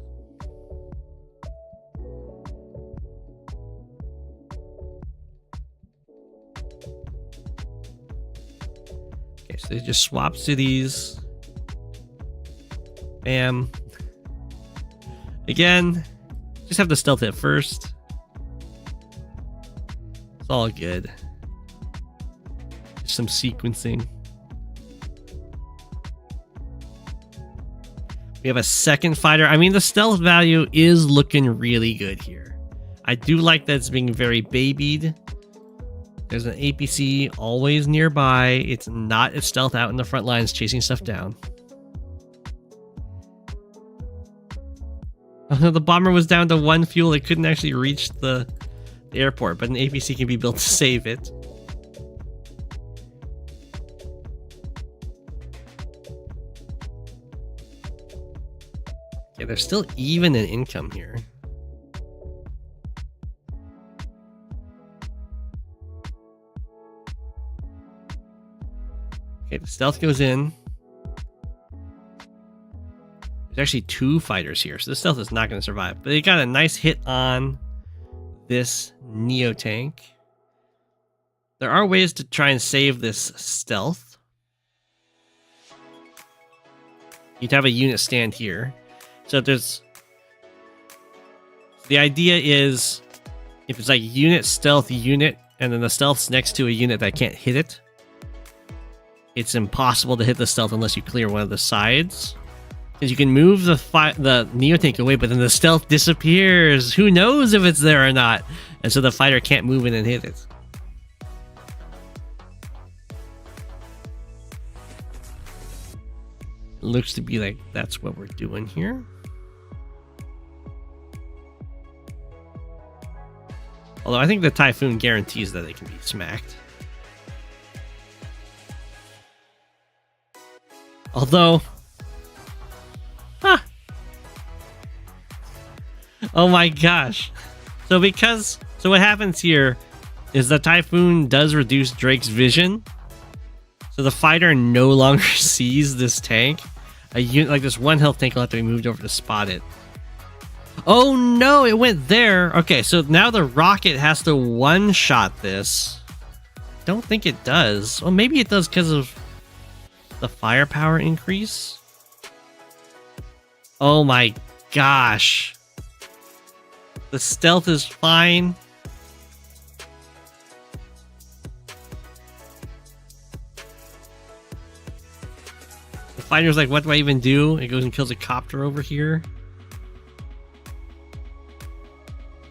Okay, so they just swap cities. Bam. Again, just have the stealth hit first. It's all good. Just some sequencing. We have a second fighter. I mean, the stealth value is looking really good here. I do like that it's being very babied. There's an APC always nearby. It's not a stealth out in the front lines chasing stuff down. The bomber was down to 1 fuel. It couldn't actually reach the airport, but an APC can be built to save it. Okay, they're still even in income here. Okay, the stealth goes in. There's actually 2 fighters here, so the stealth is not going to survive. But they got a nice hit on this Neotank. There are ways to try and save this stealth. You'd have a unit stand here. So if there's... The idea is, if it's like unit, stealth, unit, and then the stealth's next to a unit that can't hit it, it's impossible to hit the stealth unless you clear one of the sides. Because you can move the Neotank away, but then the stealth disappears. Who knows if it's there or not? And so the fighter can't move in and hit it. Looks to be like that's what we're doing here. Although I think the Typhoon guarantees that it can be smacked. Although... Huh. Oh my gosh. So what happens here is the Typhoon does reduce Drake's vision, So the fighter no longer sees this tank. A unit like this 1 health tank will have to be moved over to spot it. Oh no, it went there. Okay, so now the rocket has to one-shot this. Don't think it does. Well, maybe it does because of the firepower increase. Oh my gosh. The stealth is fine. The fighter's like, what do I even do? It goes and kills a copter over here.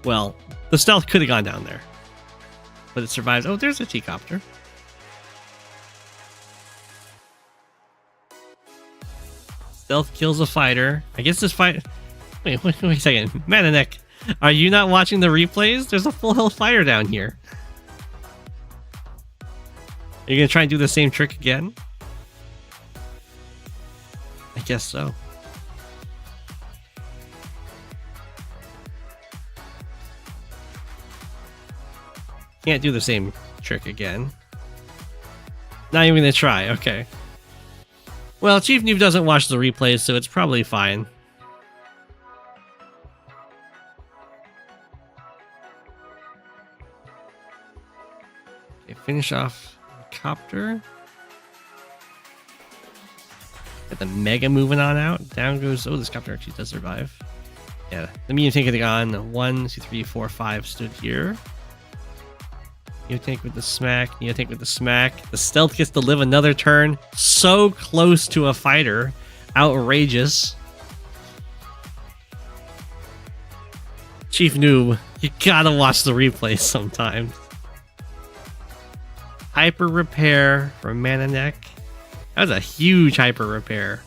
Well, the stealth could have gone down there. But it survives. Oh, there's a T-copter. Stealth kills a fighter. I guess this fight... Wait a second. ManaNek, are you not watching the replays? There's a full health fighter down here. Are you going to try and do the same trick again? I guess so. Can't do the same trick again. Not even gonna try, okay. Well, Chief Noob doesn't watch the replays, so it's probably fine. Okay, finish off the copter. Get the mega moving on out. Down goes... Oh, this copter actually does survive. Yeah, the medium tank is gone. 1, 2, 3, 4, 5 stood here. Neo tank with the smack. Neo tank with the smack. The stealth gets to live another turn. So close to a fighter. Outrageous. Chief Noob, you gotta watch the replay sometimes. Hyper repair from ManaNek. That was a huge hyper repair.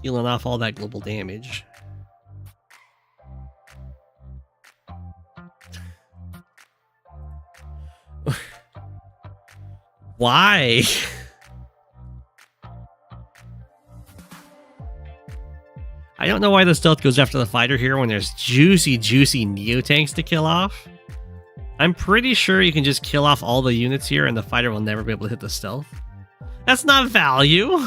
Healing off all that global damage. Why? I don't know why the stealth goes after the fighter here when there's juicy Neo tanks to kill off. I'm pretty sure you can just kill off all the units here and the fighter will never be able to hit the stealth. That's not value.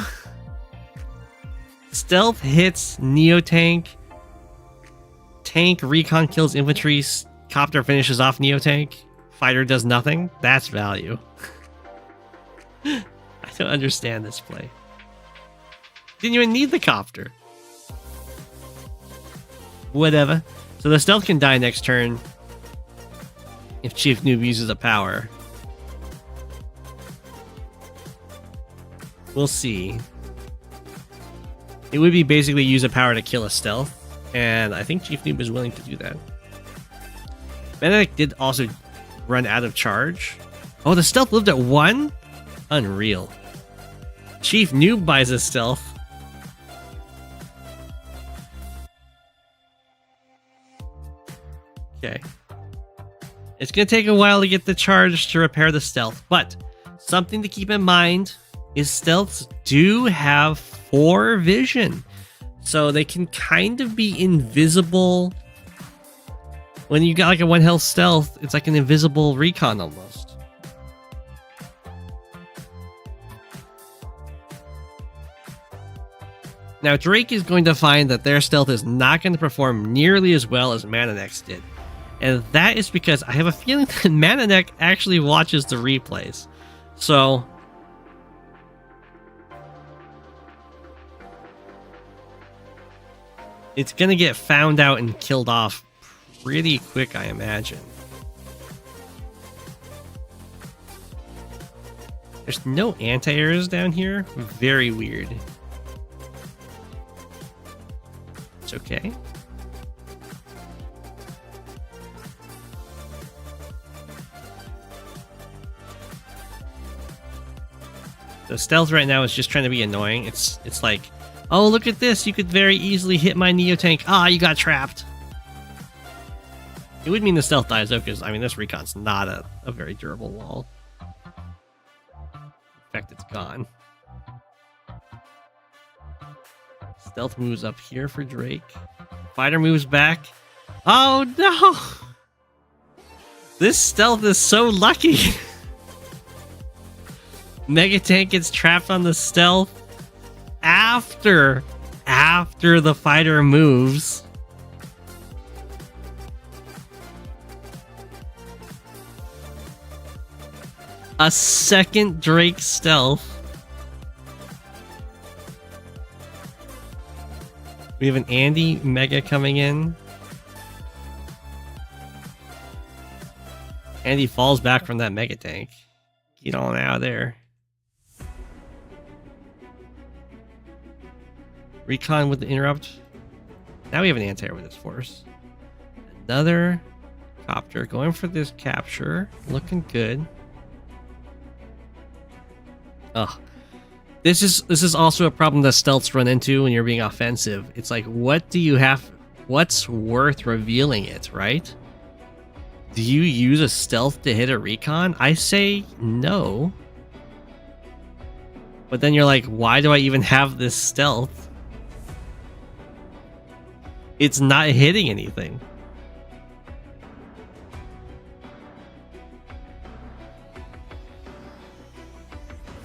Stealth hits Neo tank. Tank recon kills infantry. Copter finishes off Neo tank. Fighter does nothing. That's value. I don't understand this play. Didn't even need the copter. Whatever. So the stealth can die next turn if Chief Noob uses a power. We'll see. It would be basically use a power to kill a stealth, and I think Chief Noob is willing to do that. ManaNek did also run out of charge. Oh, the stealth lived at 1? Unreal. Chief Noob buys a stealth. Okay. It's going to take a while to get the charge to repair the stealth, but something to keep in mind is stealths do have 4 vision. So they can kind of be invisible. When you got like a 1 health stealth, it's like an invisible recon almost. Now Drake is going to find that their stealth is not going to perform nearly as well as ManaNek's did. And that is because I have a feeling that ManaNek actually watches the replays. So it's going to get found out and killed off pretty quick, I imagine. There's no anti-airs down here. Very weird. It's okay. The stealth right now is just trying to be annoying. It's like, oh, look at this. You could very easily hit my Neo tank. Ah, you got trapped. It would mean the stealth dies though, because I mean this recon's not a very durable wall. In fact, it's gone. Stealth moves up here for Drake. Fighter moves back. Oh no! This stealth is so lucky. Mega Tank gets trapped on the stealth after the fighter moves. A second Drake stealth. We have an Andy Mega coming in. Andy falls back from that Mega Tank. Get on out of there. Recon with the interrupt. Now we have an anti-air with this force. Another copter going for this capture. Looking good. Oh, this is also a problem that stealths run into when you're being offensive. It's like, what do you have? What's worth revealing it, right? Do you use a stealth to hit a recon? I say no. But then you're like, why do I even have this stealth? It's not hitting anything.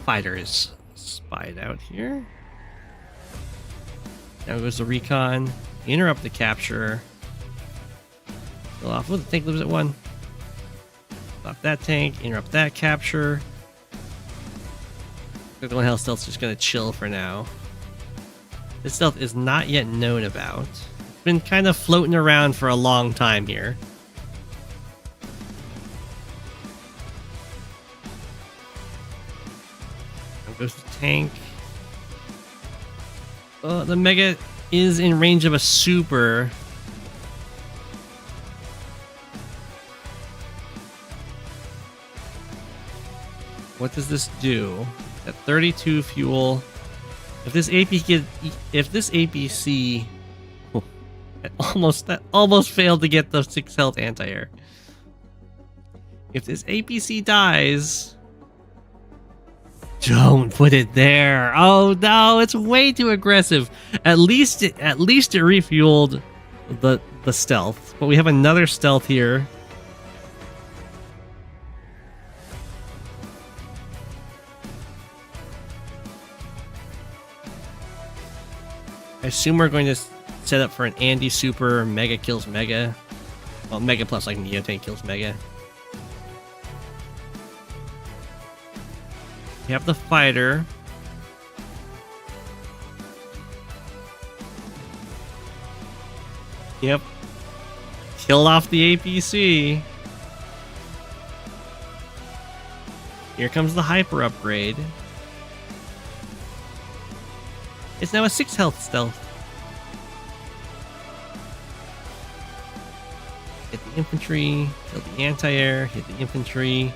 Fighter is spied out here. Now goes the recon. Interrupt the capture. Go off. Oh, the tank lives at 1. Stop that tank. Interrupt that capture. The one health stealth's just gonna chill for now. This stealth is not yet known about. It's been kind of floating around for a long time here. Goes the tank. Oh, the Mega is in range of a super. What does this do? At 32 fuel. If this APC that almost failed to get the 6 health anti-air. If this APC dies, don't put it there. Oh no, it's way too aggressive. At least it refueled the stealth. But we have another stealth here. I assume we're going to set up for an Andy Super. Mega kills Mega. Well, Mega plus like Neotane kills Mega. We have the fighter. Yep. Killed off the APC. Here comes the hyper upgrade. It's now a 6 health stealth. Hit the infantry, kill the anti-air, hit the infantry,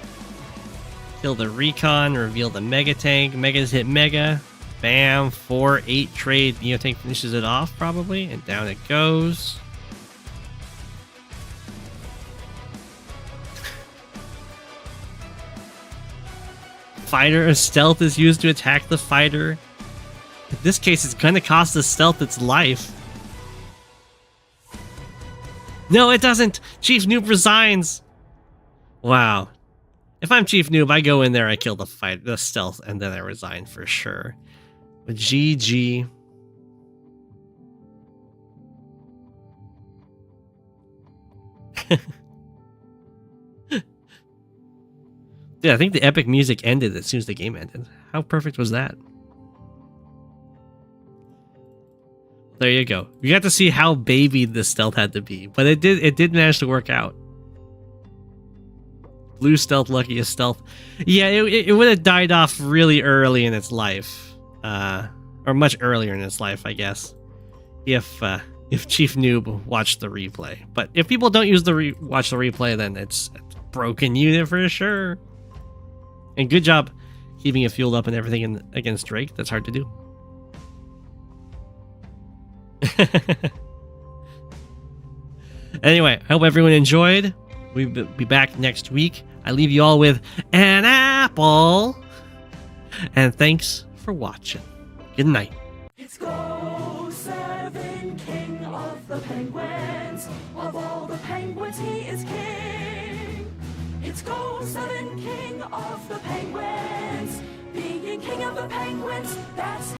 kill the recon, reveal the Mega Tank. Megas hit Mega. Bam, 4-8 trade. Neotank finishes it off probably, and down it goes. Fighter stealth is used to attack the fighter. In this case, it's going to cost the stealth its life. No, it doesn't. Chief Noob resigns. Wow. If I'm Chief Noob, I go in there, I kill the stealth, and then I resign for sure. But GG. Yeah, I think the epic music ended as soon as the game ended. How perfect was that? There you go. We got to see how babied the stealth had to be, but it did manage to work out. Blue stealth, luckiest stealth. Yeah, it would have died off really early in its life, or much earlier in its life, I guess, if Chief Noob watched the replay. But if people don't watch the replay, then it's a broken unit for sure. And good job keeping it fueled up and everything against Drake. That's hard to do. Anyway, I hope everyone enjoyed. We'll be back next week. I leave you all with an apple. And thanks for watching. Good night. It's Go7, king of the penguins. Of all the penguins, he is king. It's Go7, king of the penguins. Being king of the penguins, that's